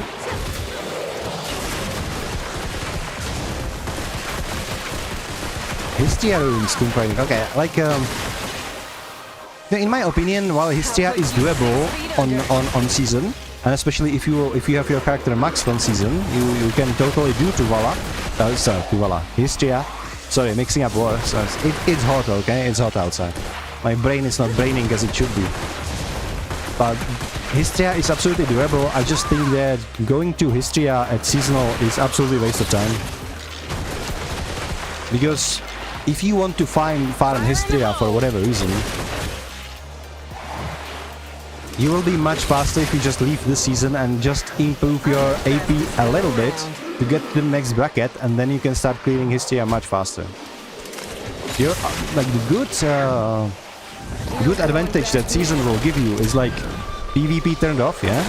Hystia runes, tomb fighting. Okay, like in my opinion, while Hystia is doable on season, and especially if you have your character maxed on season, you can totally do Tuvala. Sorry, Tuvala. Hystia. Sorry, mixing up words. It's hot, okay? It's hot outside. My brain is not braining as it should be. But Hystia is absolutely doable. I just think that going to Hystia at seasonal is absolutely a waste of time. Because if you want to farm Hystia for whatever reason, you will be much faster if you just leave the season and just improve your AP a little bit to get to the next bracket, and then you can start clearing Hystia much faster. You're like the good advantage that season will give you is like PvP turned off, yeah?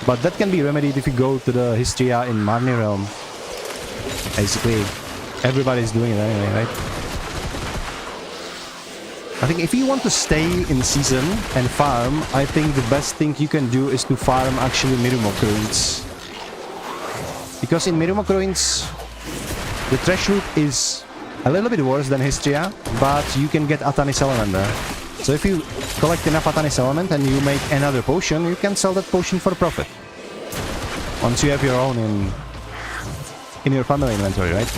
But that can be remedied if you go to the Hystia in Marni Realm. Basically, everybody's doing it anyway, right? I think if you want to stay in season and farm, I think the best thing you can do is to farm actually Mirumok ruins. Because in Mirumok ruins, the trash route is a little bit worse than Hystia, but you can get Atanis element there. So if you collect enough Atanis element and you make another potion, you can sell that potion for profit. Once you have your own in your family inventory, right?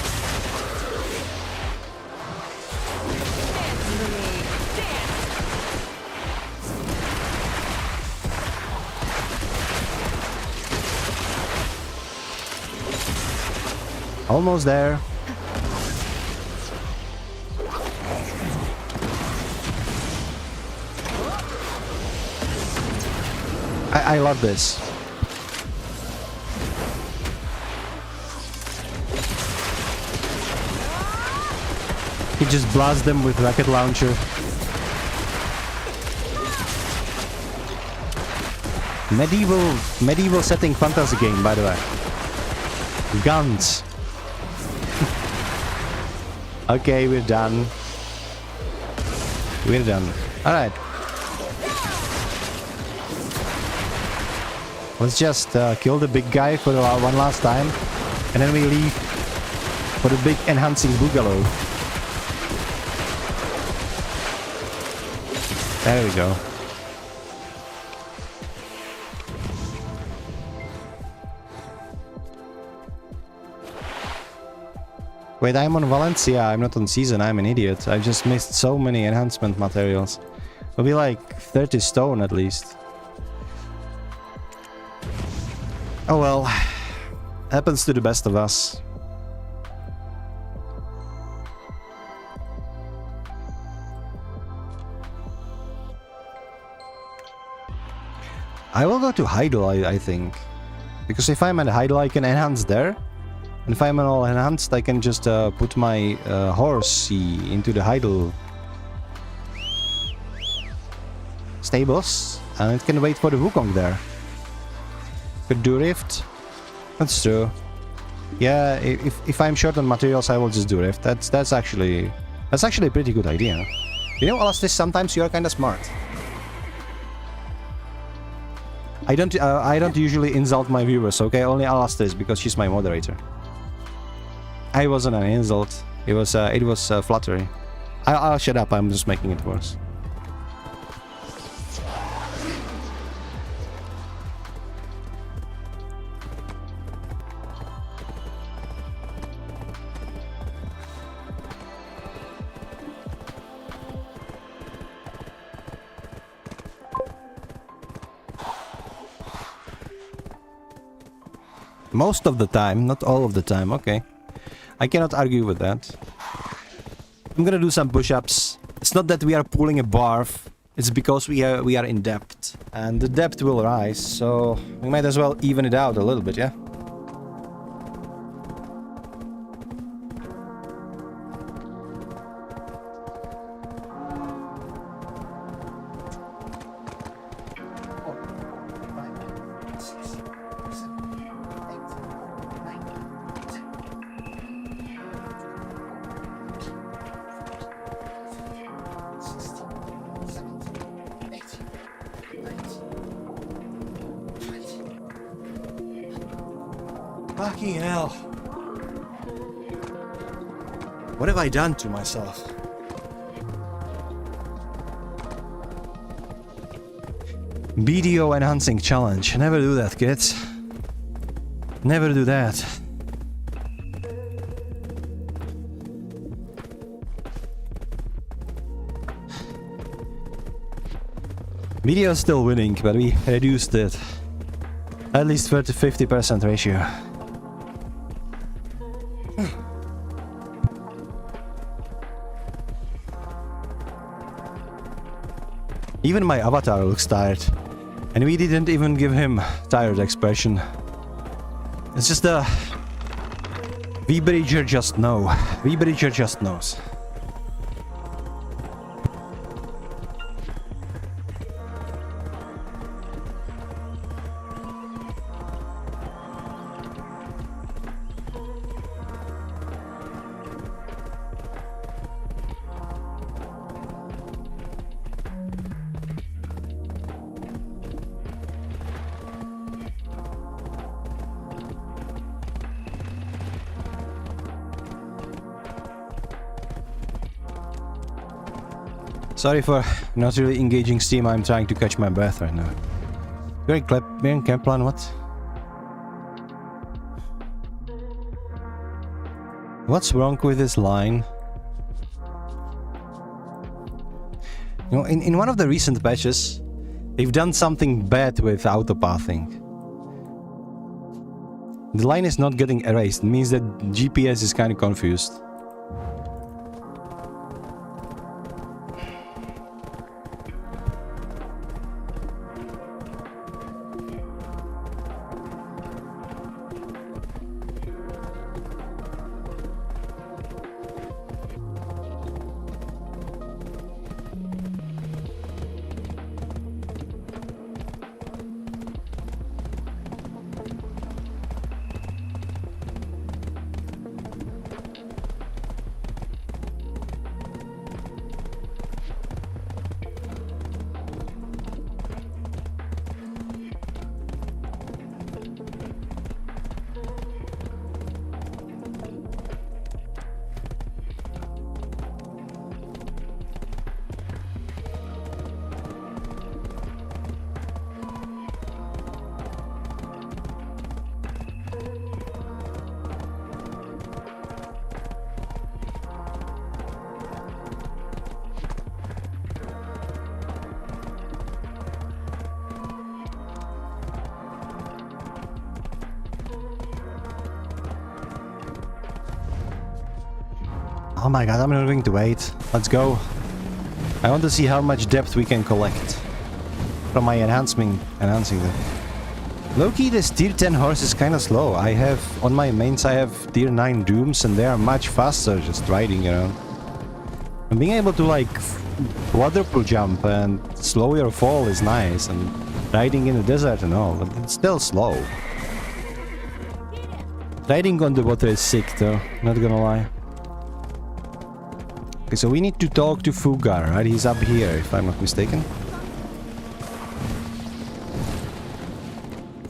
Almost there. I love this. He just blasts them with rocket launcher. Medieval setting fantasy game, by the way. Guns. Okay, we're done. We're done. Alright. Let's just kill the big guy for one last time. And then we leave for the big enhancing boogaloo. There we go. Wait, I'm on Valencia, I'm not on season, I'm an idiot. I've just missed so many enhancement materials. It'll be like 30 stone at least. Oh well, happens to the best of us. I will go to Heidel, I think. Because if I'm at Heidel, I can enhance there. And if I'm all enhanced, I can just put my horse into the idle stables, and it can wait for the Wukong there. Could do Rift. That's true. Yeah, if I'm short on materials, I will just do Rift. That's actually a pretty good idea. You know, Alastis, sometimes you are kind of smart. I don't usually insult my viewers, okay? Only Alastis, because she's my moderator. I wasn't an insult. It was flattery. I'll shut up. I'm just making it worse. Most of the time, not all of the time, okay. I cannot argue with that. I'm gonna do some push-ups. It's not that we are pulling a barf, it's because we are in depth. And the depth will rise, so we might as well even it out a little bit, yeah? Fucking hell. What have I done to myself? BDO enhancing challenge. Never do that, kids. Never do that. BDO is still winning, but we reduced it. At least 50% ratio. Even my avatar looks tired. And we didn't even give him tired expression. It's just a... V-Bridger just know. V-Bridger just knows. Sorry for not really engaging Steam, I'm trying to catch my breath right now. Very camp plan, what? What's wrong with this line? You know, in one of the recent patches, they've done something bad with autopathing. The line is not getting erased, it means that GPS is kind of confused. Oh my god, I'm not going to wait. Let's go. I want to see how much depth we can collect from my enhancing them. Low-key, this tier 10 horse is kind of slow. I have, on my mains, I have tier 9 dooms and they are much faster just riding around. And being able to like quadruple jump and slow your fall is nice, and riding in the desert and all, but it's still slow. Riding on the water is sick though, not gonna lie. Okay, so we need to talk to Fugar, right? He's up here, if I'm not mistaken.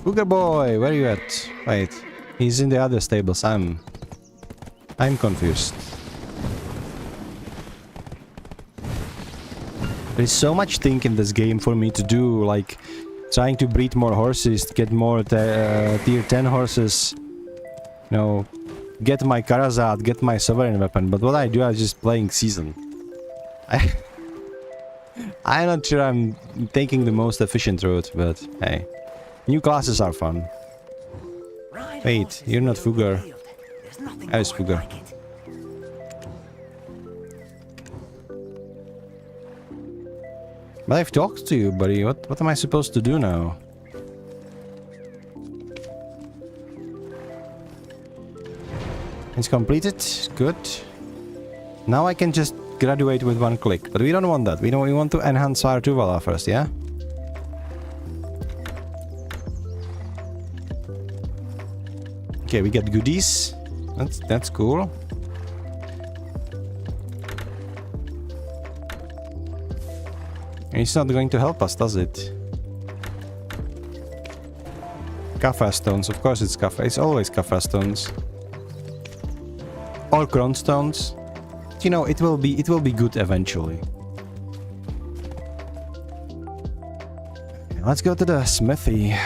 Fugar boy, where are you at? Wait, he's in the other stables. I'm confused. There's so much thing in this game for me to do, like trying to breed more horses, to get more tier 10 horses. You know, get my Karazad, get my sovereign weapon. But what I do, I'm just playing season. I'm not sure I'm taking the most efficient route, but hey. New classes are fun. Wait, you're not Fugar. I was Fugar. But I've talked to you, buddy. What am I supposed to do now? It's completed. Good. Now I can just graduate with one click. But we don't want that. We want to enhance our Tuvala first, yeah? Okay, we get goodies. That's cool. It's not going to help us, does it? Kafra stones, of course it's Kafra. It's always Kafra stones. Or Kron stones. You know, it will be good eventually. Okay, let's go to the smithy.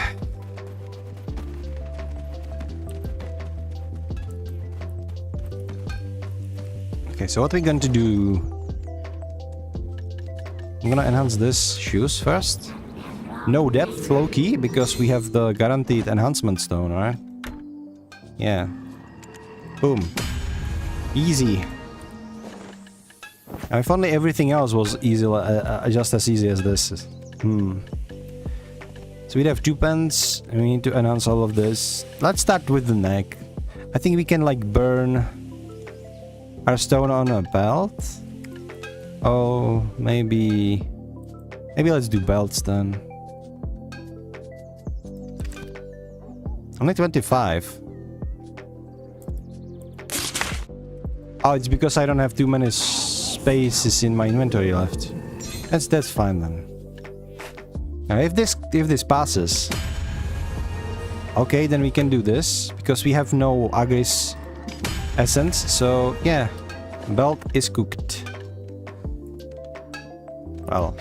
Okay, so what we're going to do... I'm gonna enhance this shoes first. No depth, low key, because we have the guaranteed enhancement stone, right? Yeah. Boom. Easy. Now, if only everything else was easy, just as easy as this. So we have 2 pens, and we need to enhance all of this. Let's start with the neck. I think we can like burn our stone on a belt. Oh, maybe let's do belts then. Only 25. Oh, it's because I don't have too many spaces in my inventory left. That's fine then. Now, if this passes, okay, then we can do this because we have no Agris essence. So yeah, belt is cooked. Well,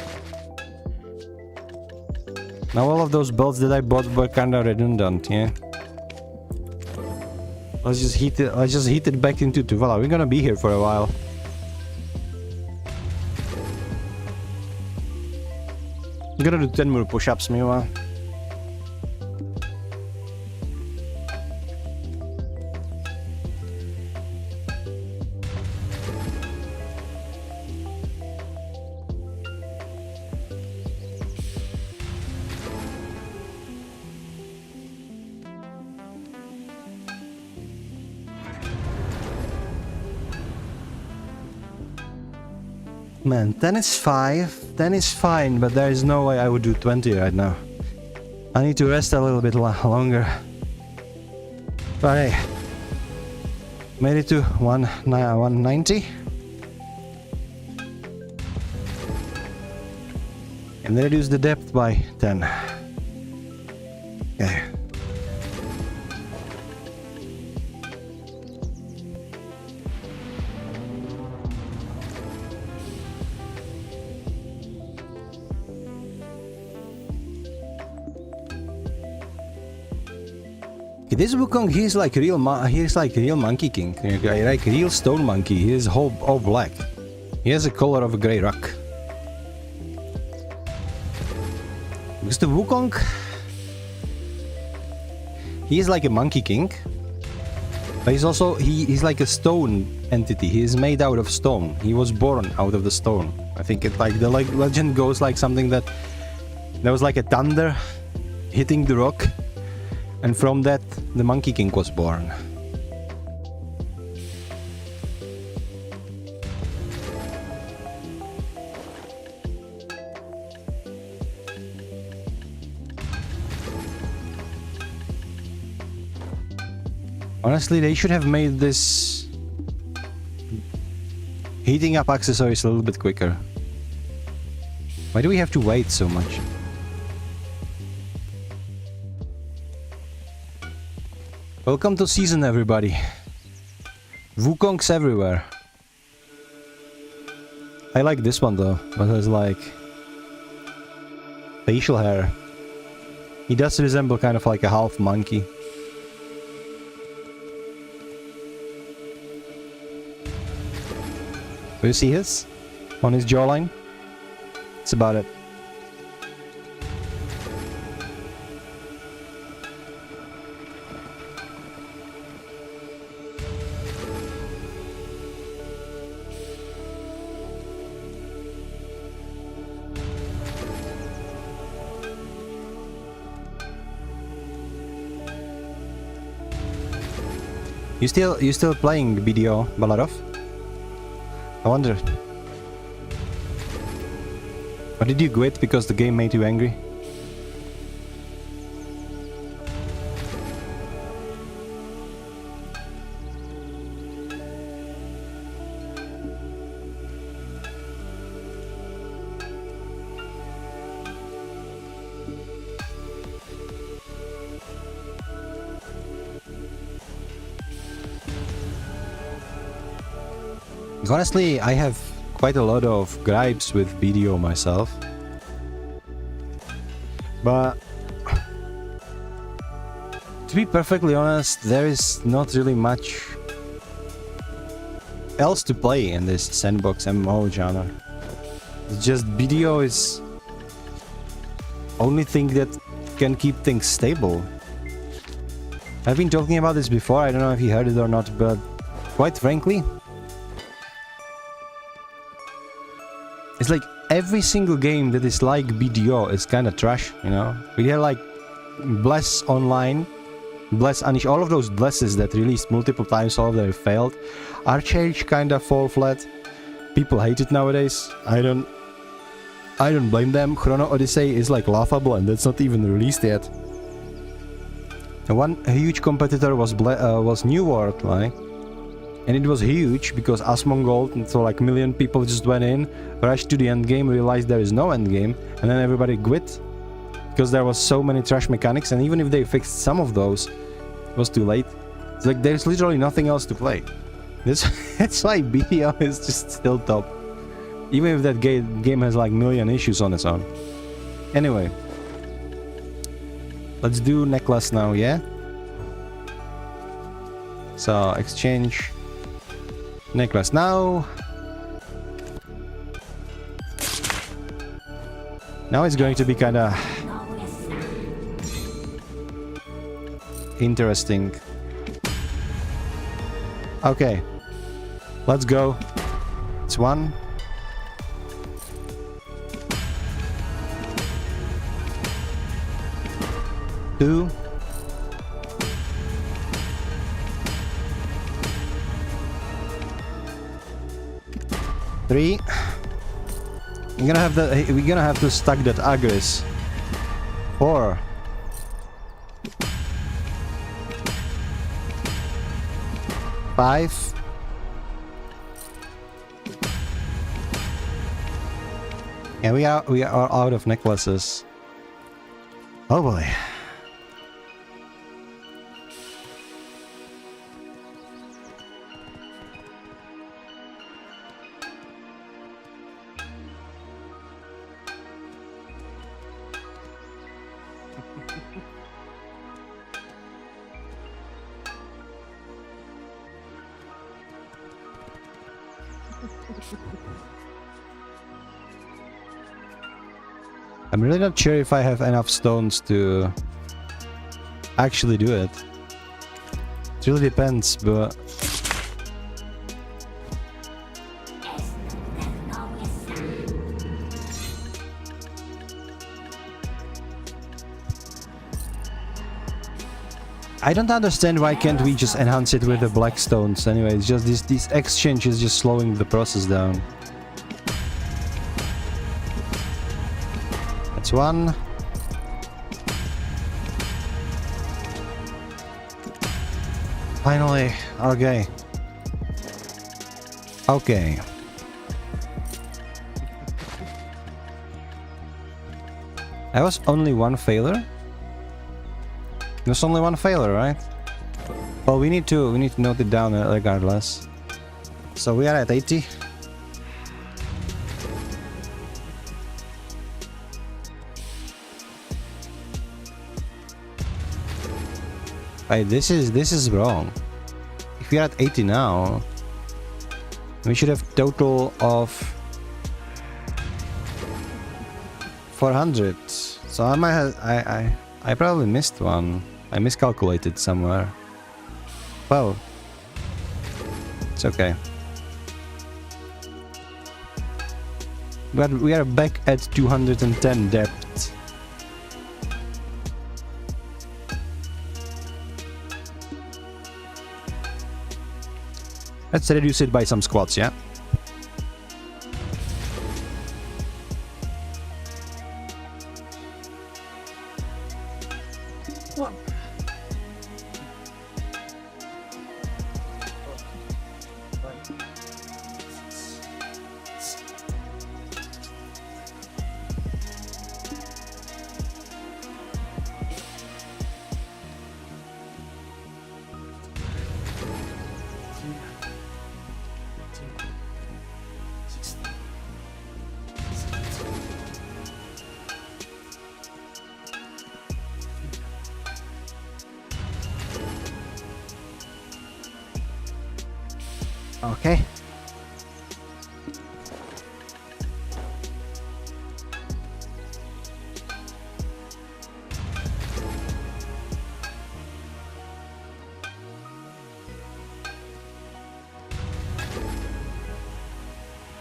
now all of those belts that I bought were kinda redundant, yeah. Let's just heat it back into Tuvala. We're gonna be here for a while. I'm gonna do 10 more push-ups meanwhile. Man, 10 is 5. 10 is fine, but there is no way I would do 20 right now. I need to rest a little bit longer. But hey, made it to 190. And reduce the depth by 10. Okay. This Wukong, he's like real monkey king, like real stone monkey. He is all black. He has the color of a grey rock. Because the Wukong, he is like a monkey king, but he's also he's like a stone entity. He is made out of stone. He was born out of the stone. I think it like the legend goes like something that there was like a thunder hitting the rock. And from that, the Monkey King was born. Honestly, they should have made this heating up accessories a little bit quicker. Why do we have to wait so much? Welcome to season, everybody. Wukongs everywhere. I like this one though, but it's like facial hair. He does resemble kind of like a half monkey. Do you see his? On his jawline? That's about it. You still playing BDO, Balarov? I wonder. Or did you quit because the game made you angry? Honestly, I have quite a lot of gripes with BDO myself. But to be perfectly honest, there is not really much else to play in this sandbox MMO genre. It's just BDO is only thing that can keep things stable. I've been talking about this before, I don't know if you heard it or not, but quite frankly, it's like every single game that is like BDO is kind of trash, you know? We had like Bless Online, Bless Anish, all of those Blesses that released multiple times, all of them failed. Archage kind of fall flat. People hate it nowadays. I don't blame them. Chrono Odyssey is like laughable and that's not even released yet. And one huge competitor was New World, right? And it was huge because Asmongold, and so like a million people just went in, rushed to the end game, realized there is no end game, and then everybody quit because there was so many trash mechanics, and even if they fixed some of those, it was too late. It's like there's literally nothing else to play. That's why BDO is just still top, even if that game has like million issues on its own. Anyway, let's do necklace now, yeah? So exchange necklace now. Now it's going to be kind of interesting. Okay, let's go. It's 1. 2. 3. We're gonna have to stack that Agris. 4. 5. 'And we are out of necklaces. Oh boy. I'm really not sure if I have enough stones to actually do it. It really depends, but I don't understand why can't we just enhance it with the black stones anyway. It's just this exchange is just slowing the process down. That's one. Finally, okay. Okay. That was only one failure? There's only one failure, right? Well, we need to note it down regardless. So we are at 80. Right, this is wrong. If we are at 80 now, we should have total of 400. So I might have I probably missed one. I miscalculated somewhere. Well, it's okay. But we are back at 210 depth. Let's reduce it by some squats, yeah? Okay.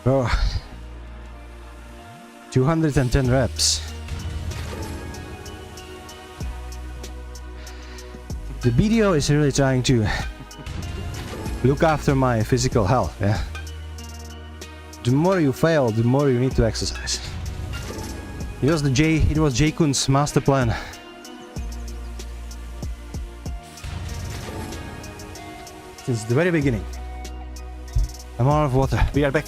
Oh. 210 reps. The BDO is really trying to look after my physical health, yeah. The more you fail, the more you need to exercise. It was Jay Kun's master plan. Since the very beginning. I'm out of water. We are back.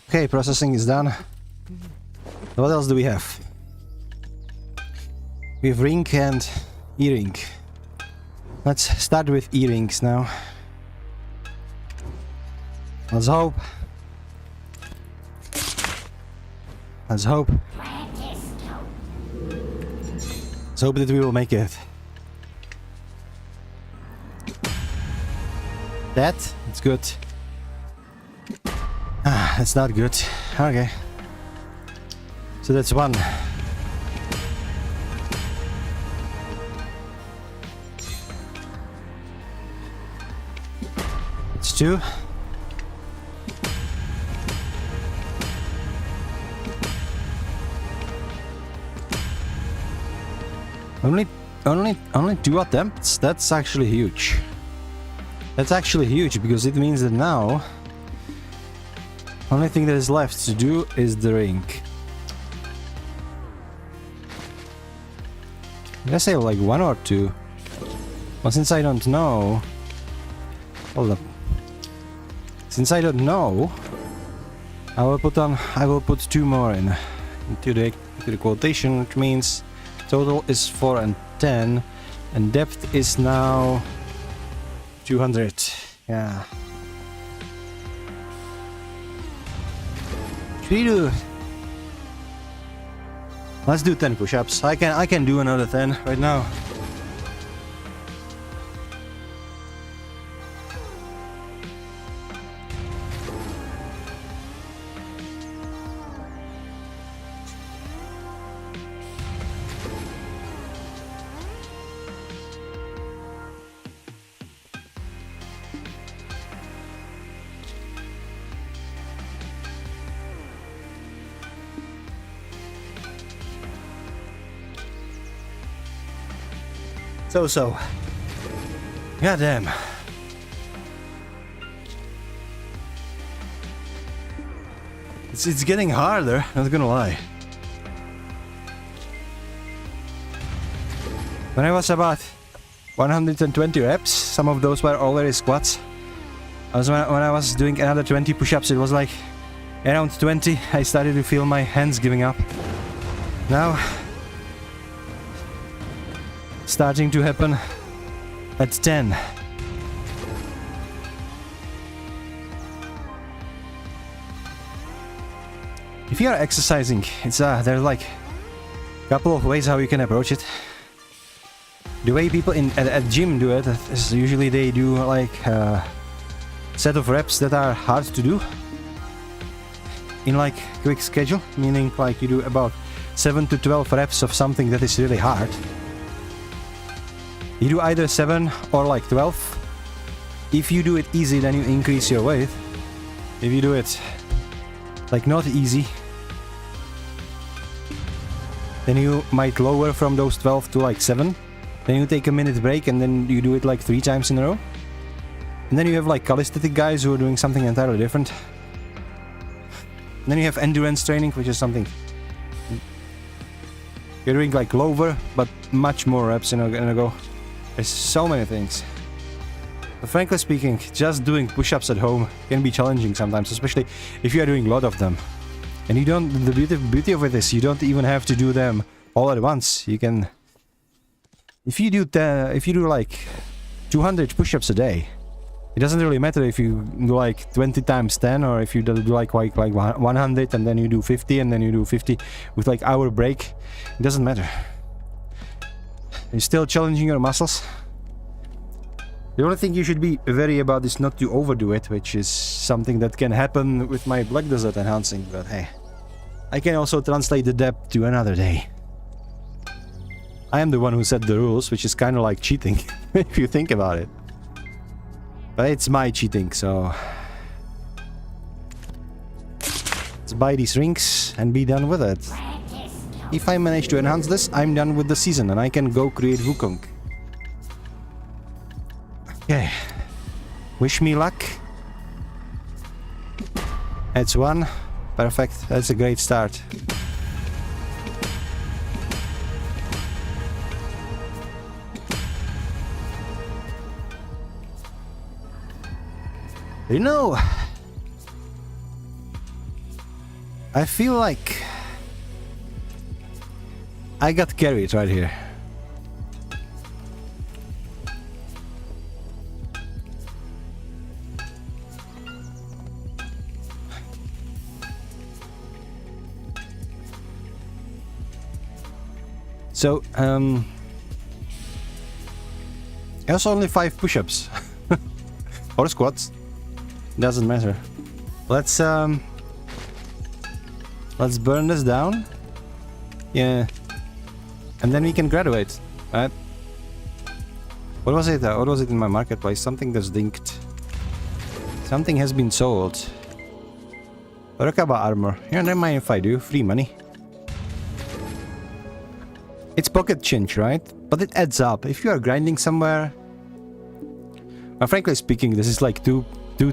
Okay, processing is done. What else do we have? We have ring and earring. Let's start with earrings now. Let's hope. Let's hope. Let's hope that we will make it. That's good. Ah, that's not good. Okay. So that's one. It's two. Only 2 attempts? That's actually huge. That's actually huge because it means that now only thing that is left to do is the ring. Did I say like 1 or 2? Well, since I don't know... Hold up. Since I don't know, I will put 2 more into the quotation, which means total is 4 and 10, and depth is now 200. Yeah. Should we Let's do 10 push-ups. I can do another 10 right now. So. Goddamn. It's getting harder, not gonna lie. When I was about 120 reps, some of those were already squats. When I was doing another 20 push-ups, it was like around 20, I started to feel my hands giving up. Now, starting to happen at 10. If you are exercising, it's there's like a couple of ways how you can approach it. The way people at gym do it is usually they do like a set of reps that are hard to do in like quick schedule, meaning like you do about 7 to 12 reps of something that is really hard. You do either 7 or like 12. If you do it easy, then you increase your weight. If you do it like not easy, then you might lower from those 12 to like 7. Then you take a minute break and then you do it like 3 times in a row. And then you have like calisthenic guys who are doing something entirely different. And then you have endurance training, which is something you're doing like lower but much more reps in a go. There's so many things. But frankly speaking, just doing push-ups at home can be challenging sometimes, especially if you are doing a lot of them. And you don't. The beauty of it is you don't even have to do them all at once. You can. If you do like 200 push-ups a day, it doesn't really matter if you do like 20 times 10 or if you do like 100 and then you do 50 and then you do 50 with like hour break. It doesn't matter. You're still challenging your muscles. The only thing you should be wary about is not to overdo it, which is something that can happen with my Black Desert enhancing, but hey, I can also translate the depth to another day. I am the one who set the rules, which is kind of like cheating, if you think about it. But it's my cheating, so... let's buy these rings and be done with it. If I manage to enhance this, I'm done with the season and I can go create Wukong. Okay. Wish me luck. That's 1. Perfect. That's a great start. You know, I feel like I got carried right here. So, also only 5 push-ups. Or squats. Doesn't matter. Let's burn this down. Yeah. And then we can graduate, right? What was it? What was it in my marketplace? Something that's dinked. Something has been sold. Rakaba armor. Yeah, never mind if I do. Free money. It's pocket change, right? But it adds up. If you are grinding somewhere... Well, frankly speaking, this is like two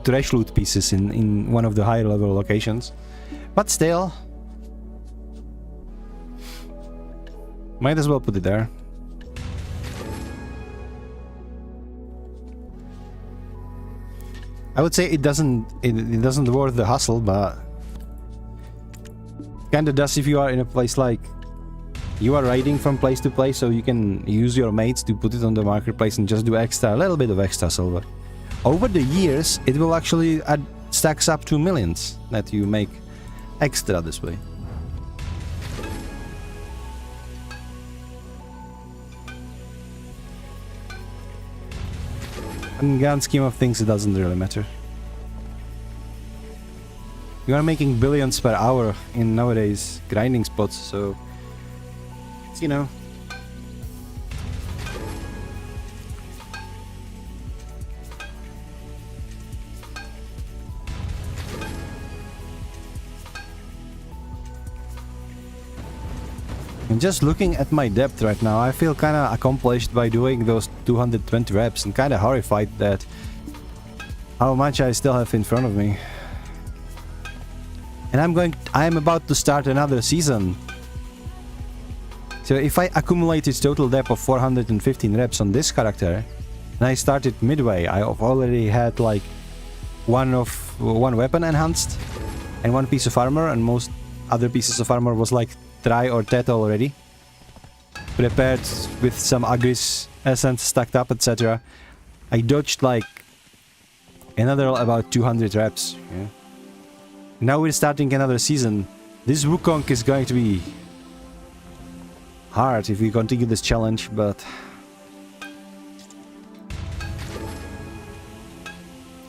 trash loot pieces in one of the higher level locations. But still... might as well put it there. I would say it doesn't worth the hustle, but kinda does if you are in a place like you are riding from place to place, so you can use your mates to put it on the marketplace and just do a little bit of extra silver. Over the years, it will actually stacks up to millions that you make extra this way. In the grand scheme of things, it doesn't really matter. You are making billions per hour in nowadays grinding spots, so it's, you know. And just looking at my depth right now, I feel kind of accomplished by doing those 220 reps and kind of horrified that how much I still have in front of me. And I'm about to start another season. So if I accumulated total depth of 415 reps on this character, and I started midway, I've already had like one weapon enhanced and one piece of armor, and most other pieces of armor was like try or tet already. Prepared with some Agris essence stacked up, etc. I dodged like another about 200 reps. Yeah. Now we're starting another season. This Wukong is going to be hard if we continue this challenge, but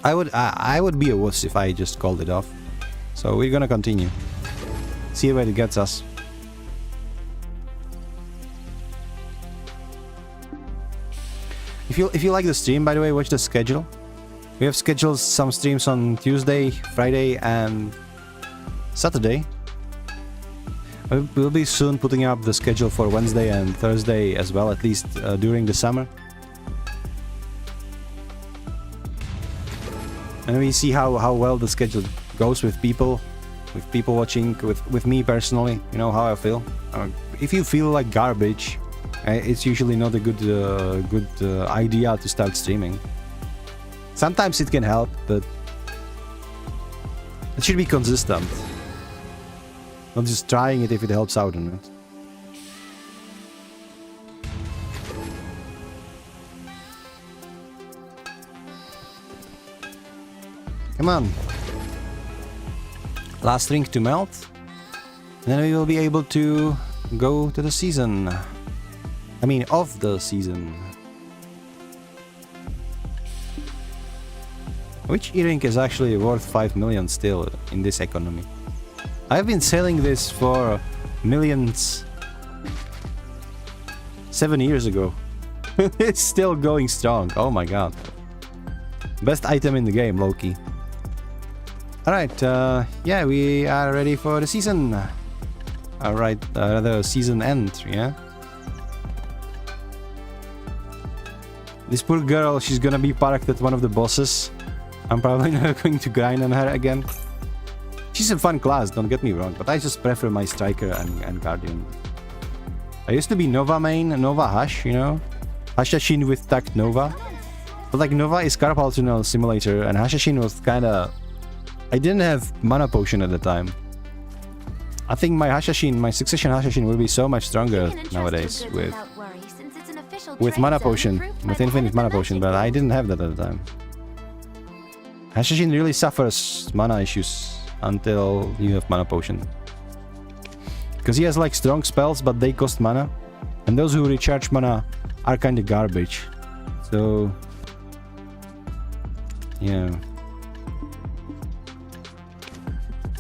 I would be a wuss if I just called it off. So we're gonna continue. See where it gets us. If you like the stream, by the way, watch the schedule. We have scheduled some streams on Tuesday, Friday, and Saturday. We'll be soon putting up the schedule for Wednesday and Thursday as well, at least during the summer. And we see how well the schedule goes with people watching, with me personally, you know, how I feel. If you feel like garbage, it's usually not a good idea to start streaming. Sometimes it can help, but it should be consistent. Not just trying it if it helps out or not. Come on. Last ring to melt. And then we will be able to go to the season. I mean, of the season. Which earring is actually worth 5 million still in this economy? I've been selling this for millions 7 years ago. It's still going strong. Oh my god. Best item in the game, low-key. Alright, yeah, we are ready for the season. Alright, rather season end, yeah? This poor girl, she's gonna be parked at one of the bosses. I'm probably not going to grind on her again. She's a fun class, don't get me wrong, but I just prefer my Striker and Guardian. I used to be Nova main, Nova Hush, you know? Hashashin with Tact Nova. But like Nova is Carpal Simulator, and Hashashin was kinda... I didn't have Mana Potion at the time. I think my Hashashin, my Succession Hashashin will be so much stronger nowadays with Mana Potion, with Infinite Mana Potion, but I didn't have that at the time. Hashashin really suffers mana issues until you have Mana Potion. Because he has like strong spells, but they cost mana. And those who recharge mana are kinda garbage. So... yeah.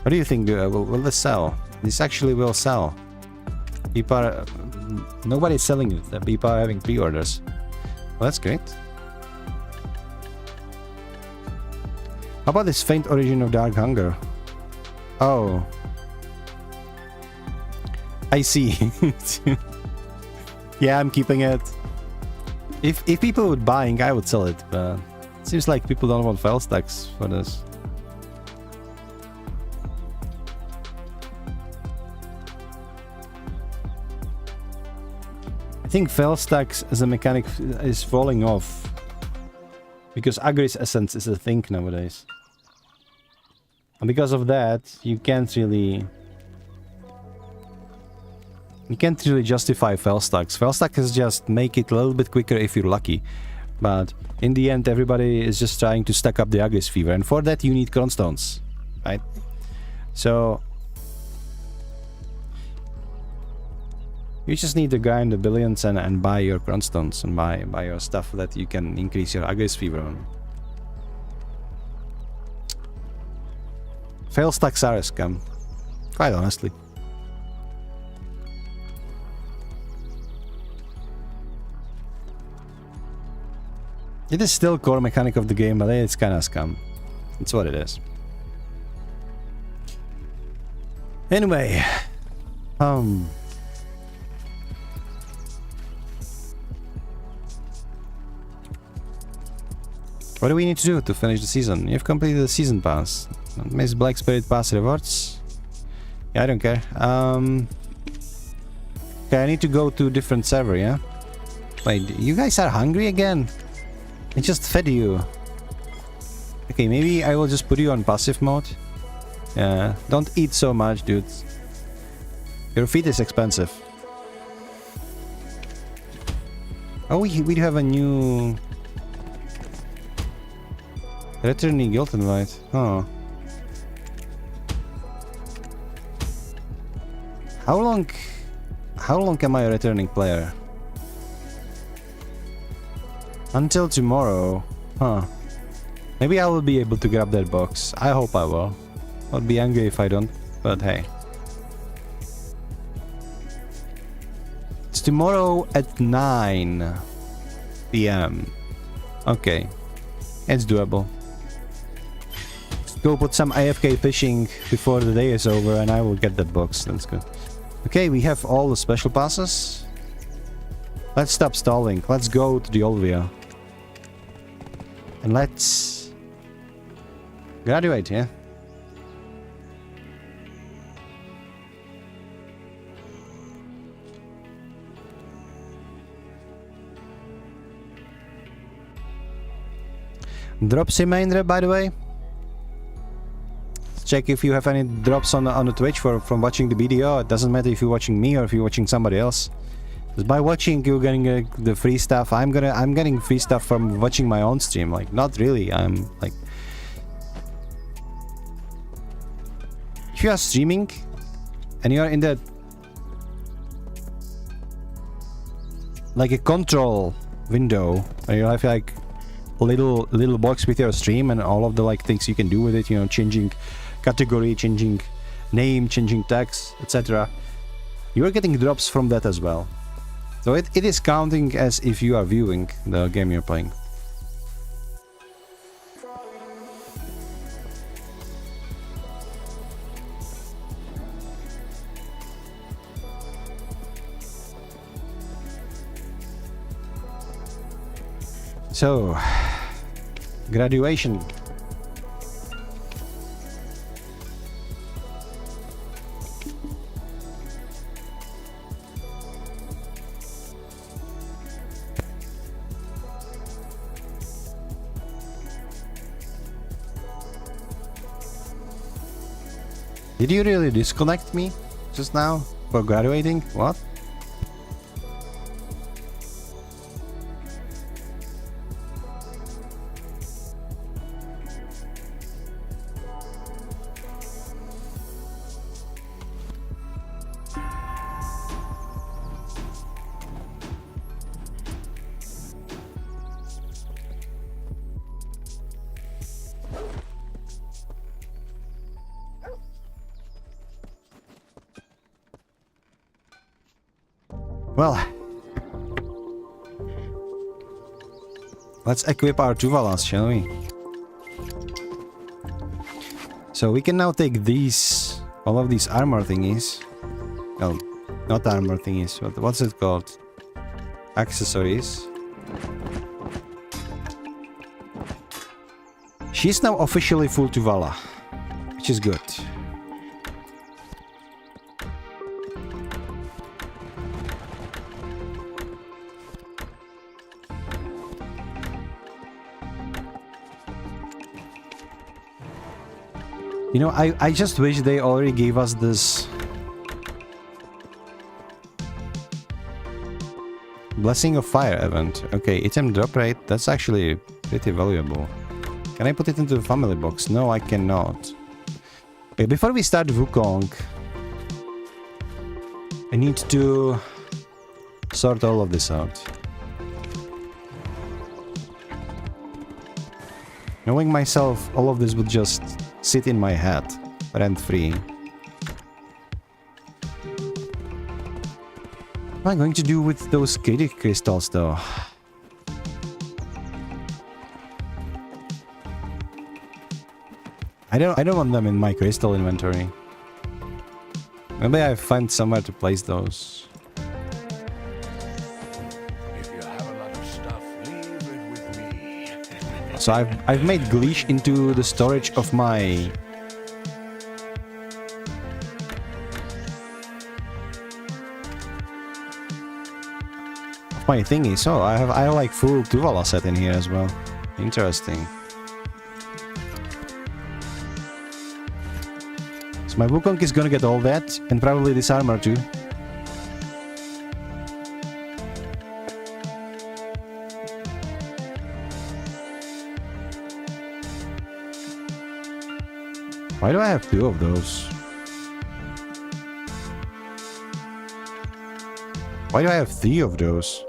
What do you think? Will this sell? This actually will sell. People are... nobody's selling it. People are having pre-orders. Well, that's great. How about this Faint Origin of Dark Hunger? Oh. I see. Yeah, I'm keeping it. If people would buying, I would sell it, but it seems like people don't want file stacks for this. I think fell stacks as a mechanic is falling off because Agris Essence is a thing nowadays. And because of that, you can't really justify fell stacks. Fell stack is just make it a little bit quicker if you're lucky. But in the end, everybody is just trying to stack up the Agris fever, and for that you need Cronstones, right? So You just need to grind the billions and buy your grunstones and buy your stuff that you can increase your aggress fever on. Fail stacks are a scam. Quite honestly. It is still core mechanic of the game, but it's kinda scam. It's what it is. Anyway. What do we need to do to finish the season? You've completed the season pass. Miss Black Spirit Pass rewards. Yeah, I don't care. Okay, I need to go to a different server, yeah? Wait, you guys are hungry again? I just fed you. Okay, maybe I will just put you on passive mode. Yeah, don't eat so much, dude. Your feed is expensive. Oh, we have a new... Returning guild invite. Oh. How long am I a returning player? Until tomorrow. Huh. Maybe I will be able to grab that box. I hope I will. I'll be angry if I don't, but hey. It's tomorrow at 9 PM. Okay. It's doable. Go put some AFK fishing before the day is over and I will get that box. That's good. Okay, we have all the special passes. Let's stop stalling. Let's go to the Olvia. And let's... graduate, yeah? Drops reminder, by the way. Check if you have any drops on the Twitch from watching the BDO. It doesn't matter if you're watching me or if you're watching somebody else. Just by watching, you're getting the free stuff. I'm getting free stuff from watching my own stream. Like, not really. I'm like, if you are streaming and you are in the like a control window, where you have like a little box with your stream and all of the like things you can do with it. You know, changing category, changing name, changing text, etc. You are getting drops from that as well. So it is counting as if you are viewing the game you're playing. So, graduation. Did you really disconnect me just now for graduating? What? Well, let's equip our Tuvalas, shall we? So we can now take these, all of these armor thingies. Well, not armor thingies, but what's it called? Accessories. She's now officially full Tuvala, which is good. You know, I just wish they already gave us this Blessing of Fire event. Okay, item drop rate, that's actually pretty valuable. Can I put it into the family box? No, I cannot. Okay, before we start Wukong, I need to sort all of this out. Knowing myself, all of this would just sit in my head, rent-free. What am I going to do with those kitty crystals, though? I don't want them in my crystal inventory. Maybe I find somewhere to place those. If you have a lot of stuff, leave it with me. So I've made glitch into the storage of my thingy. So I have like full Tuvala set in here as well. Interesting. So my Wukong is gonna get all that and probably this armor too. Why do I have two of those? Why do I have three of those?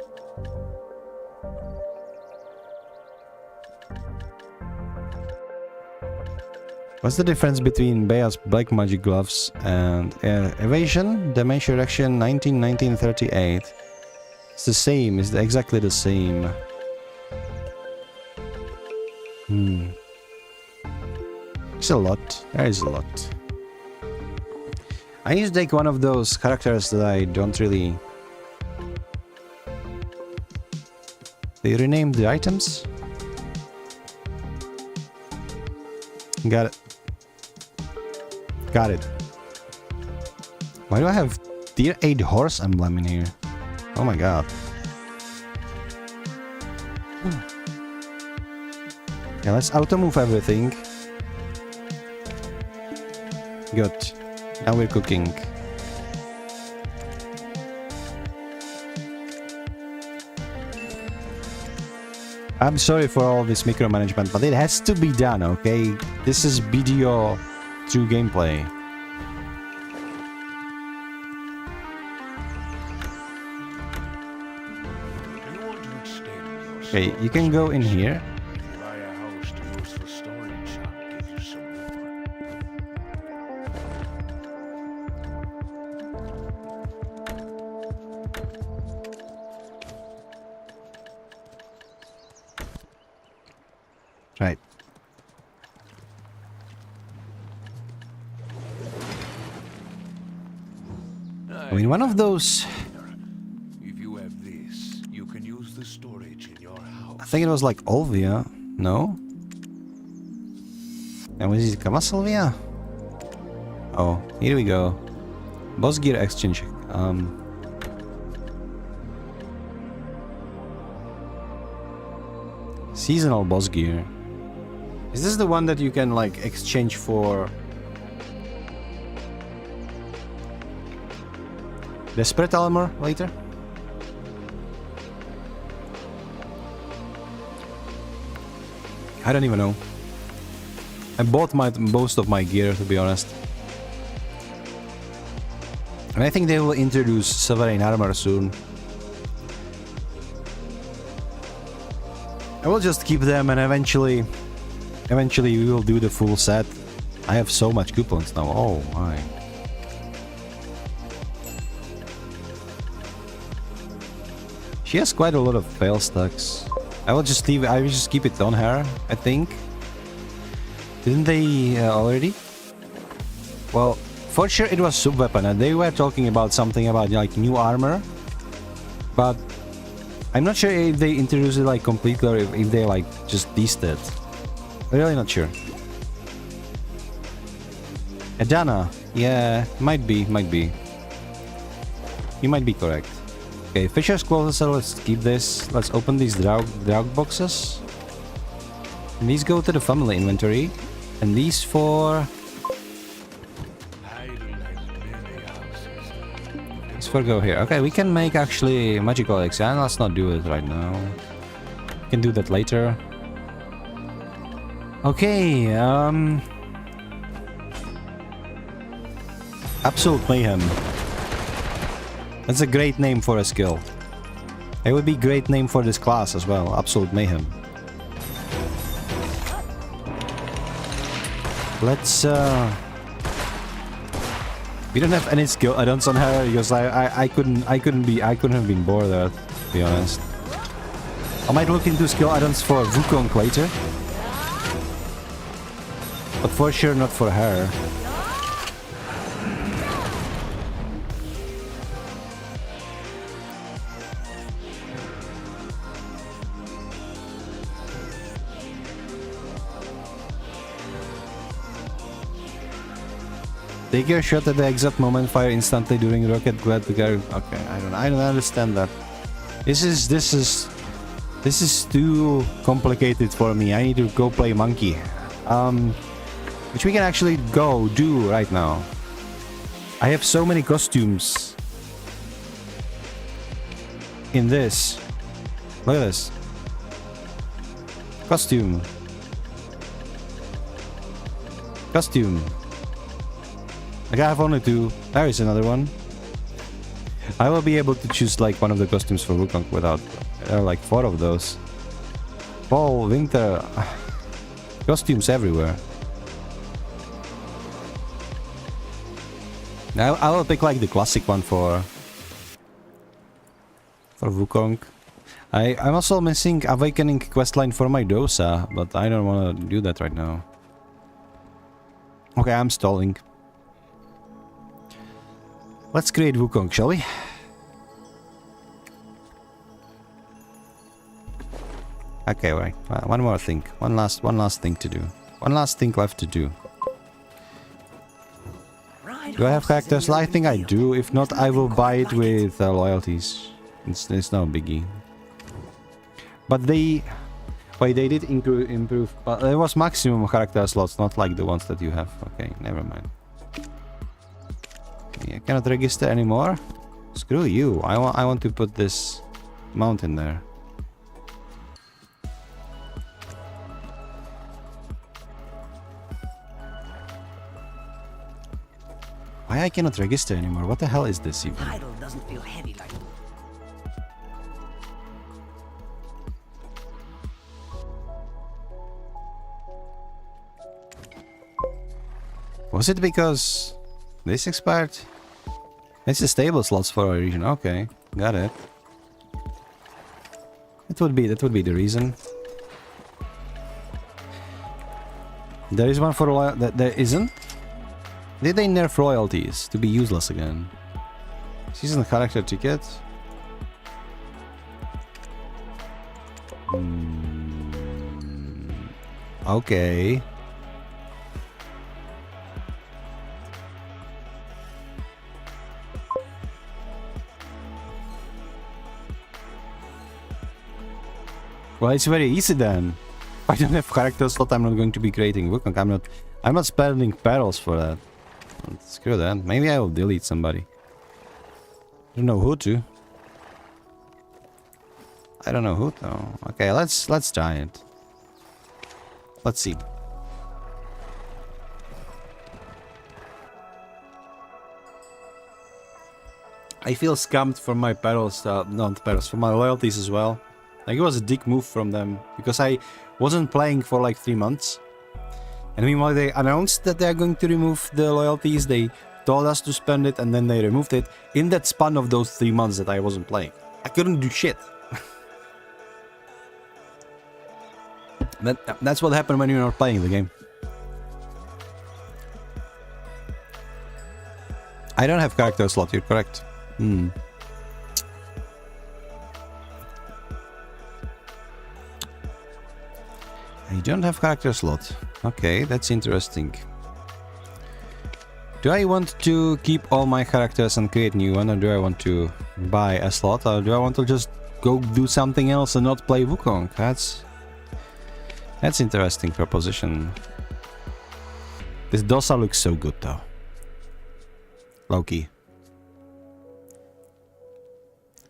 What's the difference between Bea's black magic gloves and evasion, damage reduction 1938? It's the same, it's exactly the same. It's a lot. There is a lot. I need to take one of those characters that I don't really... They renamed the items? Got it. Got it. Why do I have tier 8 horse emblem in here? Oh my god. Yeah, let's auto move everything. Good. Now we're cooking. I'm sorry for all this micromanagement, but it has to be done, okay? This is BDO true gameplay. Okay, you can go in here. Buy a house to use for storage. I'll give you some more. Right. I mean, one of those... If you have this, you can use the storage in your house. I think it was like Olvia, no? And was it Kamasalvia? Oh, here we go. Boss gear exchange. Seasonal boss gear. Is this the one that you can like exchange for Desperate armor later? I don't even know. I bought most of my gear, to be honest. And I think they will introduce Sovereign armor soon. I will just keep them and eventually we will do the full set. I have so much coupons now. Oh my. She has quite a lot of fail stacks. I will just keep it on her, I think. Didn't they already? Well, for sure it was sub-weapon and they were talking about something about like new armor. But I'm not sure if they introduced it like completely or if they like just teased it. Really not sure. Adana, yeah, might be. You might be correct. Okay, Fisher's Closet, let's keep this. Let's open these draug boxes. And these go to the family inventory. And these for... Let's forgo here. Okay, we can make actually magical elixir. And let's not do it right now. We can do that later. Okay, Absolute Mayhem. That's a great name for a skill. It would be great name for this class as well. Absolute Mayhem. Let's we don't have any skill add-ons on her because I couldn't have been bored there, to be honest. I might look into skill add-ons for Wukong later. But for sure not for her. Take your shot at the exact moment, fire instantly during rocket, glad to go. Okay, I don't understand that. This is too complicated for me. I need to go play monkey. Which we can actually go do right now. I have so many costumes in this. Look at this. Costume. Costume. Like I have only 2. There is another one. I will be able to choose like one of the costumes for Wukong without... There are like 4 of those. Fall, winter... Costumes everywhere. Now I will pick like the classic one for Wukong. I'm also missing Awakening questline for my Dosa, but I don't want to do that right now. Okay, I'm stalling. Let's create Wukong, shall we? Okay, right. One more thing. One last thing to do. One last thing left to do. Do I have characters? I think I do. If not, I will buy it with loyalties. It's no biggie. But they... Wait, they did improve... But there was maximum character slots, not like the ones that you have. Okay, never mind. I cannot register anymore. Screw you. I want to put this mountain there. Why I cannot register anymore? What the hell is this even? Title doesn't feel heavy like... Was it because this expired? It's the stable slots for a region. Okay, got it. That would be the reason. There is one for there isn't. Did they nerf royalties to be useless again? Season character ticket. Okay. Well, it's very easy then. If I don't have character slot, I'm not going to be creating Wukong. I'm not spending perils for that. Screw that. Maybe I will delete somebody. I don't know who to. I don't know who though. Okay, let's try it. Let's see. I feel scammed for my perils, not perils, for my loyalties as well. Like it was a dick move from them because I wasn't playing for like 3 months. And meanwhile they announced that they're going to remove the loyalties, they told us to spend it and then they removed it in that span of those 3 months that I wasn't playing. I couldn't do shit. That's what happened when you're not playing the game. I don't have character slot, you're correct. I don't have character slot. Okay, that's interesting. Do I want to keep all my characters and create new one, or do I want to buy a slot, or do I want to just go do something else and not play Wukong? That's interesting proposition. This Dosa looks so good though. Low-key.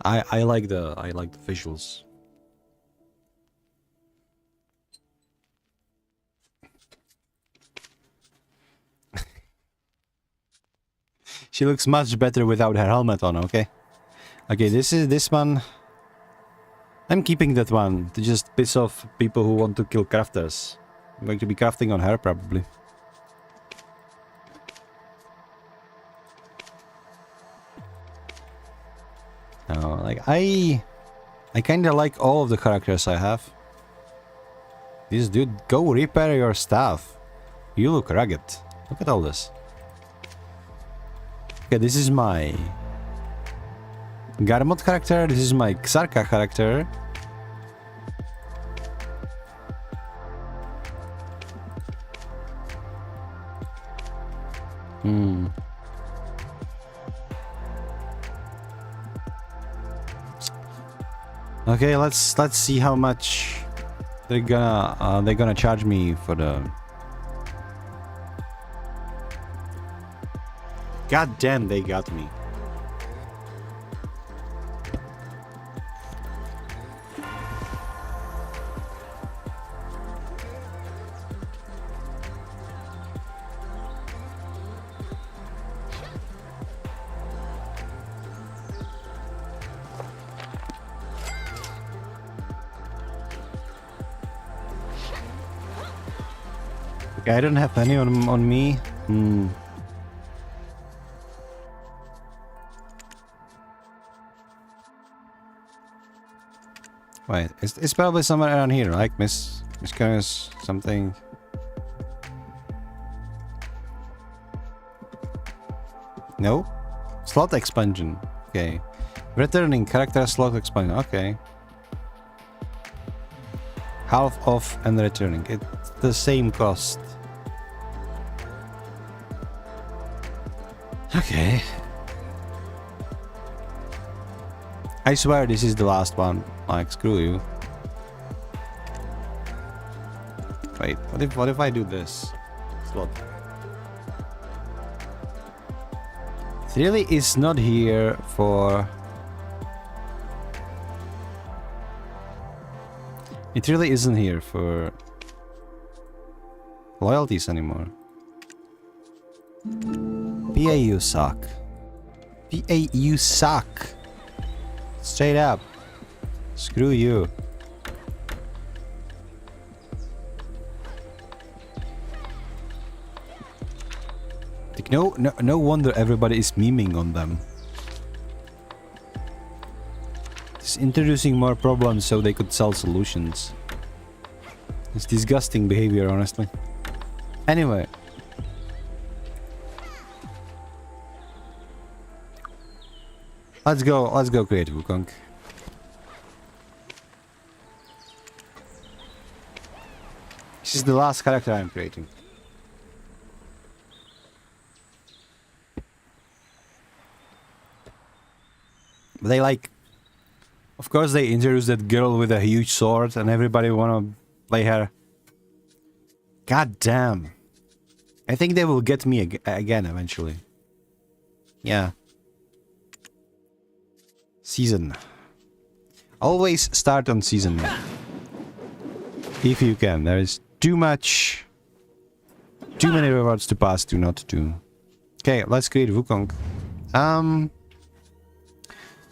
I like the visuals. She looks much better without her helmet on, okay? Okay, this one. I'm keeping that one to just piss off people who want to kill crafters. I'm going to be crafting on her probably. No, like I kinda like all of the characters I have. This dude, go repair your stuff. You look rugged. Look at all this. Okay, this is my Garmot character, this is my Xarka character. Okay, let's see how much they're gonna charge me for the. God damn, they got me. Okay, I don't have any on me. Wait, it's probably somewhere around here, like Miss Curtis something. No? Slot expansion. Okay. Returning character slot expansion. Okay. Half off and returning. It's the same cost. Okay. I swear this is the last one. Like, screw you. Wait, what if I do this? Slot. It really is not here for... It really isn't here for loyalties anymore. PAU suck. PAU suck. Straight up. Screw you. Like no wonder everybody is memeing on them. Just introducing more problems so they could sell solutions. It's disgusting behavior, honestly. Anyway. Let's go create Wukong. This is the last character I'm creating. They like... Of course they introduced that girl with a huge sword and everybody wanna play her. God damn. I think they will get me again eventually. Yeah. Season. Always start on season. If you can. There is too many rewards to pass to not to. Okay, let's create Wukong.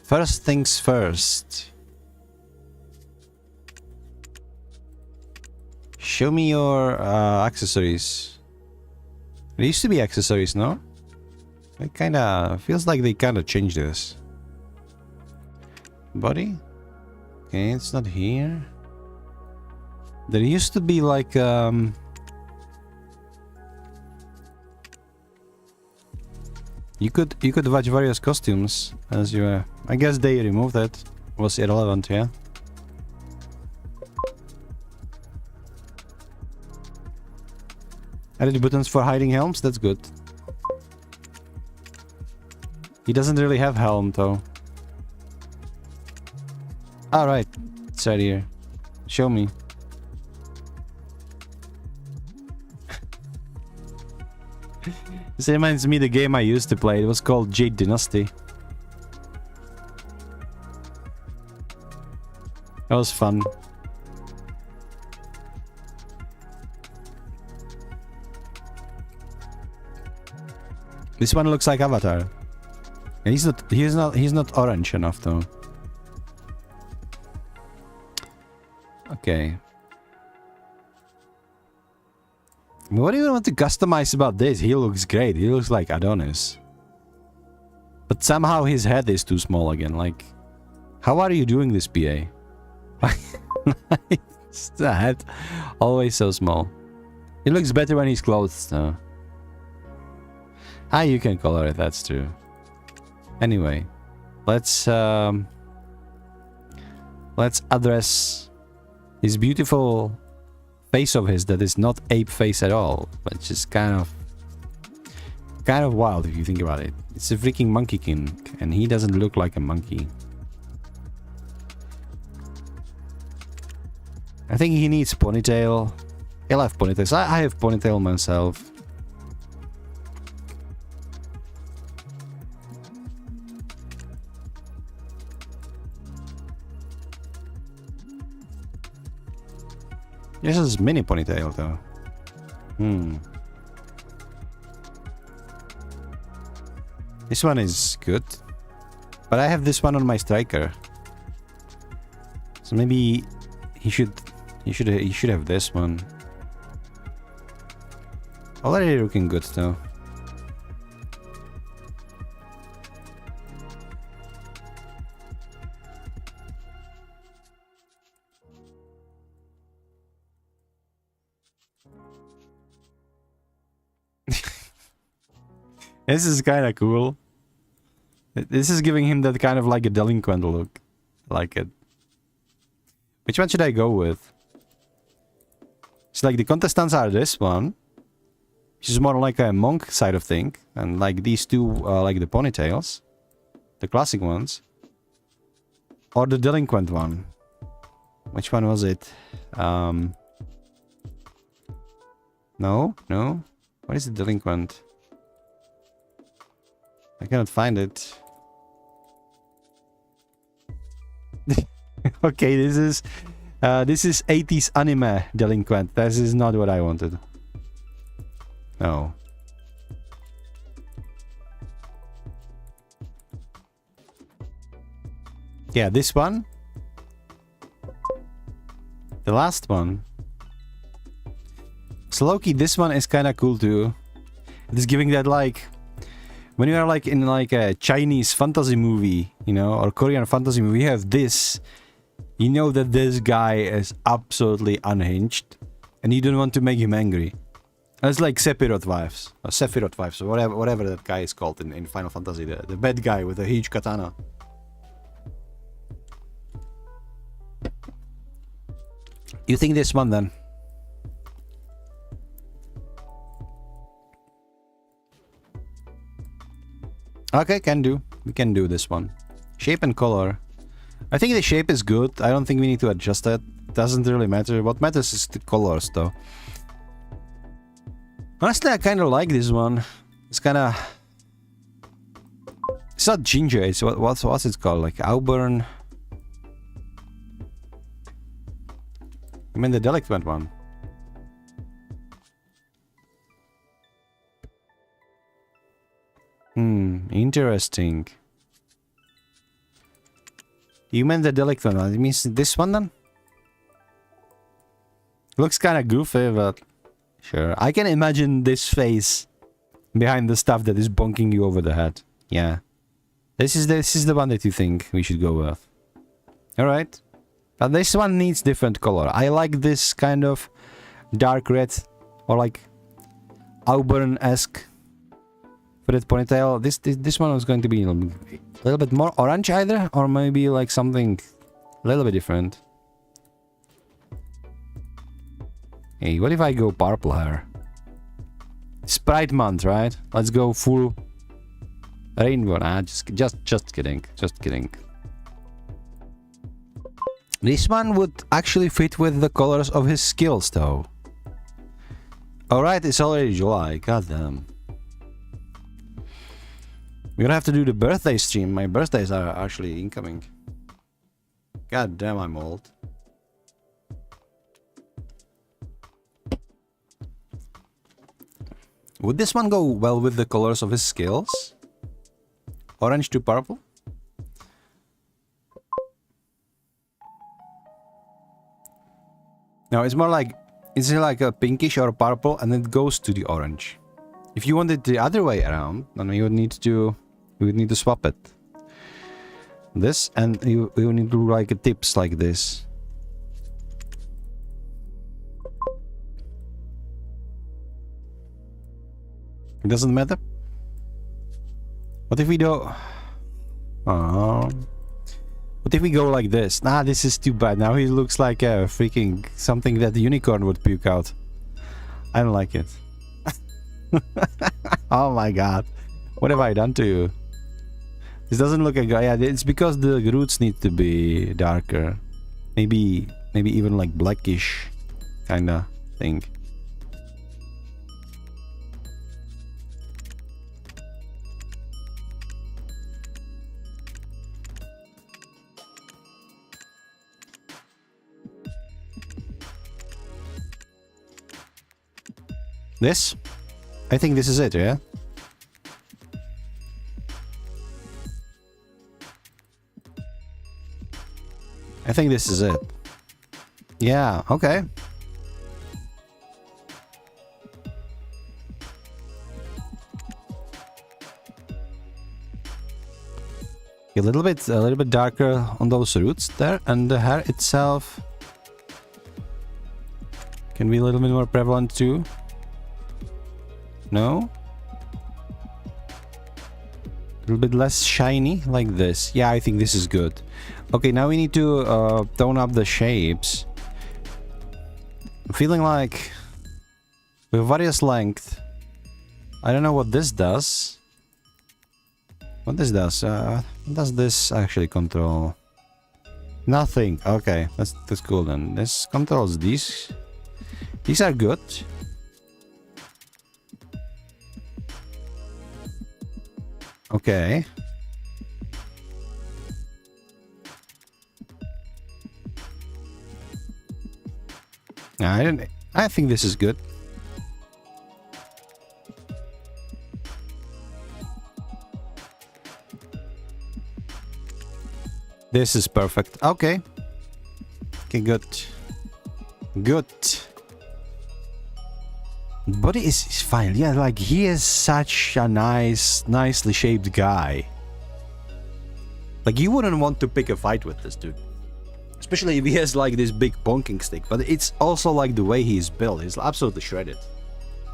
First things first. Show me your accessories. There used to be accessories, no? It kinda feels like they kinda changed this. Body? Okay, it's not here. There used to be like you could watch various costumes as you were. I guess they removed that. Was irrelevant, yeah. Added buttons for hiding helms, that's good. He doesn't really have helm though. Alright, it's right here. Show me. This reminds me of the game I used to play. It was called Jade Dynasty. That was fun. This one looks like Avatar. He's not orange enough though. Okay. What do you want to customize about this? He looks great. He looks like Adonis. But somehow his head is too small again. Like, how are you doing this, PA? It's the head always so small. It looks better when he's clothed, though. Ah, you can color it. That's true. Anyway, let's address his beautiful face of his that is not ape face at all, but just kind of wild if you think about it. It's a freaking monkey king, and he doesn't look like a monkey. I think he needs ponytail. He'll have ponytails. I have ponytail myself. This is mini ponytail though. This one is good. But I have this one on my striker. So maybe he should have this one. Already looking good though. This is kind of cool. This is giving him that kind of like a delinquent look. I like it. Which one should I go with? It's like the contestants are this one, which is more like a monk side of thing, and like these two are like the ponytails, the classic ones, or the delinquent one. Which one was it? No. What is the delinquent? I cannot find it. Okay, this is 80s anime delinquent. This is not what I wanted. No. Yeah, this one. The last one. So low-key, this one is kind of cool too. It is giving that like, when you are like in like a Chinese fantasy movie, you know, or Korean fantasy movie, you have this. You know that this guy is absolutely unhinged, and you don't want to make him angry. It's like Sephiroth vibes, or whatever that guy is called in Final Fantasy, the bad guy with a huge katana. You think this one then? Okay, can do. We can do this one. Shape and color. I think the shape is good. I don't think we need to adjust it. Doesn't really matter. What matters is the colors, though. Honestly, I kind of like this one. It's kind of... It's not ginger. It's what's it called? Like auburn. I mean the delinquent one. Interesting. You meant the delinquent one. It means this one then? Looks kind of goofy, but sure. I can imagine this face behind the stuff that is bonking you over the head. Yeah. This is the one that you think we should go with. Alright. But this one needs different color. I like this kind of dark red or like auburn-esque for that ponytail. This one was going to be a little bit more orange either, or maybe like something a little bit different. Hey, what if I go purple hair? Sprite month, right? Let's go full rainbow. Nah, just kidding. Just kidding. This one would actually fit with the colors of his skills, though. Alright, it's already July. Goddamn. We're gonna have to do the birthday stream. My birthdays are actually incoming. God damn, I'm old. Would this one go well with the colors of his skills? Orange to purple? No, it's more like, it's like a pinkish or purple, and it goes to the orange. If you want it the other way around, then you would need to swap it. This, and you need to do like tips like this. It doesn't matter. What if we do? What if we go like this? Nah, this is too bad. Now he looks like a freaking something that the unicorn would puke out. I don't like it. Oh my god. What have I done to you? This doesn't look like... Yeah, it's because the roots need to be darker. Maybe even like blackish kinda thing. This? I think this is it, yeah? I think this is it. Yeah, okay. A little bit darker on those roots there, and the hair itself can be a little bit more prevalent too. No? A little bit less shiny, like this. Yeah, I think this is good. Okay, now we need to tone up the shapes. I'm feeling like with various length. I don't know what this does. What this does? What does this actually control? Nothing. Okay, that's cool then. This controls these. These are good. Okay. I think this is good. This is perfect. Okay. Okay, good. Good. Body is fine. Yeah, like he is such a nicely shaped guy. Like you wouldn't want to pick a fight with this dude. Especially if he has like this big bonking stick. But it's also like the way he's built. He's absolutely shredded.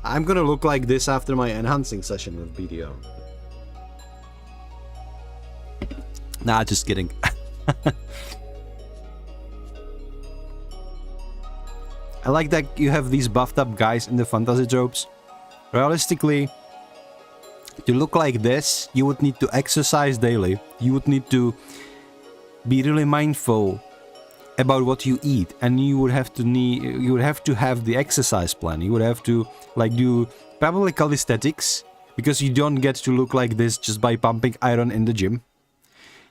I'm gonna look like this after my enhancing session with BDO. Nah, just kidding. I like that you have these buffed up guys in the fantasy tropes. Realistically, to look like this, you would need to exercise daily. You would need to be really mindful about what you eat, and you would have to have the exercise plan. You would have to like do probably calisthenics, because you don't get to look like this just by pumping iron in the gym.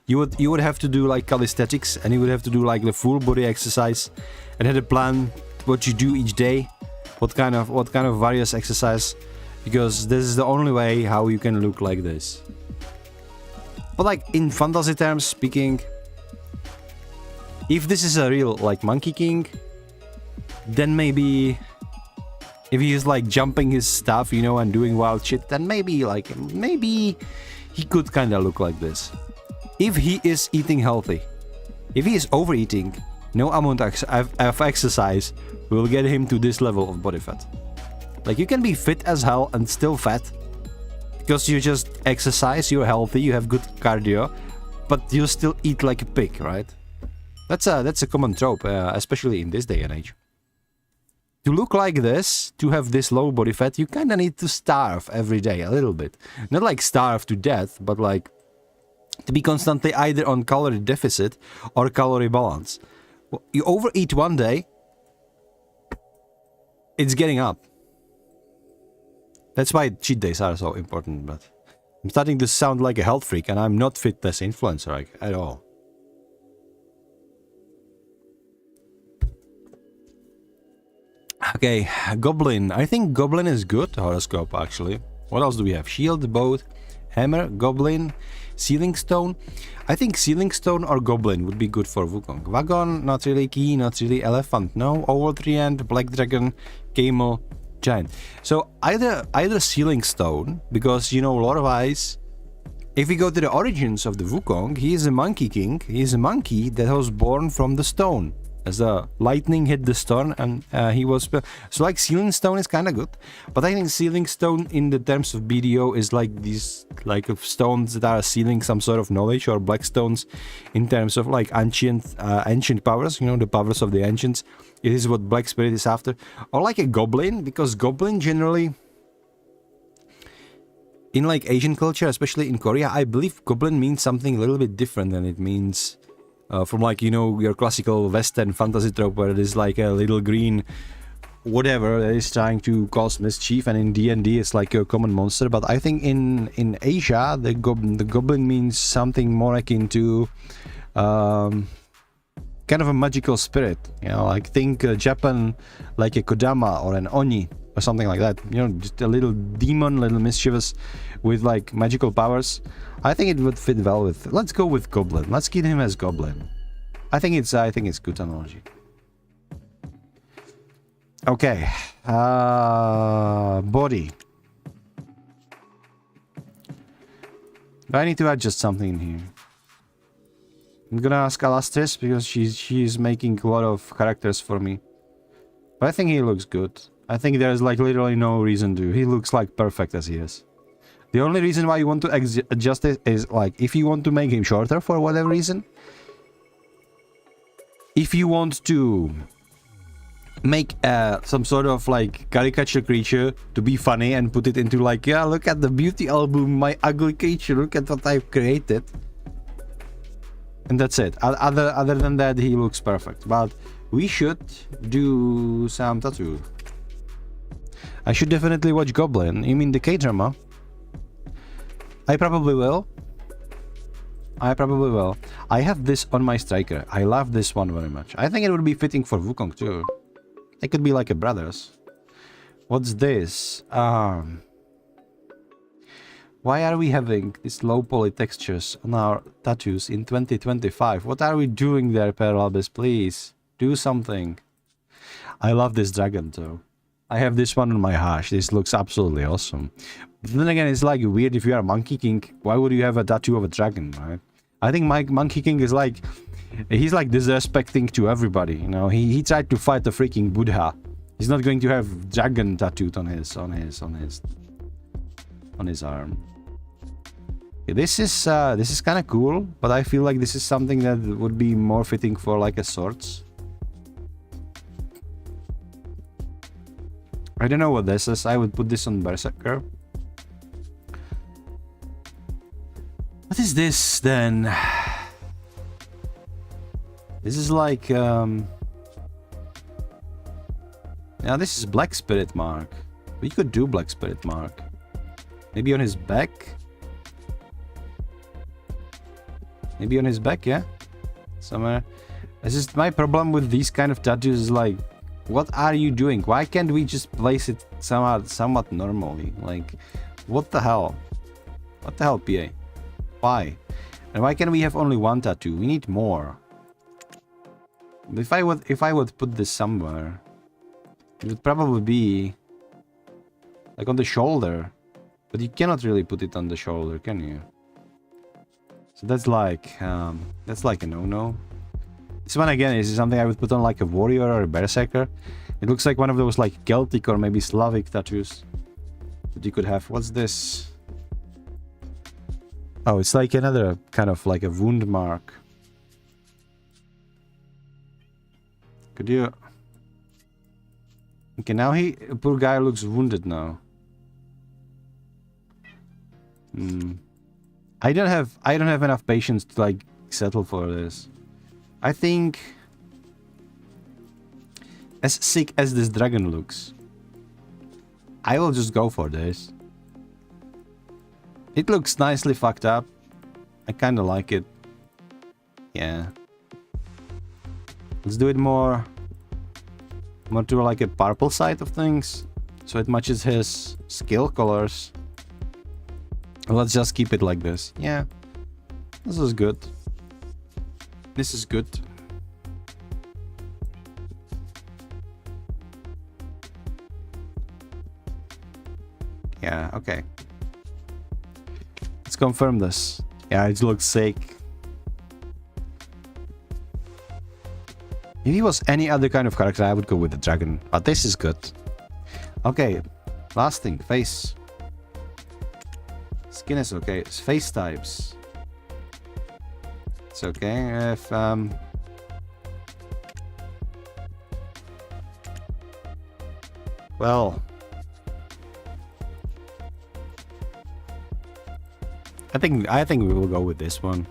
You would have to do like calisthenics, and you would have to do like the full body exercise, and have a plan what you do each day, what kind of various exercise, because this is the only way how you can look like this. But like in fantasy terms speaking, if this is a real like Monkey King, then maybe if he is like jumping his stuff, you know, and doing wild shit, then maybe he could kind of look like this. If he is eating healthy. If he is overeating, no amount of exercise will get him to this level of body fat. Like you can be fit as hell and still fat, because you just exercise, you're healthy, you have good cardio, but you still eat like a pig, right? That's a common trope, especially in this day and age. To look like this, to have this low body fat, you kind of need to starve every day a little bit. Not like starve to death, but like to be constantly either on calorie deficit or calorie balance. You overeat one day, it's getting up. That's why cheat days are so important, but I'm starting to sound like a health freak, and I'm not fitness influencer like, at all. Okay, Goblin. I think Goblin is good horoscope, actually. What else do we have? Shield, boat, hammer, Goblin, Sealing Stone. I think Sealing Stone or Goblin would be good for Wukong. Wagon, not really. Key, not really. Elephant, no. Oval Treant, Black Dragon, Camel, Giant. So either Sealing Stone, because, you know, lore-wise, if we go to the origins of the Wukong, he is a monkey king. He is a monkey that was born from the stone. As the lightning hit the stone, and he was... So, like, Sealing Stone is kind of good. But I think Sealing Stone, in the terms of BDO, is like these, like, stones that are sealing some sort of knowledge, or black stones in terms of, like, ancient powers, you know, the powers of the ancients. It is what Black Spirit is after. Or like a Goblin, because Goblin generally... In, like, Asian culture, especially in Korea, I believe Goblin means something a little bit different than it means... from, like, you know, your classical Western fantasy trope where it is like a little green whatever that is trying to cause mischief, and in D&D it's like a common monster. But I think in Asia the goblin means something more akin to kind of a magical spirit, you know, like think Japan like a Kodama or an Oni or something like that, you know, just a little demon, little mischievous with like magical powers. I think it would fit well with, let's go with Goblin. Let's keep him as Goblin. I think it's good analogy. Okay. Body. Do I need to adjust something in here? I'm gonna ask Alastris because she's making a lot of characters for me. But I think he looks good. I think there's like literally no reason to. He looks like perfect as he is. The only reason why you want to adjust it is like if you want to make him shorter for whatever reason. If you want to make some sort of like caricature creature to be funny and put it into like, yeah, look at the beauty album, my ugly creature, look at what I've created. And that's it. Other than that, he looks perfect. But we should do some tattoo. I should definitely watch Goblin. You mean the K-drama? I probably will. I have this on my striker. I love this one very much. I think it would be fitting for Wukong too. It could be like a brothers. What's this? Why are we having these low poly textures on our tattoos in 2025? What are we doing there, Peralbis? Please do something. I love this dragon too. I have this one on my hash. This looks absolutely awesome. But then again, it's like weird if you are a Monkey King. Why would you have a tattoo of a dragon, right? I think my Monkey King is like, he's like disrespecting to everybody. You know, he tried to fight the freaking Buddha. He's not going to have dragon tattooed on his arm. Okay, this is kind of cool, but I feel like this is something that would be more fitting for like a swords. I don't know what this is. I would put this on Berserker. What is this then? This is like yeah, this is Black Spirit Mark. We could do Black Spirit Mark. Maybe on his back. Maybe on his back, yeah? Somewhere. This is my problem with these kind of tattoos is like, what are you doing? Why can't we just place it somewhat normally? Like, what the hell? What the hell, PA? Why? And why can't we have only one tattoo? We need more. If I would put this somewhere, it would probably be like on the shoulder. But you cannot really put it on the shoulder, can you? So that's like a no-no. This one again is something I would put on like a warrior or a berserker. It looks like one of those like Celtic or maybe Slavic tattoos that you could have. What's this? Oh, it's like another kind of like a wound mark. Could you? Okay, now poor guy looks wounded now. I don't have enough patience to like settle for this. I think as sick as this dragon looks, I will just go for this. It looks nicely fucked up. I kind of like it. Yeah. Let's do it more to like a purple side of things, so it matches his skill colors. Let's just keep it like this. Yeah. This is good. This is good. Yeah, okay. Let's confirm this. Yeah, it looks sick. If he was any other kind of character, I would go with the dragon. But this is good. Okay, last thing, face. Skin is okay. It's face types. It's okay if well, I think we will go with this one.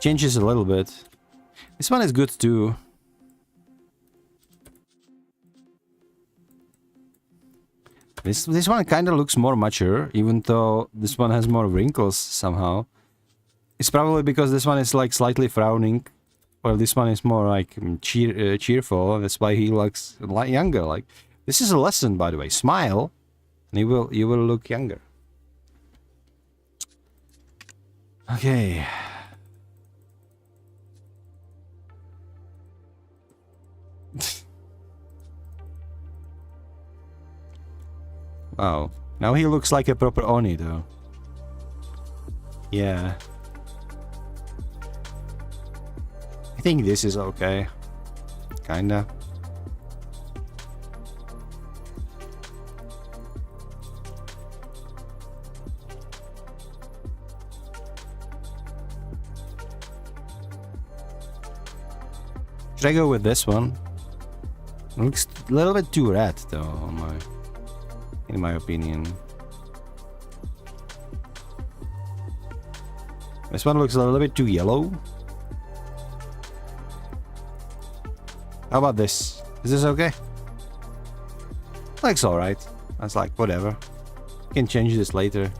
Changes a little bit. This one is good too. This one kind of looks more mature, even though this one has more wrinkles somehow. It's probably because this one is like slightly frowning, while this one is more like cheerful. That's why he looks younger. Like, this is a lesson, by the way. Smile, and you will look younger. Okay. Wow. Now he looks like a proper Oni, though. Yeah. I think this is okay. Kinda. Should I go with this one? It looks a little bit too red, though, in my opinion. This one looks a little bit too yellow. How about this? Is this okay? Looks alright. That's like whatever. Can change this later.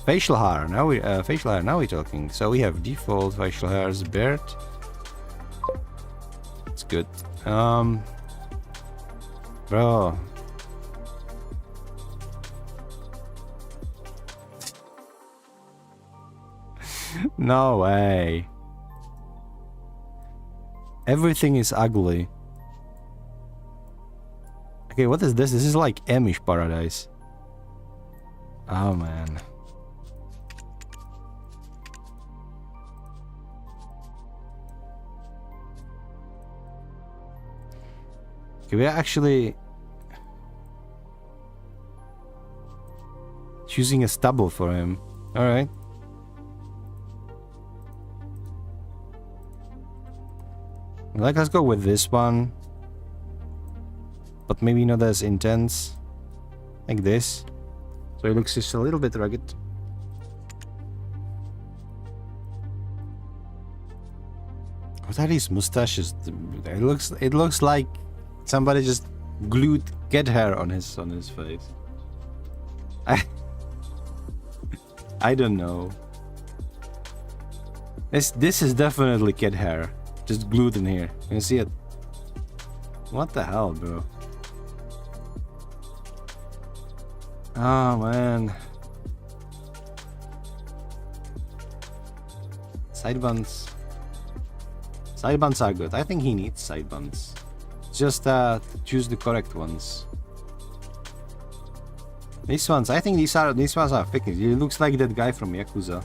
Facial hair. Now we're talking. So we have default facial hairs, beard. It's good. Bro. No way. Everything is ugly. Okay, what is this? This is like Amish paradise. Oh man. Okay, we're actually choosing a stubble for him. Alright. Like, let's go with this one. But maybe not as intense. Like this. So it looks just a little bit rugged. What are these mustaches? It looks like somebody just glued cat hair on his face. I don't know. This is definitely cat hair. Just glued in here. You can see it. What the hell, bro? Oh, man. Sideburns. Sideburns are good. I think he needs sideburns. Just choose the correct ones. These ones, I think these ones are fake. He looks like that guy from Yakuza.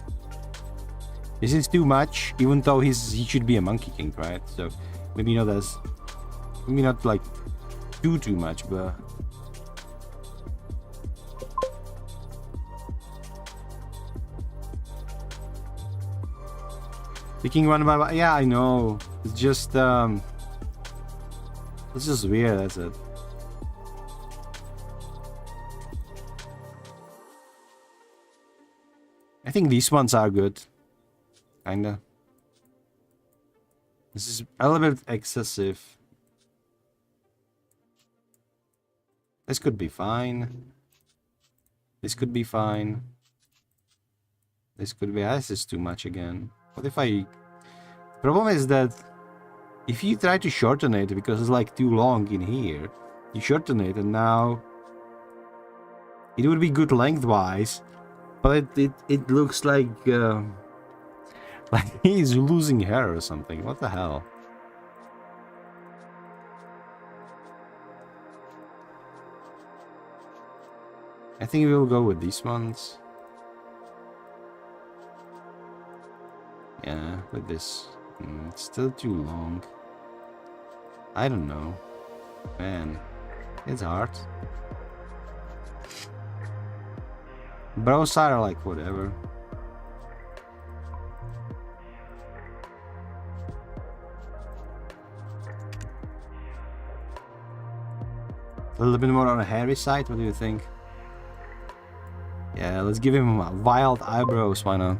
This is too much, even though he should be a Monkey King, right? So maybe not like too much, but picking one by one. Yeah, I know. It's just weird. That's it. I think these ones are good. Kinda. This is a little bit excessive. This could be fine. This could be fine. This could be... This is too much again. What if I... Problem is that if you try to shorten it because it's like too long in here, you shorten it and now it would be good lengthwise, but it looks like Like he's losing hair or something. What the hell? I think we'll go with these ones. Yeah, with this. It's still too long. I don't know. Man, it's hard. Bros are like whatever. A little bit more on the hairy side, what do you think? Yeah, let's give him wild eyebrows, why not?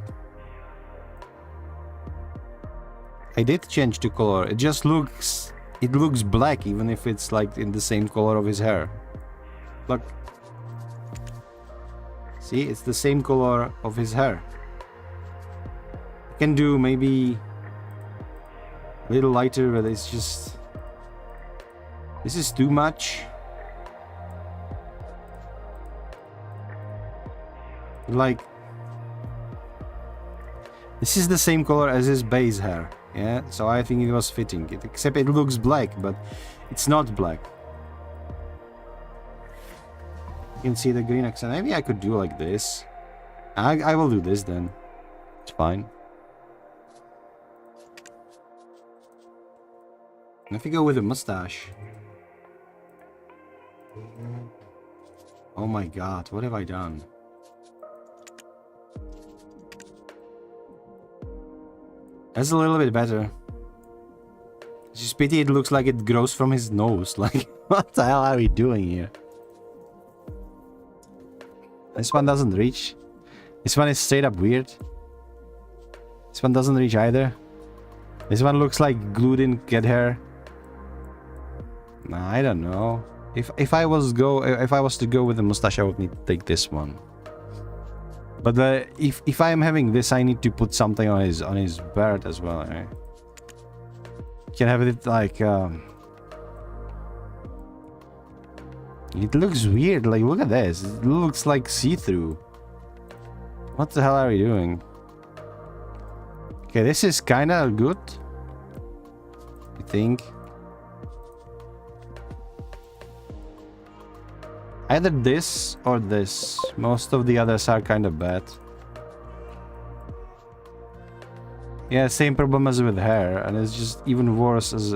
I did change the color, it just looks... It looks black even if it's like in the same color of his hair. Look. See, it's the same color of his hair. I can do maybe a little lighter, but it's just... This is too much. Like... This is the same color as his base hair. Yeah, so I think it was fitting. Except it looks black, but it's not black. You can see the green accent. Maybe I could do like this. I will do this then. It's fine. And if you go with a mustache. Oh my god, what have I done? That's a little bit better. It's just pity it looks like it grows from his nose. Like, what the hell are we doing here? This one doesn't reach. This one is straight up weird. This one doesn't reach either. This one looks like glued in cat hair. Nah, I don't know. If I was to go with the mustache, I would need to take this one. But if I am having this, I need to put something on his beard as well. Right? You can have it like it looks weird. Like look at this. It looks like see-through. What the hell are we doing? Okay, this is kind of good. I think. Either this or this. Most of the others are kind of bad. Yeah, same problem as with hair, and it's just even worse as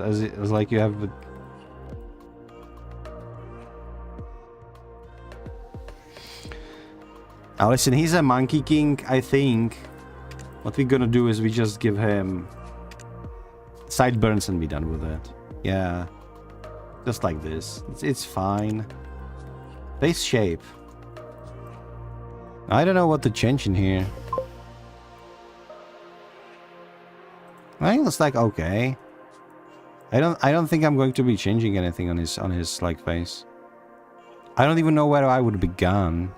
like you have with... Now listen, he's a Monkey King. I think what we're gonna do is we just give him sideburns and be done with it. Yeah, just like this. It's fine. Face shape. I don't know what to change in here. I think it's like okay. I don't think I'm going to be changing anything on his like face. I don't even know where I would begin.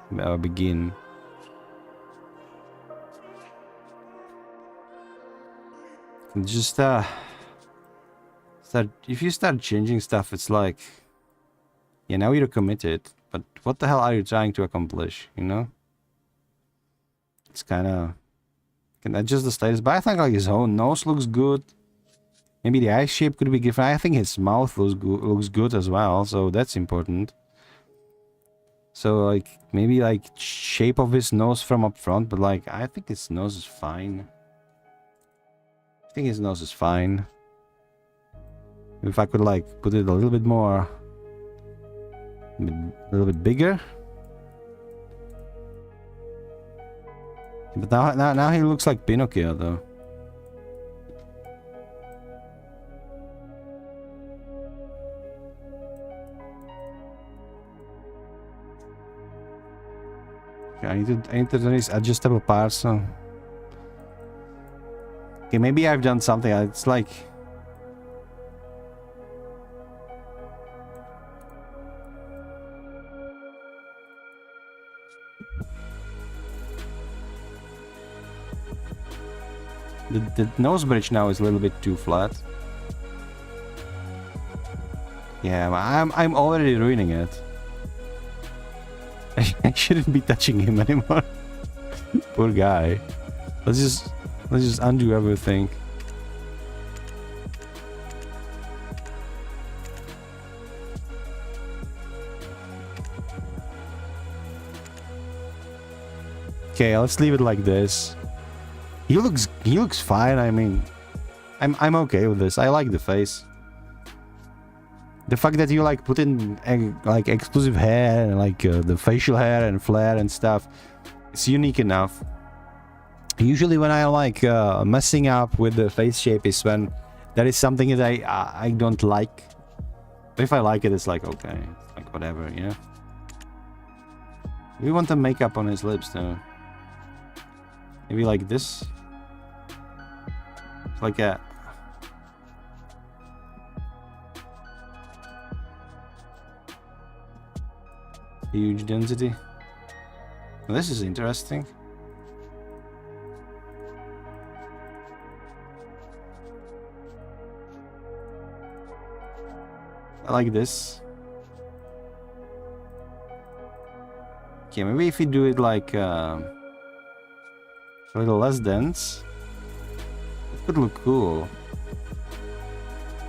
Just if you start changing stuff, it's like, yeah, now you're committed. But what the hell are you trying to accomplish, you know? It's kind of... Can adjust the status, but I think like his own nose looks good. Maybe the eye shape could be different. I think his mouth looks good as well, so that's important. So like, maybe like shape of his nose from up front, but like, I think his nose is fine. I think his nose is fine. If I could like put it a little bit more... A little bit bigger. But now he looks like Pinocchio though. Okay, I need to do this adjustable parts. So. Okay, maybe I've done something. It's like... The nose bridge now is a little bit too flat. Yeah, I'm already ruining it. I shouldn't be touching him anymore. Poor guy. Let's Let's just undo everything. Okay, let's leave it like this. He looks fine. I mean, I'm okay with this. I like the face. The fact that you like put in like exclusive hair and like the facial hair and flare and stuff, it's unique enough. Usually when I like messing up with the face shape is when there is something that I don't like. But if I like it, it's like okay, like whatever, you know. We want the makeup on his lips though. Maybe like this. It's like a huge density. Well, this is interesting. I like this. Okay, maybe if we do it like a little less dense, it could look cool.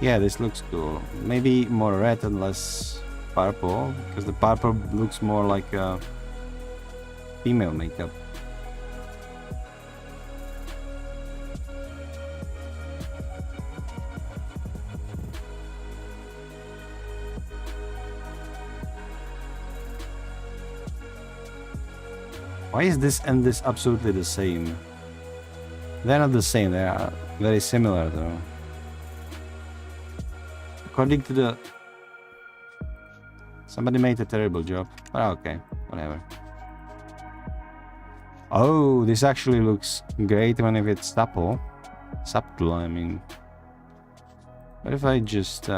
Yeah, this looks cool. Maybe more red and less purple, because the purple looks more like female makeup. Why is this and this absolutely the same? They're not the same, they are very similar though. According to the... Somebody made a terrible job. But okay, whatever. Oh, this actually looks great when if it's supple. Subtle, I mean. What if I just...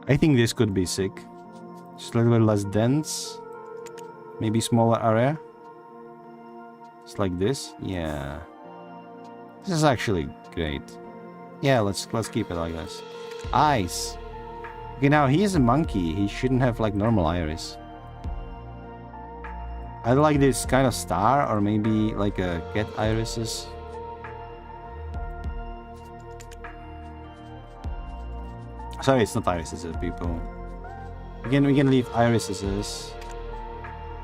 I think this could be sick. Just a little bit less dense. Maybe smaller area. Just like this. Yeah. This is actually great. Yeah, let's keep it like this. Eyes. Okay, now he is a monkey. He shouldn't have like normal iris. I like this kind of star or maybe like a cat irises. Sorry, it's not irises, people. Again, we can leave irises.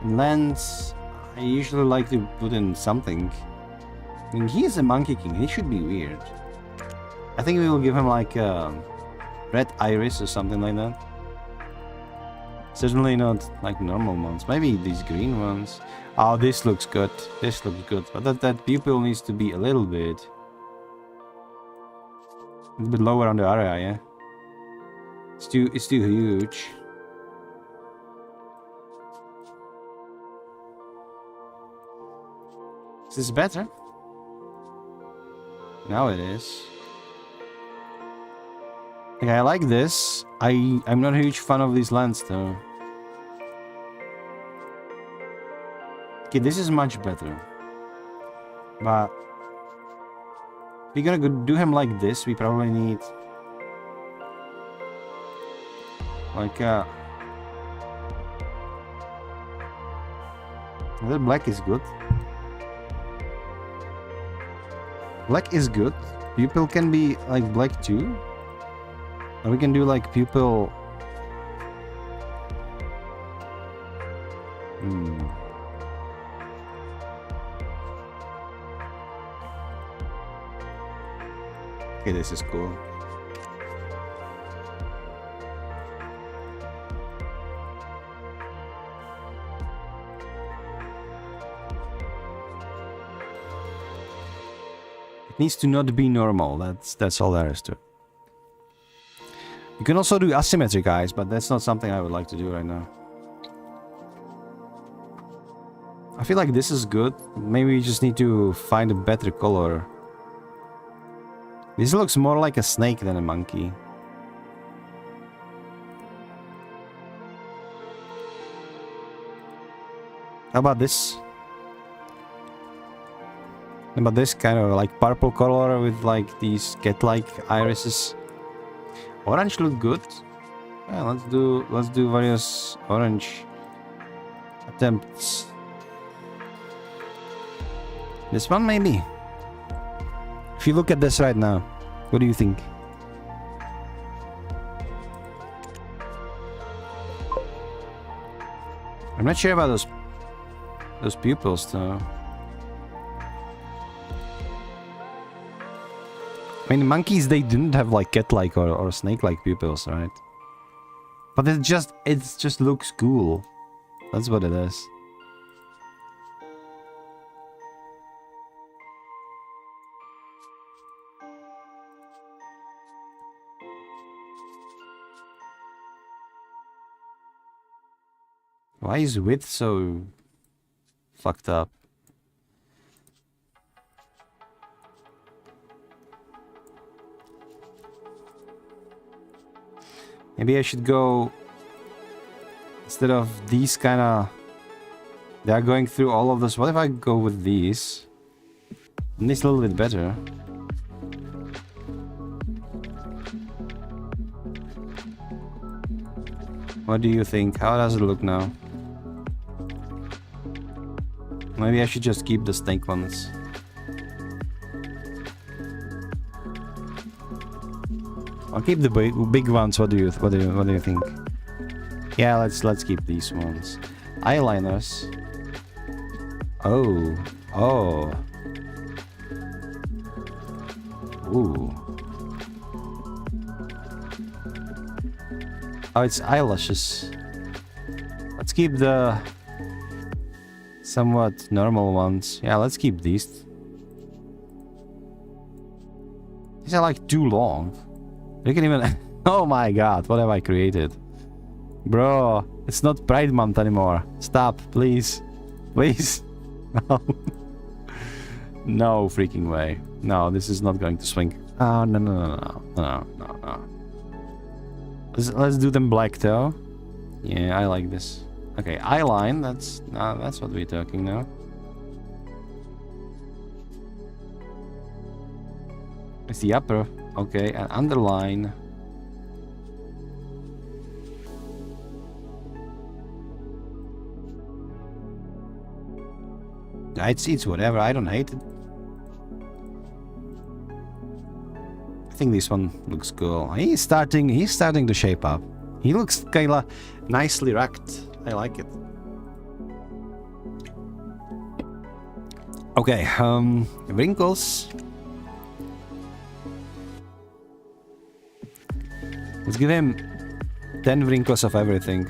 Lens, I usually like to put in something. I mean, he is a monkey king. He should be weird. I think we will give him like a red iris or something like that. Certainly not like normal ones. Maybe these green ones. Oh, this looks good. This looks good. But that pupil needs to be a little bit lower on the area, yeah. It's too huge. Is this better? Now it is. Okay, I like this. I'm not a huge fan of these lands though. Okay, this is much better. But if we're gonna do him like this, we probably need like the black is good. Black is good. Pupil can be like black too. Or we can do like pupil. Okay, this is cool. Needs to not be normal. That's all there is to it. You can also do asymmetric eyes, but that's not something I would like to do right now. I feel like this is good. Maybe we just need to find a better color. This looks more like a snake than a monkey. How about this? How about this kind of like purple color with like these cat-like irises? Orange look good. Yeah, let's do various orange attempts. This one maybe. If you look at this right now, what do you think? I'm not sure about those pupils though. I mean, monkeys, they didn't have like cat-like or snake-like pupils, right? But it just looks cool. That's what it is. Why is width so fucked up? Maybe I should go instead of these kind of. They are going through all of this. What if I go with these? And this a little bit better. What do you think? How does it look now? Maybe I should just keep the snake ones. I'll keep the big ones. What do you think? Yeah, let's keep these ones. Eyeliners. Oh. Ooh. Oh, it's eyelashes. Let's keep the somewhat normal ones. Yeah, let's keep these. These are like too long. You can even... Oh my god, what have I created? Bro, it's not Pride Month anymore. Stop, please. Please. No. No freaking way. No, this is not going to swing. Oh, no. Let's do them black though. Yeah, I like this. Okay, eyeline, that's what we're talking now. It's the upper. Okay, and underline. It's whatever, I don't hate it. I think this one looks cool. He's starting to shape up. He looks kinda nicely racked. I like it. Okay, wrinkles. Let's give him 10 wrinkles of everything.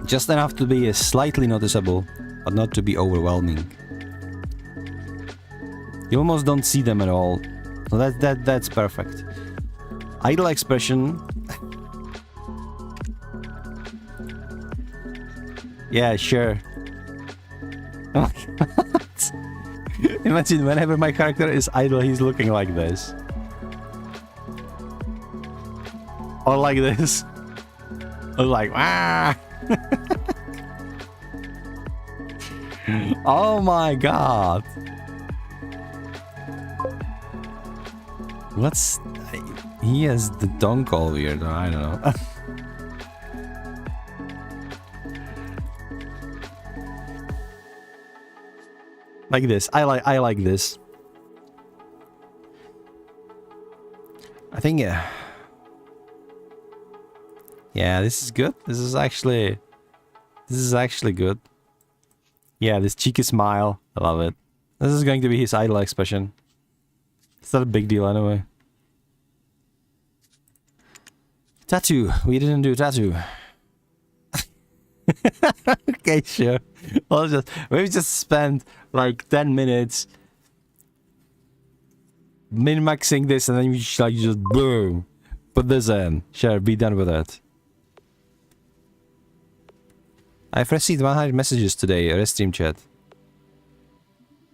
Just enough to be slightly noticeable, but not to be overwhelming. You almost don't see them at all. So that's perfect. Idle expression. Yeah, sure. Oh my god. Imagine whenever my character is idle, he's looking like this. Or like this. Or like, ah! Oh my god. What's... He has the tongue all weird, I don't know. Like this. I like this. I think yeah, this is good. This is actually good. Yeah, this cheeky smile. I love it. This is going to be his idle expression. It's not a big deal anyway. Tattoo. We didn't do tattoo. Okay, sure. We've just spent like 10 minutes min-maxing this, and then we just boom, put this in. Sure, be done with it. I've received 100 messages today, a stream chat.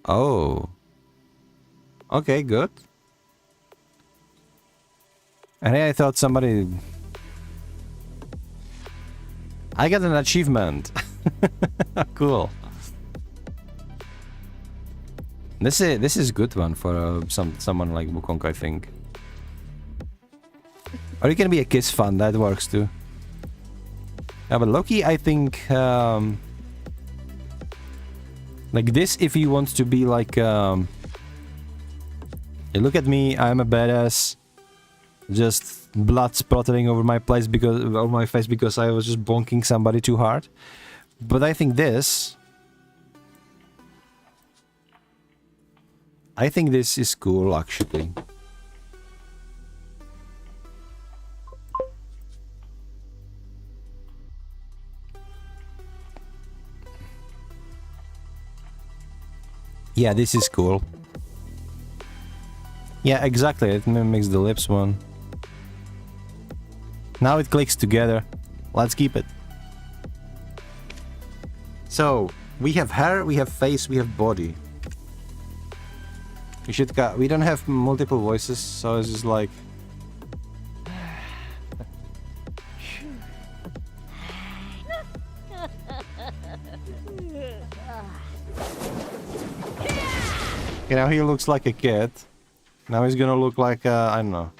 Oh. Okay, good. And I thought somebody... I got an achievement. Cool. This is a good one for someone like Wukong, I think. Or you can be a kiss fan, that works too. Yeah, but Loki, I think, like this, if you want to be like, hey, look at me, I'm a badass. Just blood splattering over my face because I was just bonking somebody too hard. But I think this is cool, actually. Yeah, this is cool. Yeah, exactly. It mimics the lips one. Now it clicks together. Let's keep it. So, we have hair, we have face, we have body. We don't have multiple voices, so it's just like... You know, he looks like a kid. Now he's gonna look like, I don't know.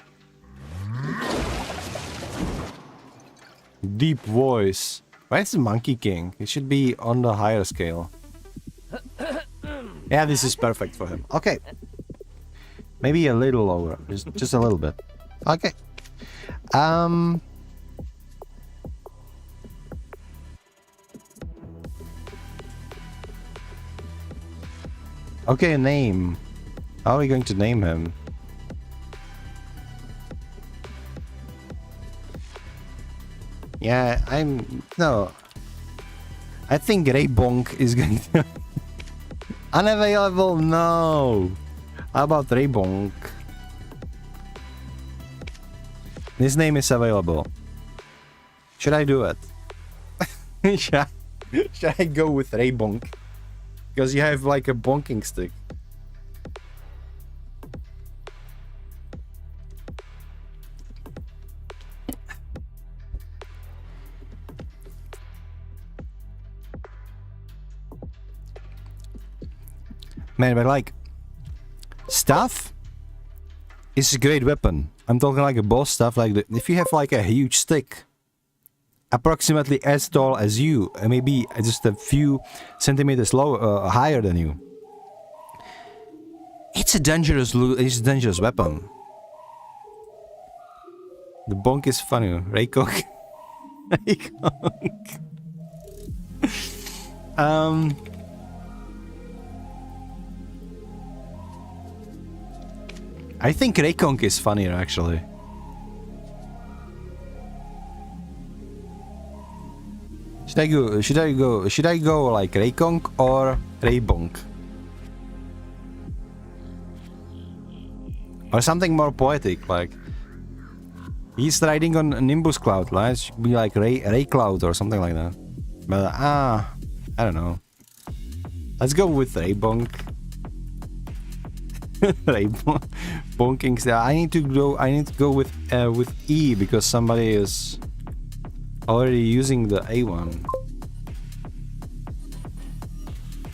Deep voice. Why is the Monkey King? It should be on the higher scale. Yeah, this is perfect for him. Okay. Maybe a little lower. Just a little bit. Okay. Okay, a name. How are we going to name him? Yeah, no. I think Raybonk is going to... Unavailable? No. How about Raybonk? His name is available. Should I do it? Should I go with Raybonk? Because you have like a bonking stick. Man, but like, staff is a great weapon. I'm talking like a boss staff, like if you have like a huge stick, approximately as tall as you, maybe just a few centimeters lower, higher than you. It's a dangerous weapon. The bonk is funny. Raycock. I think Rayconk is funnier actually. Should I go like Rayconk or Raybonk? Or something more poetic, like he's riding on Nimbus Cloud, right? It should be like Ray Cloud or something like that. But I don't know. Let's go with Raybonk. Bonking. I need to go with E because somebody is already using the A one.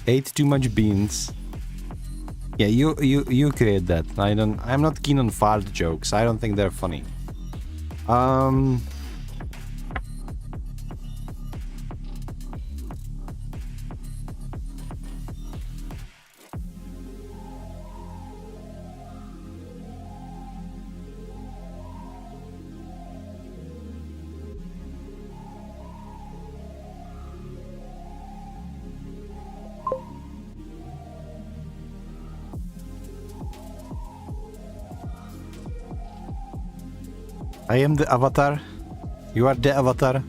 Ate too much beans. Yeah, you create that. I'm not keen on fart jokes. I don't think they're funny. I am the avatar. You are the avatar.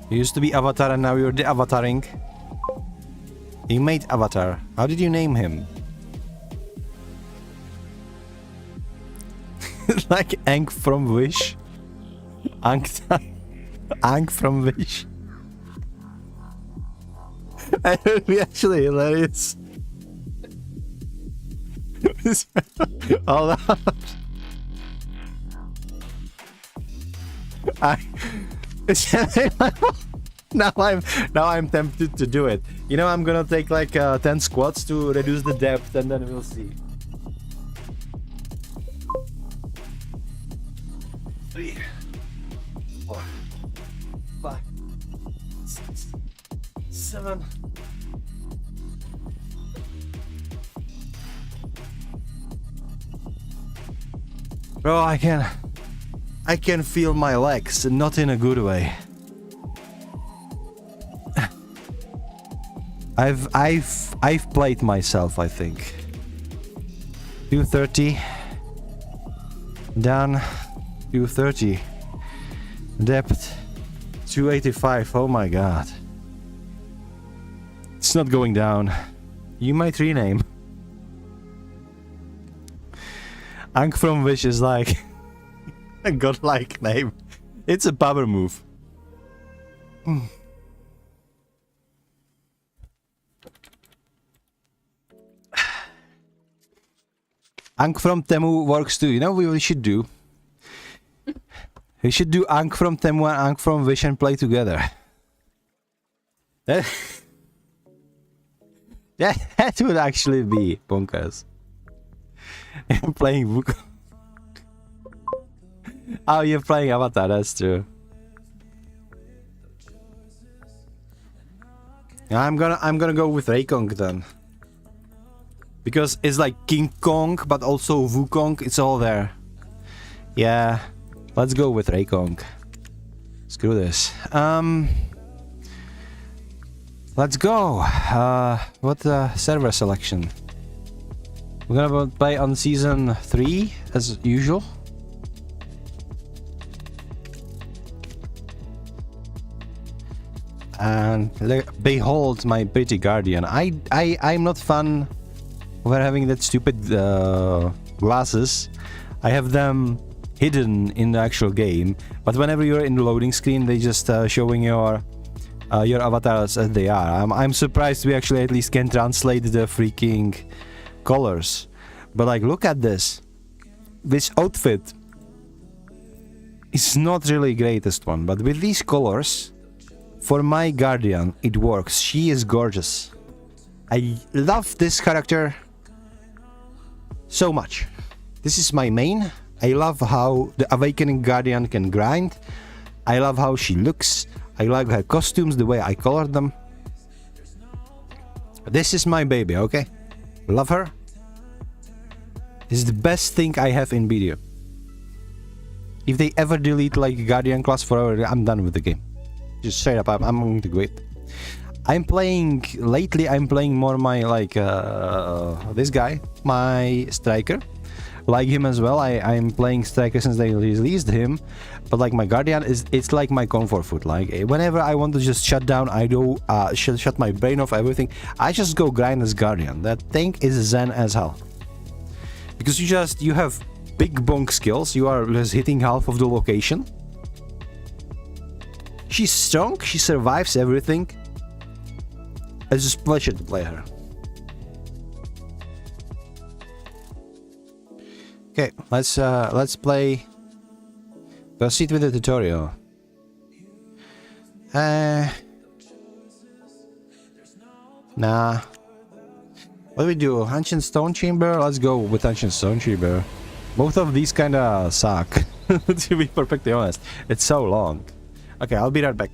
You used to be avatar and now you're the avataring. You made avatar. How did you name him? Like Aang from Wish. Aang from Wish. That would be actually hilarious. Hold on. Now I'm tempted to do it. You know, I'm gonna take like 10 squats to reduce the depth, and then we'll see. 3, 4, 5, 6, 7. Bro, I can feel my legs, not in a good way. I've played myself, I think. 230. Down. 230. Depth. 285. Oh my god. It's not going down. You might rename. Ankh from Wish is like a godlike name. It's a power move. Ankh from Temu works too. You know what we should do? We should do Ankh from Temu and Ankh from Wish and play together. That would actually be bonkers. I'm playing Wukong. Oh, you're playing Avatar, that's true. I'm gonna go with Wukong then. Because it's like King Kong, but also Wukong, it's all there. Yeah, let's go with Wukong. Screw this. Let's go. What server selection? We're gonna play on season 3 as usual. And behold my pretty guardian. I'm not fan of having that stupid glasses. I have them hidden in the actual game, but whenever you're in the loading screen, they just showing your avatars as they are. I'm surprised we actually at least can translate the freaking colors. But like, look at this. This outfit is not really greatest one, but with these colors, for my guardian, it works. She is gorgeous. I love this character so much. This is my main. I love how the Awakening Guardian can grind. I love how she looks. I like her costumes, the way I colored them. This is my baby, okay? Love her. This is the best thing I have in BDO. If they ever delete like Guardian class forever, I'm done with the game. Just straight up, I'm going to quit. Lately I'm playing more my like this guy, my striker. Like him as well. I'm playing striker since they released him, but like my guardian it's like my comfort food. Like whenever I want to just shut down, I do shut my brain off everything, I just go grind as guardian. That thing is zen as hell, because you have big bonk skills. You are just hitting half of the location. She's strong, she survives everything. It's just a pleasure to play her. Okay, let's play. Proceed with the tutorial. Nah. What do we do? Ancient Stone Chamber? Let's go with Ancient Stone Chamber. Both of these kinda suck, to be perfectly honest. It's so long. Okay, I'll be right back.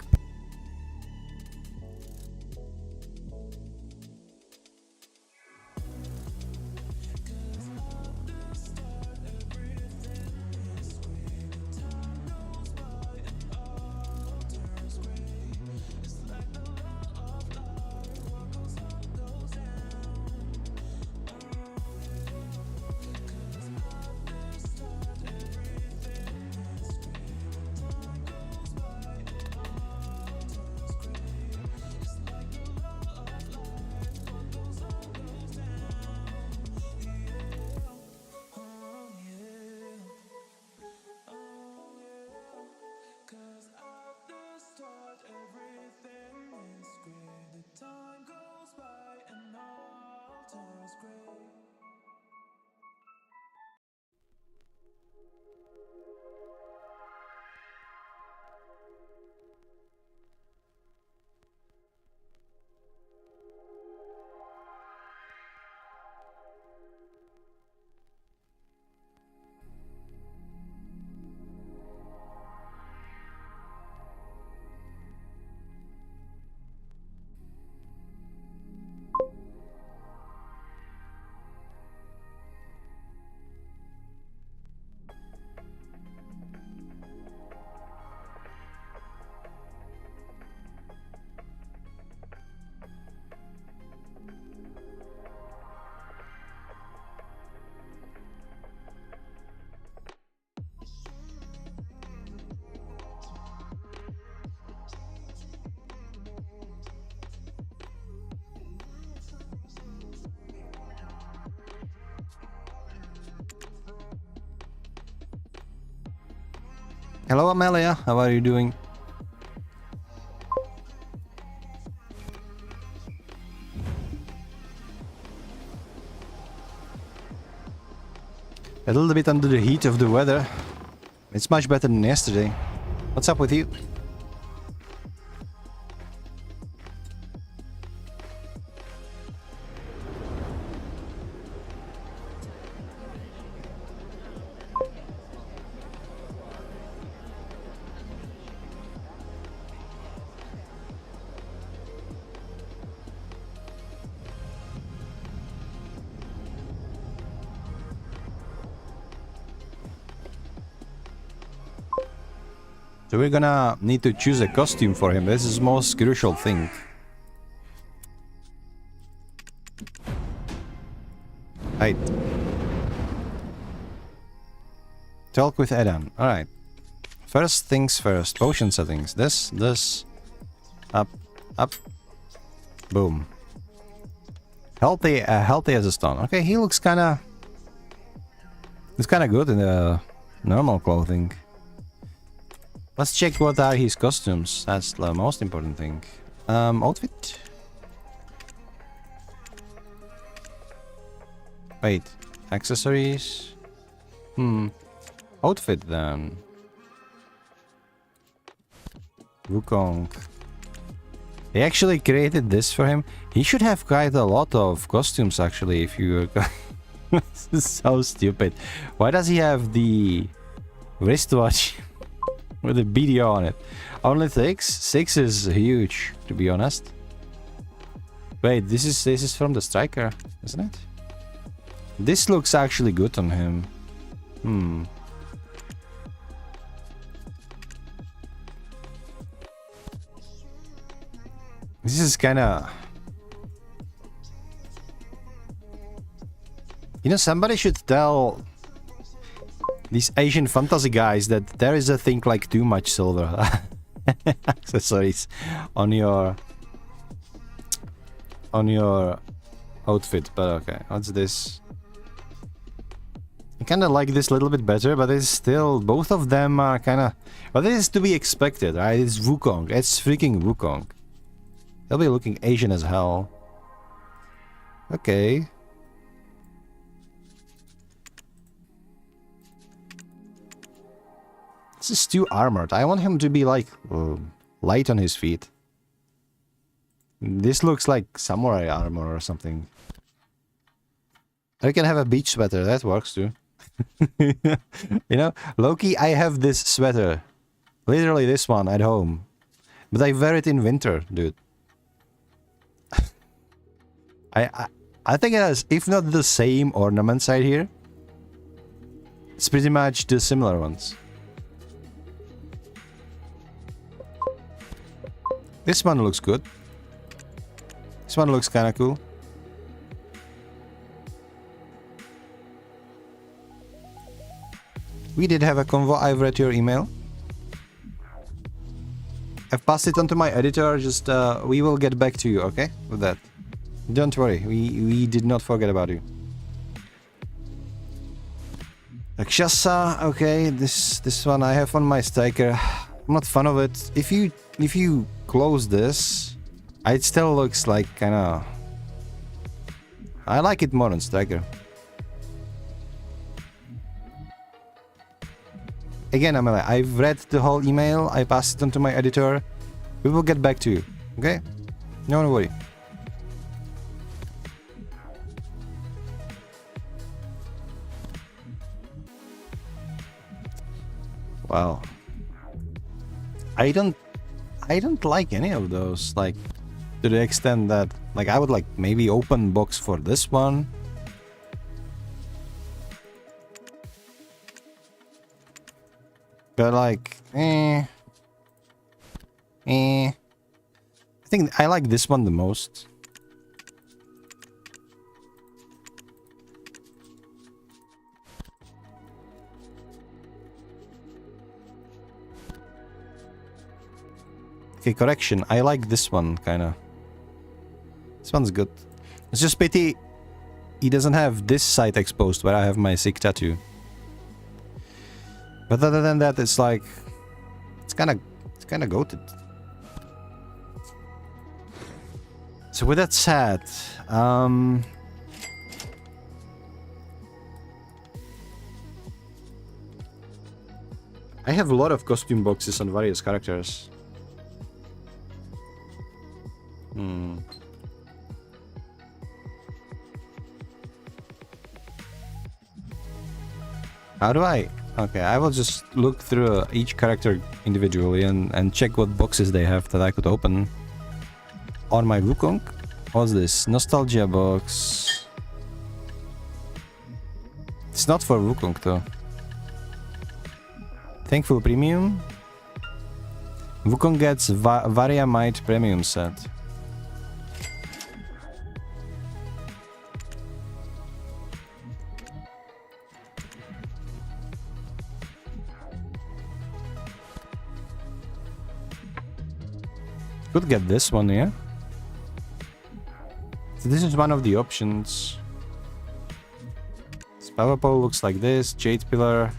Hello, Amelia. How are you doing? A little bit under the heat of the weather. It's much better than yesterday. What's up with you? So we're gonna need to choose a costume for him. This is the most crucial thing. Right. Talk with Edan. Alright. First things first. Potion settings. This. Up. Boom. Healthy as a stone. Okay, he looks kinda... It's kinda good in the normal clothing. Let's check what are his costumes. That's the most important thing. Outfit? Wait. Accessories? Outfit then. Wukong. They actually created this for him. He should have quite a lot of costumes actually if you were... This is so stupid. Why does he have the wristwatch? With a BDO on it. Only 6? 6 is huge, to be honest. Wait, this is from the striker, isn't it? This looks actually good on him. This is kinda... You know, somebody should tell these Asian fantasy guys that there is a thing like too much silver accessories on your outfit. But okay, what's this? I kind of like this a little bit better, but it's still, both of them are kind of, but this is to be expected, right? It's Wukong. It's freaking Wukong. They'll be looking Asian as hell. Okay. This is too armored. I want him to be like light on his feet. This looks like samurai armor or something. I can have a beach sweater. That works too. You know, Loki, I have this sweater. Literally this one at home. But I wear it in winter, dude. I think it has, if not the same ornament side here, it's pretty much the similar ones. This one looks good. This one looks kind of cool. We did have a convo. I've read your email. I've passed it on to my editor. Just we will get back to you, okay? With that. Don't worry. We did not forget about you. Rakshasa, okay. This one I have on my striker. I'm not fan of it. If you close this, it still looks like kinda... I like it more on striker. Again, Amelia, I've read the whole email. I passed it on to my editor. We will get back to you, okay? Don't worry. Wow. I don't like any of those, like, to the extent that, like, I would like maybe open box for this one. But like, I think I like this one the most. Okay, correction. I like this one, kinda. This one's good. It's just pity he doesn't have this side exposed where I have my sick tattoo. But other than that, it's like, It's kind of goated. So with that said, I have a lot of costume boxes on various characters. How do I? Okay, I will just look through each character individually and check what boxes they have that I could open. On my Wukong? What's this? Nostalgia box. It's not for Wukong though. Thankful Premium. Wukong gets Varia Might Premium set. Could get this one, yeah? So this is one of the options. Power pole looks like this. Jade pillar.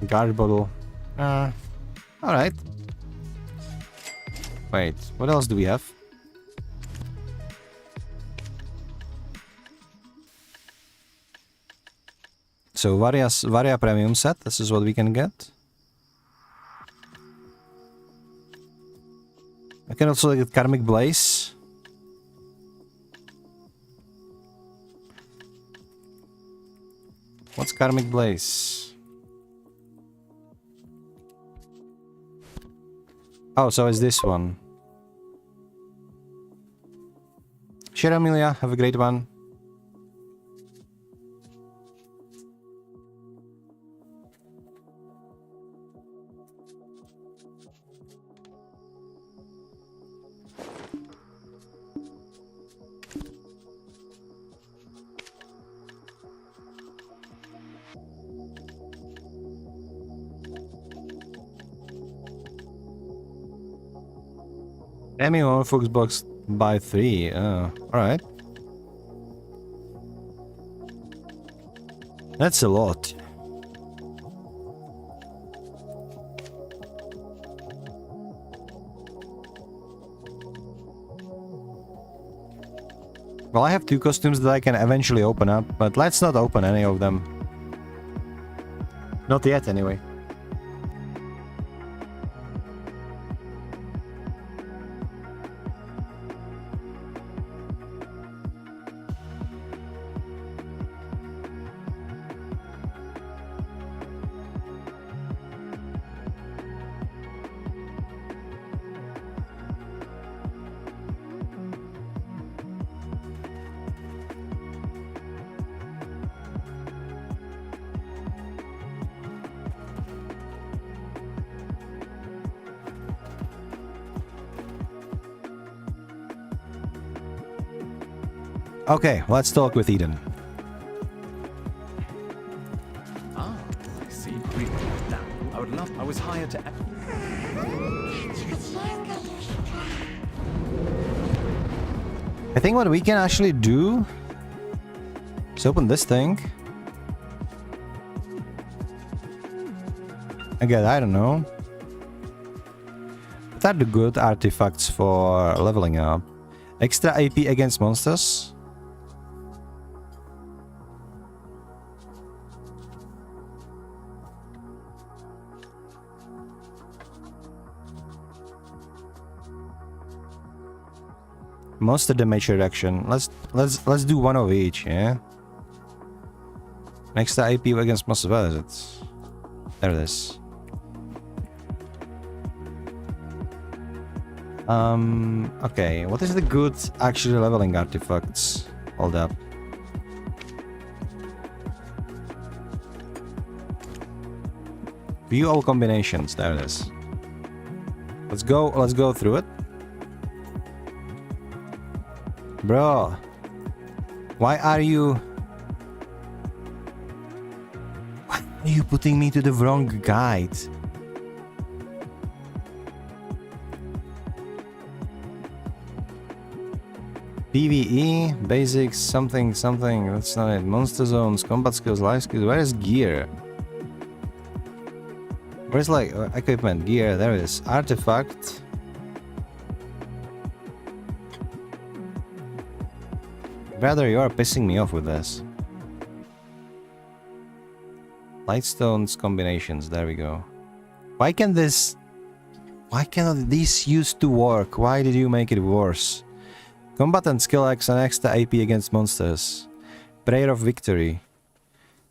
Guard bottle. Alright. Wait, what else do we have? So Varia Premium set, this is what we can get. I can also get Karmic Blaze. What's Karmic Blaze? Oh, so it's this one. Sure, Amelia, have a great one. MMO Fox box by 3. Alright. That's a lot. Well, I have 2 costumes that I can eventually open up, but let's not open any of them. Not yet, anyway. Okay, let's talk with Eden. Ah, I see. Really? Now, I would love. I was hired to. I think what we can actually do is open this thing. Again, I don't know. What are the good artifacts for leveling up? Extra AP against monsters. Monster damage reduction. Let's do one of each, yeah. Extra AP against monsters. Where is it? There it is. Okay, what is the good actually leveling artifacts? Hold up. View all combinations. There it is. Let's go through it. Bro, why are you putting me to the wrong guide? PvE, basics, something, that's not it. Monster zones, combat skills, life skills, where is gear? Where's like equipment, gear? There it is. Artifact. Brother, you are pissing me off with this. Lightstones combinations. There we go. Why cannot these used to work? Why did you make it worse? Combat and skill X and extra AP against monsters. Prayer of victory.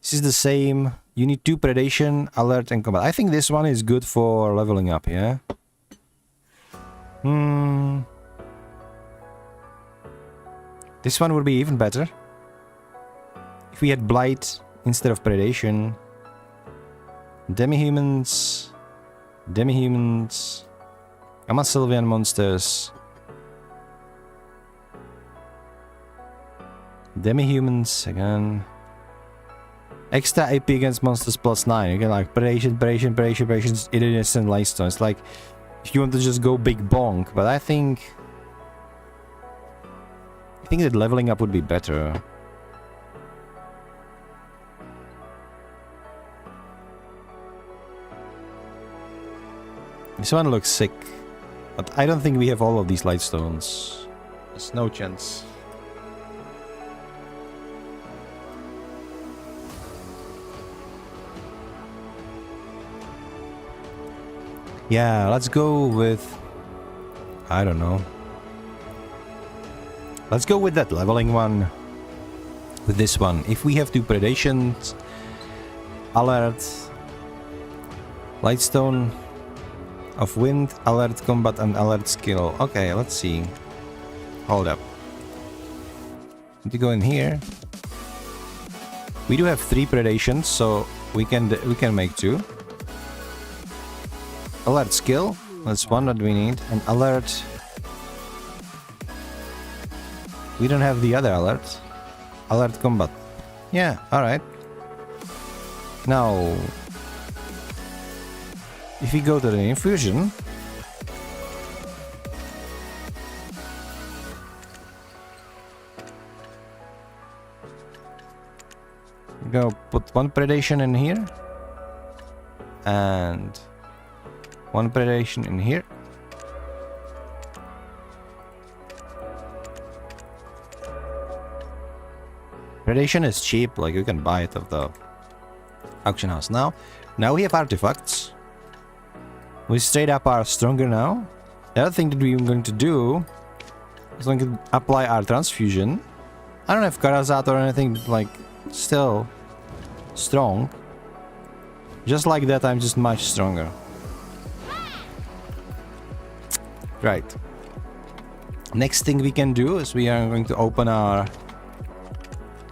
This is the same. You need 2 predation, alert, and combat. I think this one is good for leveling up, yeah? This one would be even better. If we had blight instead of predation. Demi-humans. Demi-humans. Gamma Sylvian monsters. Demi-humans again. Extra AP against monsters +9. You get like predation, iridescent lightstone. It's like if you want to just go big bonk, but I think that leveling up would be better. This one looks sick, but I don't think we have all of these lightstones. There's no chance. Yeah, let's go with... I don't know. Let's go with that leveling one. With this one. If we have 2 predations... Alert... Lightstone... Of wind, alert combat, and alert skill. Okay, let's see. Hold up. Need to go in here. We do have 3 predations, so we can make 2. Alert skill. That's one that we need. And alert. We don't have the other alert. Alert combat. Yeah, alright. Now, if we go to the infusion, go put 1 predation in here and 1 predation in here. Predation is cheap, like you can buy it at the auction house. Now we have artifacts. We straight up are stronger now. The other thing that we're going to do is going to apply our transfusion. I don't have Karazat or anything, but like still strong. Just like that, I'm just much stronger. Right. Next thing we can do is we are going to open our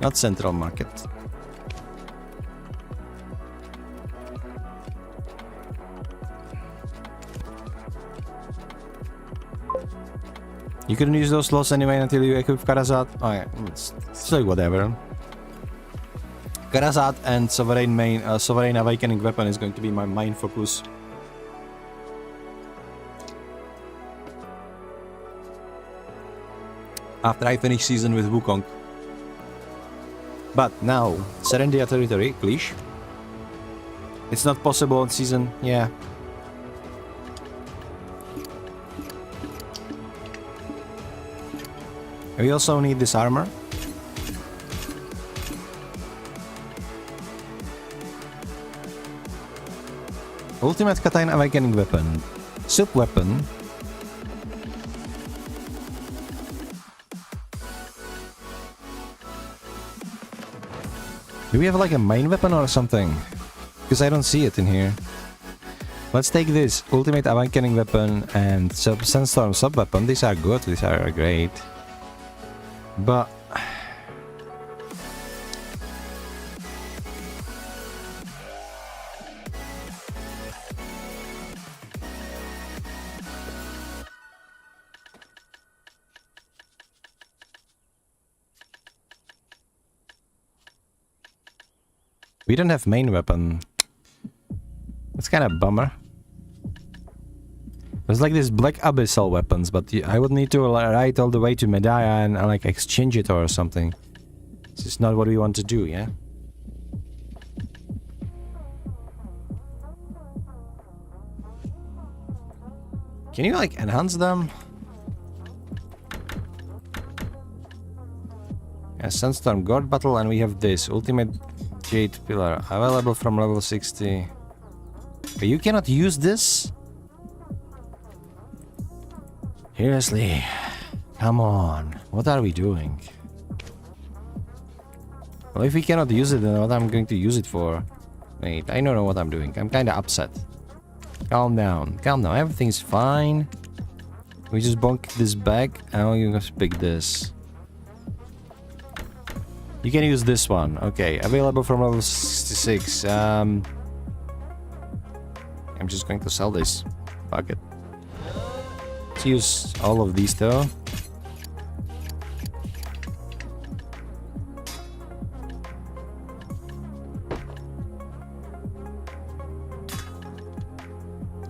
not central market. You couldn't use those slots anyway until you equip Karazat. Oh yeah, it's like whatever. Karazat and Sovereign Awakening Weapon is going to be my main focus. After I finish season with Wukong. But now, Serendia territory, please. It's not possible in season, yeah. We also need this armor. Ultimate Katana Awakening Weapon. Sub weapon. Do we have like a main weapon or something? Because I don't see it in here. Let's take this Ultimate Awakening Weapon and Sandstorm sub weapon. These are good, these are great. But we don't have main weapon. That's kind of a bummer. There's like these black abyssal weapons, but I would need to ride all the way to Medaya and like exchange it or something. This is not what we want to do, yeah? Can you like enhance them? Yeah, Sandstorm God Battle, and we have this Ultimate Jade Pillar available from level 60. But you cannot use this? Seriously, come on, what are we doing? Well, if we cannot use it, then what I'm going to use it for? Wait, I don't know what I'm doing. I'm kinda upset. Calm down, everything's fine. We just bonk this back, and we're gonna pick this. You can use this one, okay, available from level 66. I'm just going to sell this. Fuck it. Let's use all of these though.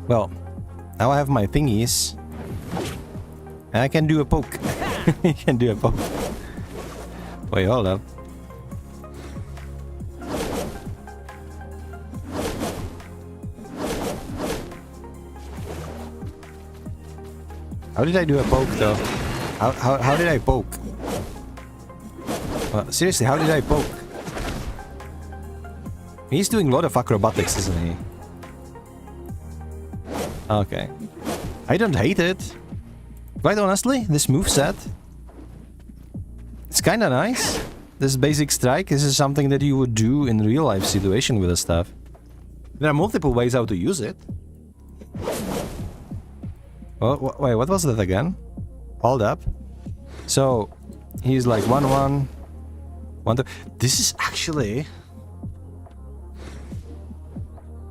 Well, now I have my thingies. And I can do a poke. I can do a poke. Wait, hold up. How did I do a poke though? How did I poke? Well, seriously, how did I poke? He's doing a lot of acrobatics, isn't he? Okay. I don't hate it. Quite honestly, this moveset, it's kinda nice. This basic strike, this is something that you would do in real life situation with the stuff. There are multiple ways how to use it. Oh, wait, what was that again? Hold up. So, he's like 1-1, 1-2. This is actually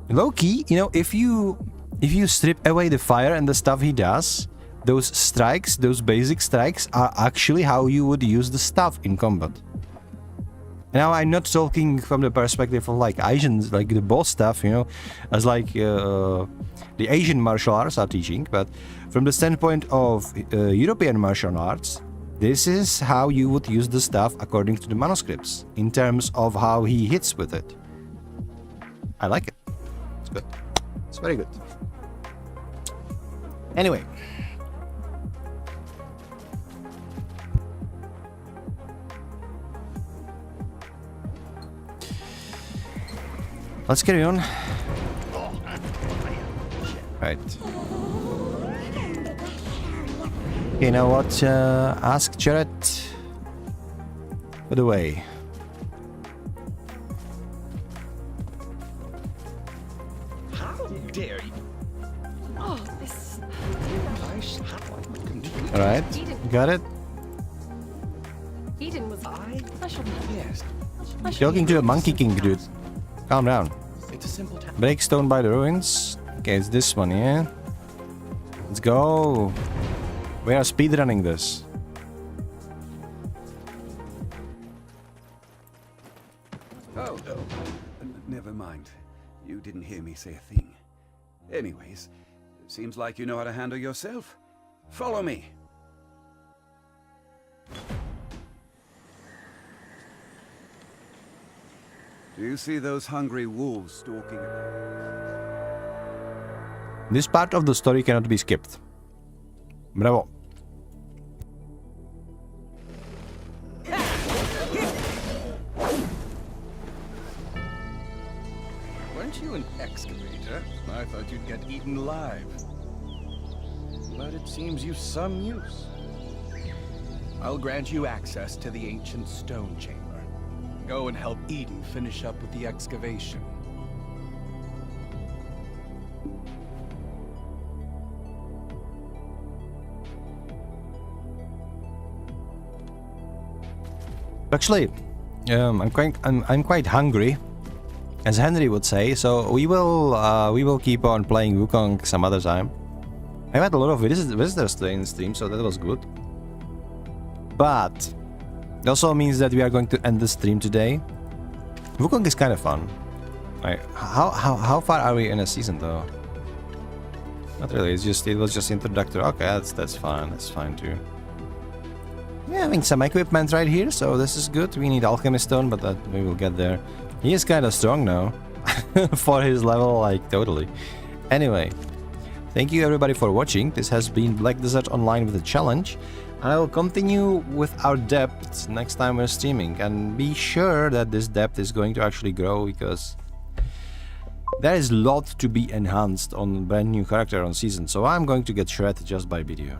low-key, you know, if you strip away the fire and the stuff he does, those strikes, those basic strikes, are actually how you would use the stuff in combat. Now, I'm not talking from the perspective of like Asians, like the boss stuff, you know, as like the Asian martial arts are teaching, but from the standpoint of European martial arts, this is how you would use the stuff according to the manuscripts, in terms of how he hits with it. I like it. It's good. It's very good. Anyway. Let's carry on. Right. Okay, now what? Ask Jared. By the way. How dare you? Oh, this. Alright, got it. Eden was special. Yes, Talking to a Monkey King, dude. Calm down. it's a simple task. Break stone by the ruins. Okay, it's this one, yeah? Let's go. We are speedrunning this. Oh, never mind. You didn't hear me say a thing. Anyways, seems like you know how to handle yourself. Follow me. Do you see those hungry wolves stalking? This part of the story cannot be skipped. Bravo. Weren't you an excavator? I thought you'd get eaten alive. But it seems you've some use. I'll grant you access to the ancient stone chamber. Go and help Eden finish up with the excavation. Actually, I'm quite hungry, as Henry would say. So we will keep on playing Wukong some other time. I had a lot of visitors today in stream, so that was good. But it also means that we are going to end the stream today. Wukong is kind of fun. Right. How far are we in a season though? Not really. It was just introductory. Okay, that's fine. That's fine too. Yeah, having some equipment right here, so this is good. We need alchemist stone, but that we will get there. He is kind of strong now for his level, like totally. Anyway, Thank you everybody for watching. This has been Black Desert Online with a challenge. I will continue with our depth next time we're streaming, and be sure that this depth is going to actually grow, because there is a lot to be enhanced on brand new character on season, so I'm going to get shredded just by BDO.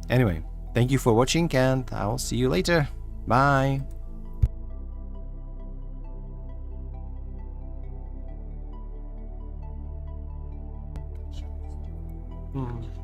Anyway, thank you for watching, and I'll see you later. Bye! Hmm.